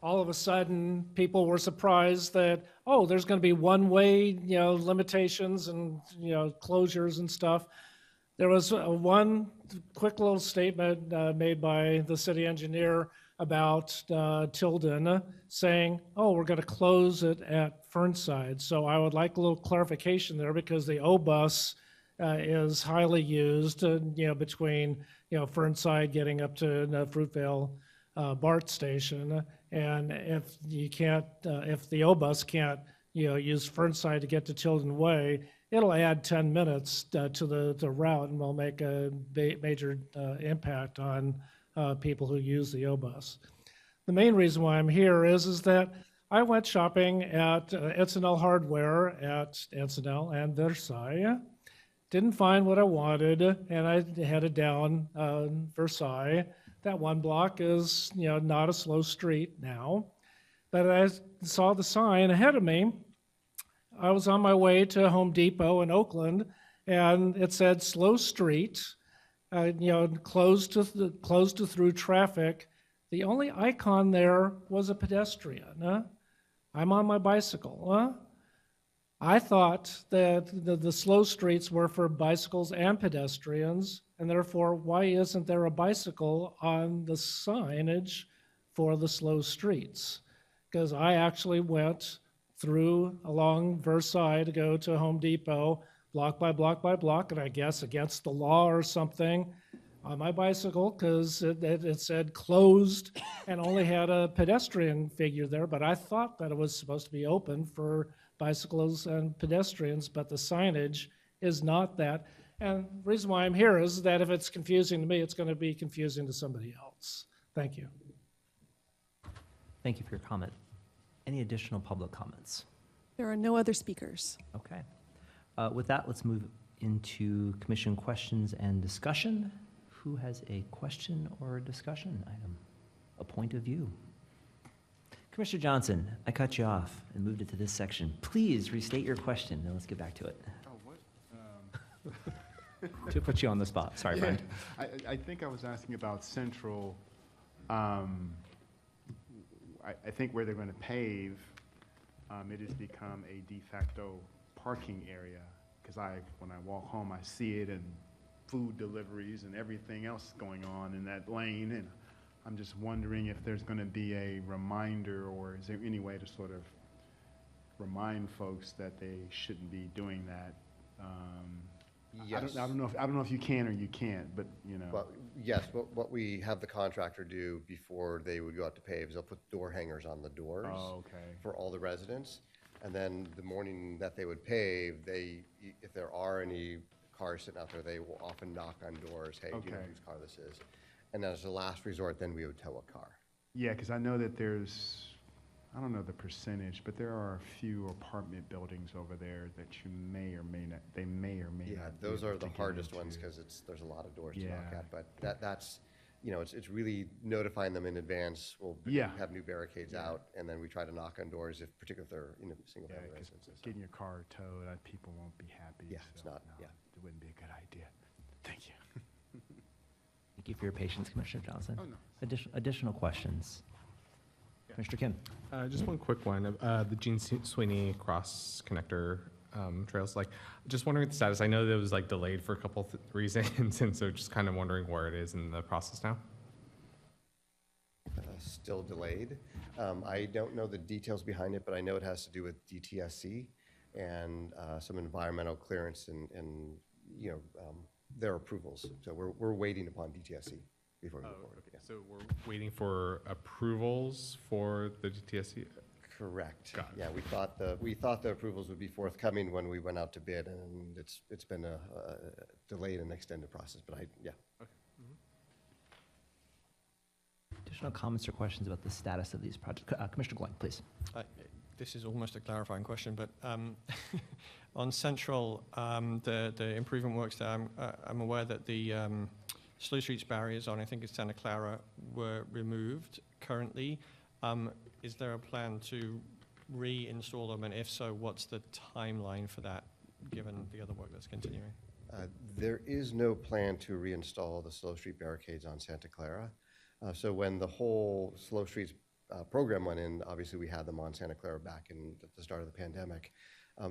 all of a sudden people were surprised that, oh, there's going to be one-way, limitations and, closures and stuff. There was one quick little statement made by the city engineer about Tilden saying, oh, we're going to close it at Fernside. So I would like a little clarification there because the O-Bus is highly used, between, Fernside getting up to Fruitvale BART station. And if you can't, if the O-Bus can't, use Fernside to get to Tilden Way, it'll add 10 minutes to the route and will make a major impact on people who use the O-Bus. The main reason why I'm here is that I went shopping at Encinal Hardware at Encinal and Versailles. Didn't find what I wanted, and I headed down Versailles. That one block is, not a slow street now. But I saw the sign ahead of me. I was on my way to Home Depot in Oakland, and it said slow street, closed to through traffic. The only icon there was a pedestrian. I'm on my bicycle. I thought that the slow streets were for bicycles and pedestrians, and therefore, why isn't there a bicycle on the signage for the slow streets? Because I actually went along Versailles to go to Home Depot, block by block by block, and I guess against the law or something, on my bicycle, because it said closed and only had a pedestrian figure there, but I thought that it was supposed to be open for bicycles and pedestrians, but the signage is not that. And the reason why I'm here is that if it's confusing to me, it's going to be confusing to somebody else. Thank you. Thank you for your comment. Any additional public comments? There are no other speakers. Okay. With that, let's move into commission questions and discussion. Who has a question or a discussion item? A point of view? Commissioner Johnson, I cut you off and moved it to this section. Please restate your question, then let's get back to it. Oh, what? To put you on the spot. Sorry, friend. I think I was asking about Central. I think where they're going to pave, it has become a de facto parking area. Because when I walk home, I see it and food deliveries and everything else going on in that lane. And I'm just wondering if there's going to be a reminder, or is there any way to sort of remind folks that they shouldn't be doing that? Yes. I don't know if you can or you can't, but, you know. Well, yes, what we have the contractor do before they would go out to pave is they'll put door hangers on the doors. Oh, okay. For all the residents. And then the morning that they would pave, if there are any cars sitting out there, they will often knock on doors, hey, do you know Okay. whose car this is? And as a last resort, then we would tow a car. Yeah, because I know that there's, I don't know the percentage, but there are a few apartment buildings over there that you may or may not, they may or may Yeah, not. be those able are the to get hardest into. ones because there's a lot of doors to knock Yeah. at. But that's, you know, it's really notifying them in advance. We'll Yeah. have new barricades out, and then we try to knock on doors if, particularly if they're, you know, single Yeah, family 'cause residences. getting your car towed, people won't be happy. Yeah, it's so, not, no, yeah. It wouldn't be a good idea. Thank you. Thank you for your patience, Commissioner Johnson. Oh, no. Additional questions? Mr. Kim? Just one quick one. The Gene Sweeney Cross Connector trails, like, just wondering the status. I know that it was like delayed for a couple reasons, and so just kind of wondering where it is in the process now. Still delayed. I don't know the details behind it, but I know it has to do with DTSC and some environmental clearance and you know, their approvals. So we're waiting upon DTSC before we move forward. Okay. So we're waiting for approvals for the DTSC? Correct. Got it. Yeah, we thought the approvals would be forthcoming when we went out to bid, and it's been a delayed and extended process, but yeah. Okay. Additional comments or questions about the status of these projects? Commissioner Glenn, please. This is almost a clarifying question, but on Central, the improvement works there, I'm aware that the Slow Streets barriers on, I think it's Santa Clara, were removed currently. Is there a plan to reinstall them, and if so, what's the timeline for that, given the other work that's continuing? There is no plan to reinstall the Slow Street barricades on Santa Clara. So when the whole Slow Streets program went in, obviously we had them on Santa Clara back at the start of the pandemic.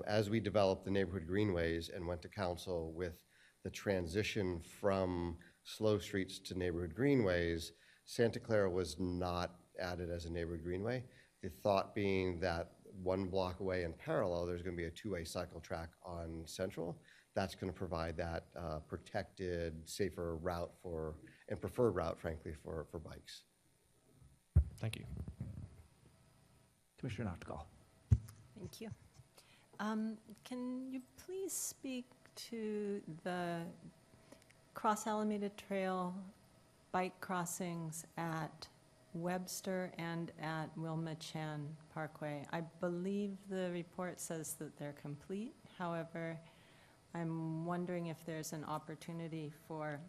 As we developed the neighborhood greenways and went to council with the transition from slow streets to neighborhood greenways, Santa Clara was not added as a neighborhood greenway. The thought being that 1 block away in parallel, there's going to be a 2-way cycle track on Central. That's going to provide that protected, safer route and preferred route, frankly, for bikes. Thank you. Commissioner Noctegal. Thank you. Can you please speak to the Cross Alameda Trail bike crossings at Webster and at Wilma Chan Parkway? I believe the report says that they're complete. However, I'm wondering if there's an opportunity for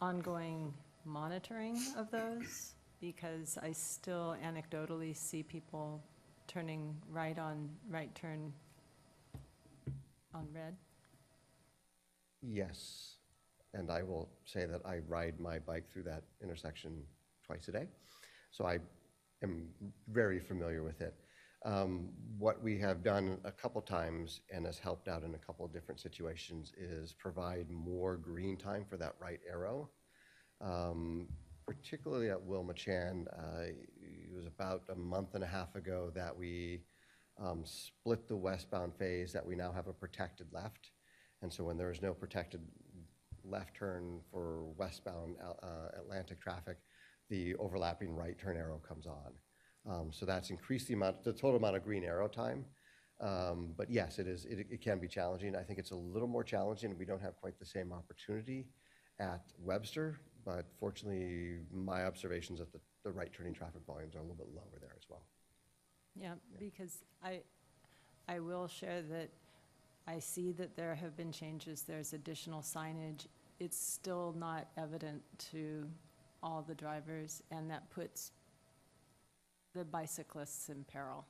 ongoing monitoring of those, because I still anecdotally see people turning right turn on red. Yes, and I will say that I ride my bike through that intersection twice a day, so I am very familiar with it. What we have done a couple times and has helped out in a couple of different situations is provide more green time for that right arrow. Particularly at Wilma Chan, it was about a month and a half ago that we split the westbound phase, that we now have a protected left. And so when there is no protected left turn for westbound Atlantic traffic, the overlapping right turn arrow comes on. So that's increased the total amount of green arrow time. But yes, it can be challenging. I think it's a little more challenging. We don't have quite the same opportunity at Webster, but fortunately, my observations at the right turning traffic volumes are a little bit lower there as well. Yeah, because I will share that I see that there have been changes. There's additional signage. It's still not evident to all the drivers, and that puts the bicyclists in peril.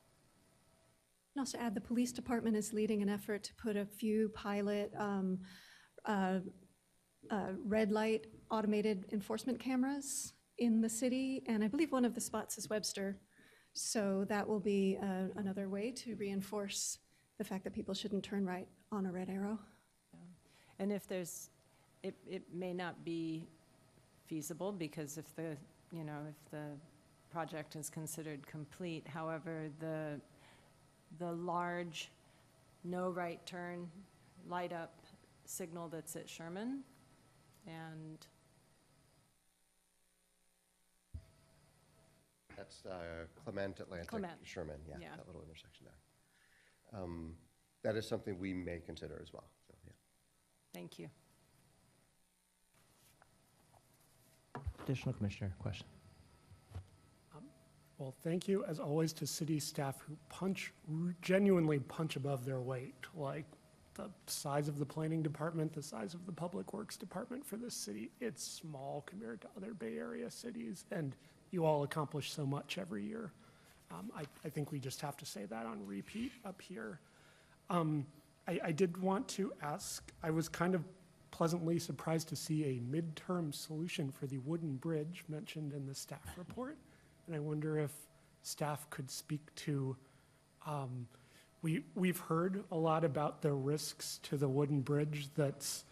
And also add, the police department is leading an effort to put a few pilot red light automated enforcement cameras in the city, and I believe one of the spots is Webster. So that will be another way to reinforce the fact that people shouldn't turn right on a red arrow. And if there's, it may not be feasible, because if the project is considered complete. However, the large no right turn light up signal that's at Sherman. And That's Clement, Atlantic, Clement. Sherman, yeah, Yeah. that little intersection there. That is something we may consider as well, so, yeah. thank you. Additional commissioner question? Well, thank you, as always, to city staff who genuinely punch above their weight, like the size of the planning department, the size of the public works department for this city. It's small compared to other Bay Area cities, and you all accomplish so much every year. I think we just have to say that on repeat up here. I did want to ask, I was kind of pleasantly surprised to see a midterm solution for the wooden bridge mentioned in the staff report. And I wonder if staff could speak to, we've heard a lot about the risks to the wooden bridge that's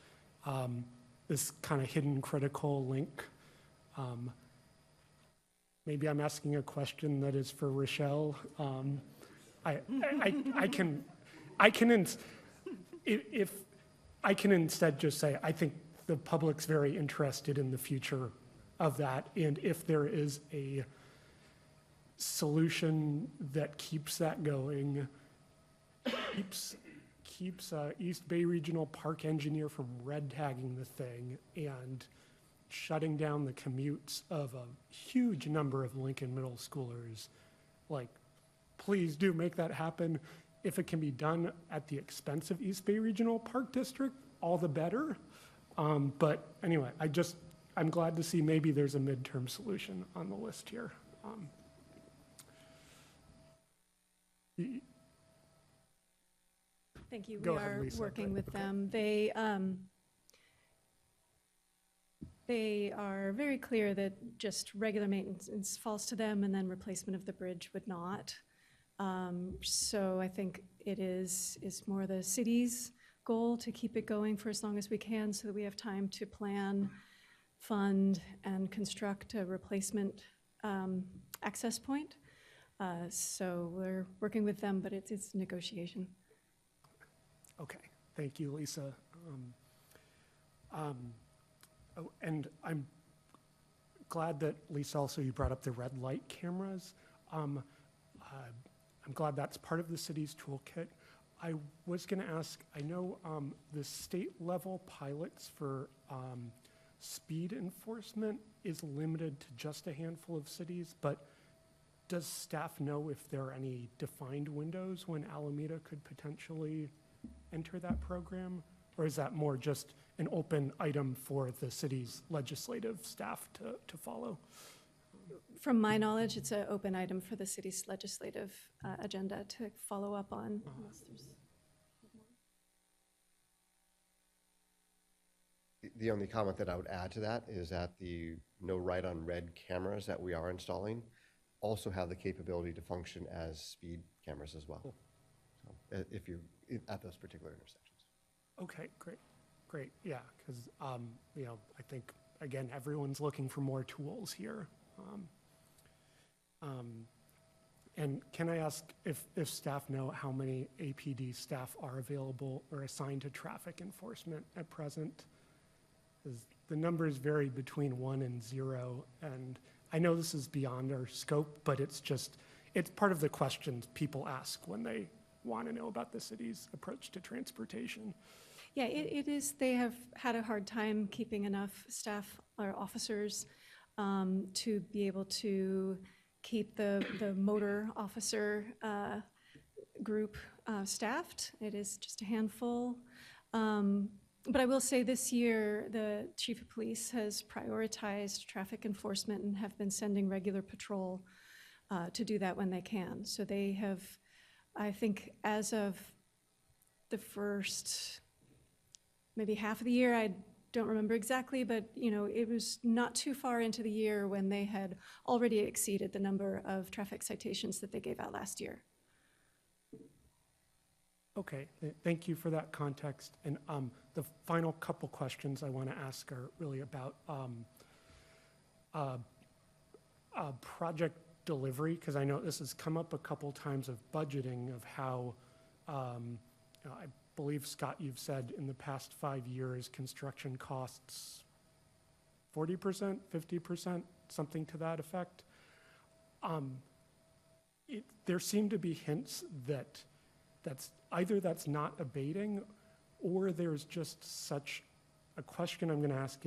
this kind of hidden critical link. Maybe I'm asking a question that is for Rochelle. If I can instead just say, I think the public's very interested in the future of that, and if there is a solution that keeps that going, keeps East Bay Regional Park engineer from red tagging the thing and shutting down the commutes of a huge number of Lincoln middle schoolers, like, please do make that happen. If it can be done at the expense of East Bay Regional Park District, all the better. But anyway, I'm glad to see maybe there's a midterm solution on the list here. Thank you. Go We ahead, are Lisa, working but- with okay. them. They are very clear that just regular maintenance falls to them, and then replacement of the bridge would not. So I think it is more the city's goal to keep it going for as long as we can, so that we have time to plan, fund, and construct a replacement access point. So we're working with them, but it's negotiation. Okay, thank you, Lisa. And I'm glad that, Lisa, also you brought up the red light cameras. I'm glad that's part of the city's toolkit. I was going to ask, I know the state level pilots for speed enforcement is limited to just a handful of cities, but does staff know if there are any defined windows when Alameda could potentially enter that program? Or is that more just an open item for the city's legislative staff to follow? From my knowledge, it's an open item for the city's legislative agenda to follow up on. Unless there's- The only comment that I would add to that is that the no right on red cameras that we are installing also have the capability to function as speed cameras as well. So, if you're at those particular intersections. Okay, great, yeah, because, I think, again, everyone's looking for more tools here. And can I ask if staff know how many APD staff are available or assigned to traffic enforcement at present? 'Cause the numbers vary between 1 and 0, and I know this is beyond our scope, but it's part of the questions people ask when they want to know about the city's approach to transportation. Yeah, it is, they have had a hard time keeping enough staff or officers to be able to keep the motor officer group staffed. It is just a handful. But I will say this year, the chief of police has prioritized traffic enforcement and have been sending regular patrol to do that when they can. So they have, I think, as of the first maybe half of the year, I don't remember exactly, but it was not too far into the year when they had already exceeded the number of traffic citations that they gave out last year. Okay, thank you for that context. And the final couple questions I want to ask are really about project delivery, because I know this has come up a couple times of budgeting, of how believe, Scott, you've said in the past 5 years, construction costs 40%, 50%, something to that effect. There seem to be hints that that's not abating, or there's just such a question I'm going to ask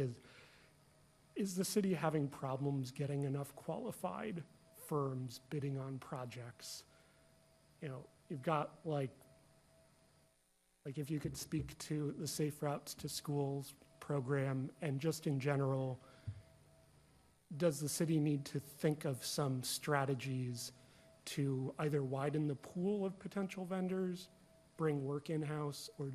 is the city having problems getting enough qualified firms bidding on projects? You know, you've got like if you could speak to the Safe Routes to Schools program, and just in general, does the city need to think of some strategies to either widen the pool of potential vendors, bring work in-house, or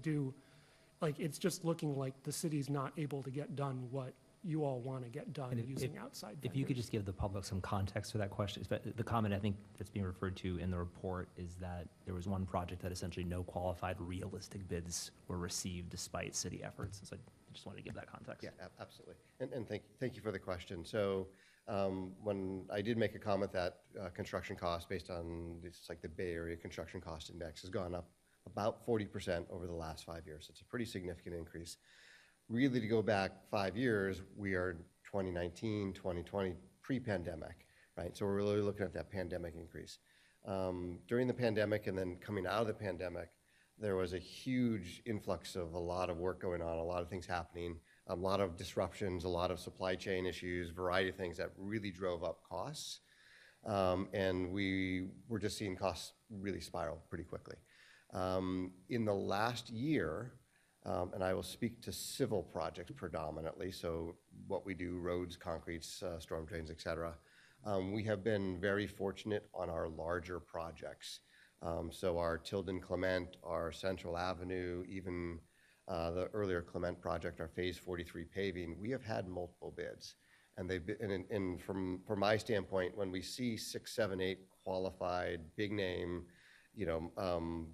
it's just looking like the city's not able to get done what you all want to get done using outside vendors? If you could just give the public some context for that question. The comment I think that's being referred to in the report is that there was one project that essentially no qualified realistic bids were received despite city efforts. So I just wanted to give that context. Yeah, absolutely. And thank you for the question. So when I did make a comment that construction costs based on the Bay Area Construction Cost Index has gone up about 40% over the last 5 years. It's a pretty significant increase. Really, to go back 5 years, we are 2019, 2020, pre-pandemic, right? So we're really looking at that pandemic increase. During the pandemic and then coming out of the pandemic, there was a huge influx of a lot of work going on, a lot of things happening, a lot of disruptions, a lot of supply chain issues, variety of things that really drove up costs. And we were just seeing costs really spiral pretty quickly. In the last year, and I will speak to civil projects predominantly, so what we do, roads, concretes, storm drains, et cetera. We have been very fortunate on our larger projects. So our Tilden Clement, our Central Avenue, even the earlier Clement project, our Phase 43 paving, we have had multiple bids. And from my standpoint, when we see 6, 7, 8 qualified, big name,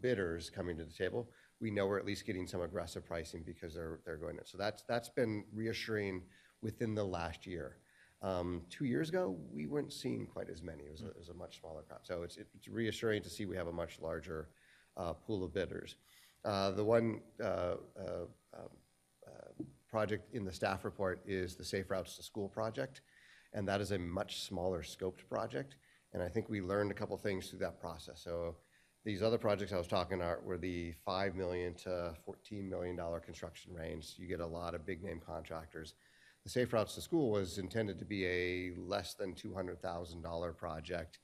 bidders coming to the table, we know we're at least getting some aggressive pricing because they're going in. So that's been reassuring within the last year. 2 years ago, we weren't seeing quite as many. It was a much smaller crowd. So it's reassuring to see we have a much larger pool of bidders. The one project in the staff report is the Safe Routes to School project, and that is a much smaller scoped project. And I think we learned a couple things through that process. So these other projects I was talking about were the $5 million to $14 million construction range. You get a lot of big name contractors. The Safe Routes to School was intended to be a less than $200,000 project.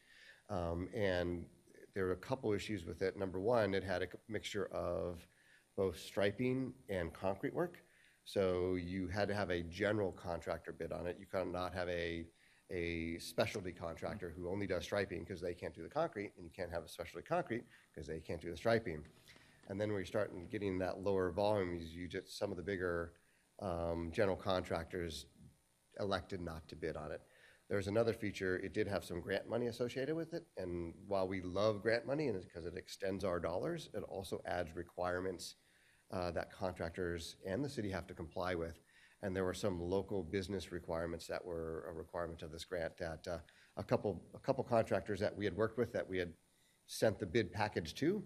And there were a couple issues with it. Number one, it had a mixture of both striping and concrete work. So you had to have a general contractor bid on it. You could not have a specialty contractor who only does striping because they can't do the concrete, and you can't have a specialty concrete because they can't do the striping. And then when you start getting that lower volumes, you just, some of the bigger general contractors elected not to bid on it. There's another feature, it did have some grant money associated with it, and while we love grant money and it's because it extends our dollars, it also adds requirements that contractors and the city have to comply with. And there were some local business requirements that were a requirement of this grant that a couple contractors that we had worked with, that we had sent the bid package to,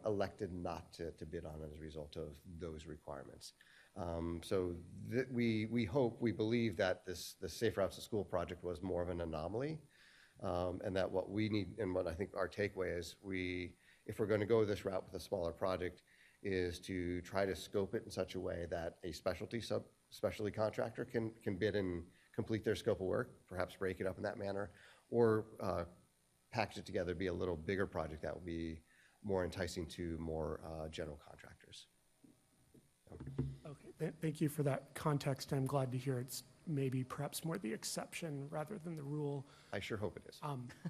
elected not to bid on as a result of those requirements. So we hope, we believe that the Safe Routes to School project was more of an anomaly, and that what we need, and what I think our takeaway is, if we're going to go this route with a smaller project, is to try to scope it in such a way that a specialty contractor can bid and complete their scope of work, perhaps break it up in that manner, or package it together, be a little bigger project that will be more enticing to more general contractors. Okay, thank you for that context. I'm glad to hear it's maybe perhaps more the exception rather than the rule. I sure hope it is.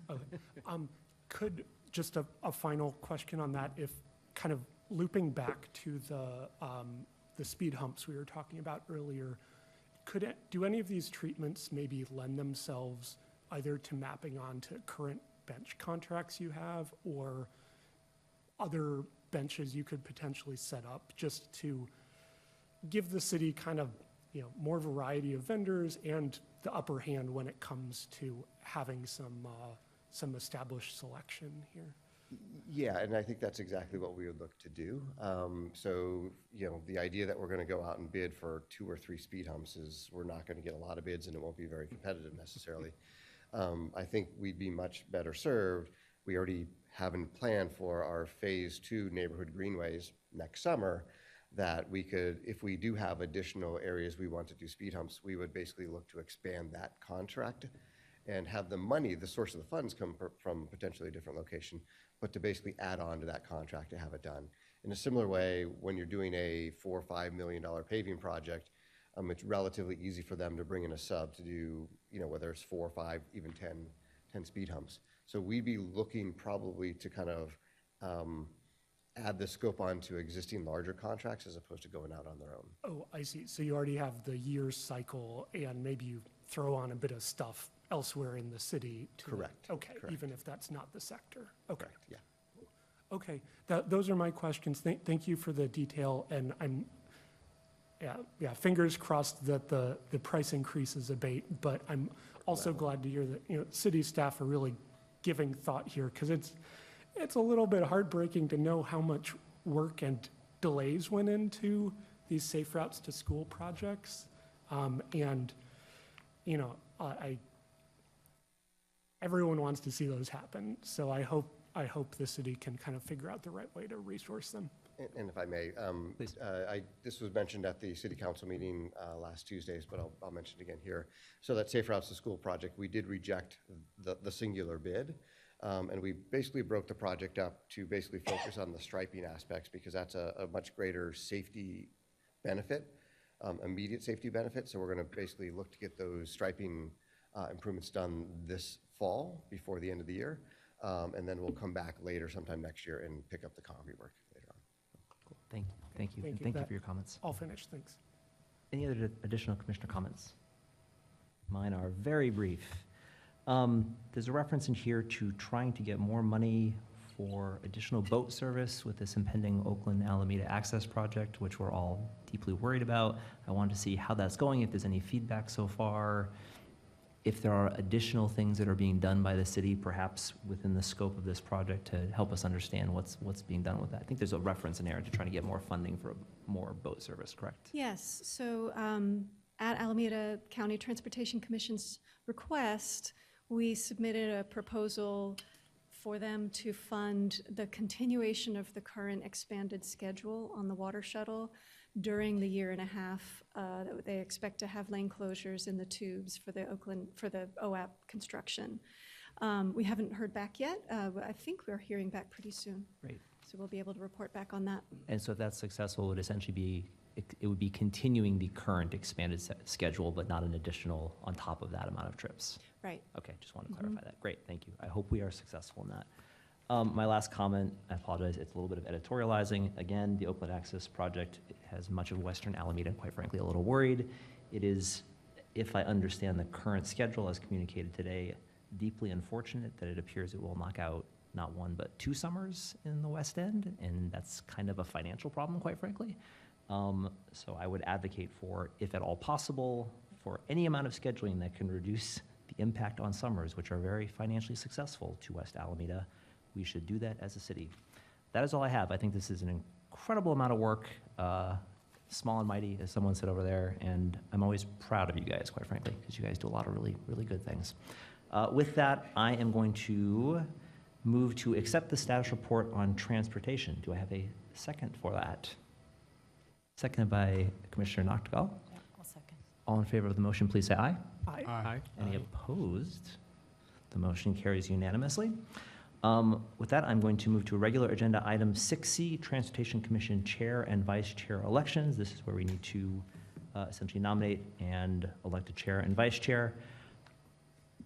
Okay. Could just a final question on that, if kind of looping back to the speed humps we were talking about earlier, do any of these treatments maybe lend themselves either to mapping onto current bench contracts you have, or other benches you could potentially set up just to give the city kind of, more variety of vendors and the upper hand when it comes to having some established selection here? Yeah, and I think that's exactly what we would look to do. So, the idea that we're going to go out and bid for 2 or 3 speed humps is we're not going to get a lot of bids and it won't be very competitive necessarily. I think we'd be much better served. We already have a plan for our phase 2 neighborhood greenways next summer that we could, if we do have additional areas we want to do speed humps, we would basically look to expand that contract and have the money, the source of the funds come from potentially a different location, but to basically add on to that contract to have it done. In a similar way, when you're doing a $4 or $5 million paving project, it's relatively easy for them to bring in a sub to do, whether it's 4 or 5, even 10 speed humps. So we'd be looking probably to kind of add the scope onto existing larger contracts as opposed to going out on their own. Oh, I see. So you already have the year cycle and maybe you throw on a bit of stuff elsewhere in the city. Correct. Okay, Correct. even if that's not the sector. Okay. Correct, yeah. Okay, those are my questions. Thank you for the detail, and I'm, fingers crossed that the price increases abate, but I'm also glad to hear that, city staff are really giving thought here, because it's a little bit heartbreaking to know how much work and delays went into these Safe Routes to School projects. Everyone wants to see those happen, so I hope the city can kind of figure out the right way to resource them. And if I may, this was mentioned at the city council meeting last Tuesdays, but I'll mention it again here. So that Safe Routes to School project, we did reject the singular bid. And we basically broke the project up to basically focus on the striping aspects because that's a much greater safety benefit, immediate safety benefit. So we're going to basically look to get those striping improvements done this fall before the end of the year. And then we'll come back later sometime next year and pick up the concrete work later on. Cool. Thank you. And thank you for your comments. I'll finish, thanks. Any other additional commissioner comments? Mine are very brief. There's a reference in here to trying to get more money for additional boat service with this impending Oakland Alameda Access Project, which we're all deeply worried about. I wanted to see how that's going, if there's any feedback so far, if there are additional things that are being done by the city, perhaps within the scope of this project to help us understand what's being done with that. I think there's a reference in there to trying to get more funding for more boat service, correct? Yes, so at Alameda County Transportation Commission's request, we submitted a proposal for them to fund the continuation of the current expanded schedule on the water shuttle during the year and a half that they expect to have lane closures in the tubes for the OAP construction. We haven't heard back yet, but I think we're hearing back pretty soon. Great. So we'll be able to report back on that. And so if that's successful, it would essentially be, it would be continuing the current expanded schedule, but not an additional on top of that amount of trips. Right. Okay, just want to clarify that. Great, thank you. I hope we are successful in that. My last comment, I apologize, it's a little bit of editorializing. Again, the Oakland Access Project has much of Western Alameda, quite frankly, a little worried. It is, if I understand the current schedule as communicated today, deeply unfortunate that it appears it will knock out not 1, but 2 summers in the West End, and that's kind of a financial problem, quite frankly. So I would advocate for, if at all possible, for any amount of scheduling that can reduce the impact on summers, which are very financially successful to West Alameda. We should do that as a city. That is all I have. I think this is an incredible amount of work, small and mighty, as someone said over there, and I'm always proud of you guys, quite frankly, because you guys do a lot of really, really good things. With that, I am going to move to accept the status report on transportation. Do I have a second for that? Seconded by Commissioner Noctegal. Yeah, I'll second. All in favor of the motion, please say aye. Aye. Aye. Any opposed? The motion carries unanimously. With that, I'm going to move to regular agenda item 6C, Transportation Commission Chair and Vice Chair elections. This is where we need to essentially nominate and elect a chair and vice chair.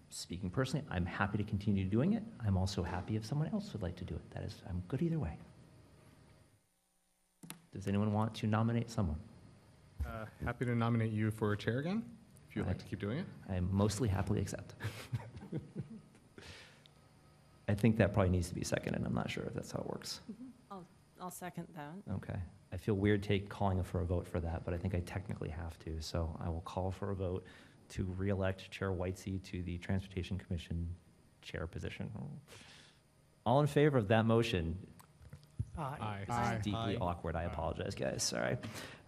Speaking personally, I'm happy to continue doing it. I'm also happy if someone else would like to do it. I'm good either way. Does anyone want to nominate someone? Happy to nominate you for chair again, if you'd like to keep doing it. I mostly happily accept. I think that probably needs to be seconded. I'm not sure if that's how it works. I'll second that. Okay. I feel weird calling for a vote for that, but I think I technically have to. So I will call for a vote to re-elect Chair Whitesey to the Transportation Commission chair position. All in favor of that motion? Aye. This is deeply awkward. I apologize, guys. Sorry.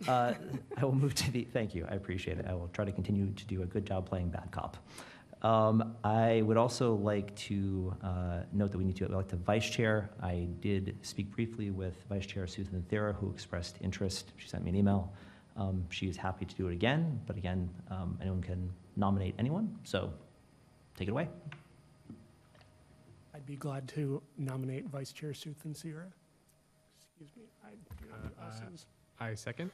I will move to the, thank you. I appreciate it. I will try to continue to do a good job playing bad cop. I would also like to note that we need to elect a vice chair. I did speak briefly with Vice Chair Susan Thera, who expressed interest. She sent me an email. She is happy to do it again, but again, anyone can nominate anyone. So take it away. I'd be glad to nominate Vice Chair Suthan Sierra. Excuse me. I second.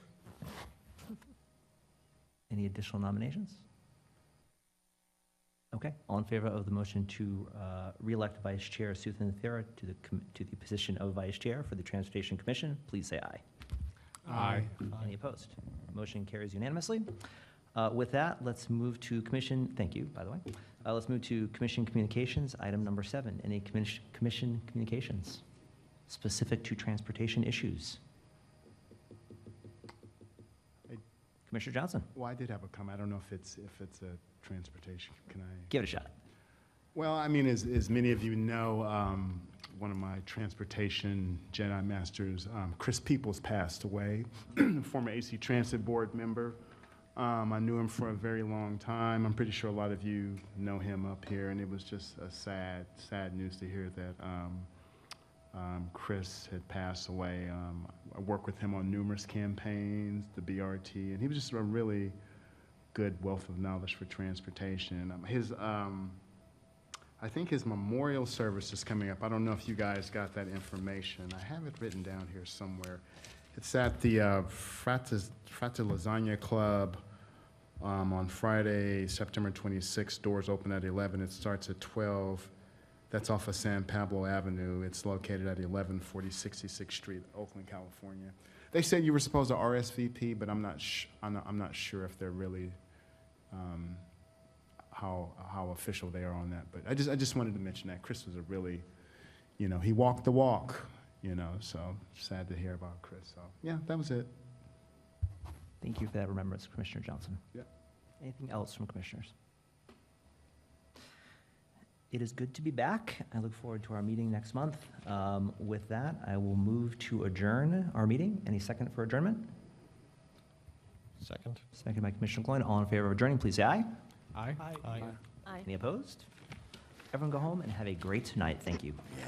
Any additional nominations? Okay, all in favor of the motion to re-elect Vice Chair Suthan Thera to the position of Vice Chair for the Transportation Commission, please say aye. Aye. Any opposed? Motion carries unanimously. With that, let's move to commission, thank you, by the way. Let's move to commission communications, item number 7. Any commission communications specific to transportation issues? Commissioner Johnson. Well, I did have a comment. I don't know if it's a transportation. Can I? Give it a shot. Well, I mean, as many of you know, one of my transportation Jedi Masters, Chris Peoples, passed away, former AC Transit Board member. I knew him for a very long time. I'm pretty sure a lot of you know him up here, and it was just a sad news to hear that Chris had passed away. I worked with him on numerous campaigns, the BRT, and he was just a really good wealth of knowledge for transportation. I think his memorial service is coming up. I don't know if you guys got that information. I have it written down here somewhere. It's at the Frate Lasagna Club on Friday, September 26th. Doors open at 11. It starts at 12. That's off of San Pablo Avenue. It's located at 1140 66th Street, Oakland, California. They said you were supposed to RSVP, but I'm not sure if they're really how official they are on that. But I just wanted to mention that Chris was a really, he walked the walk. So sad to hear about Chris. So yeah, that was it. Thank you for that remembrance, Commissioner Johnson. Yeah. Anything else from commissioners? It is good to be back. I look forward to our meeting next month. With that, I will move to adjourn our meeting. Any second for adjournment? Second. Second by Commissioner Gloyn. All in favor of adjourning, please say aye. Aye. Aye. Any opposed? Everyone go home and have a great night. Thank you. Yeah.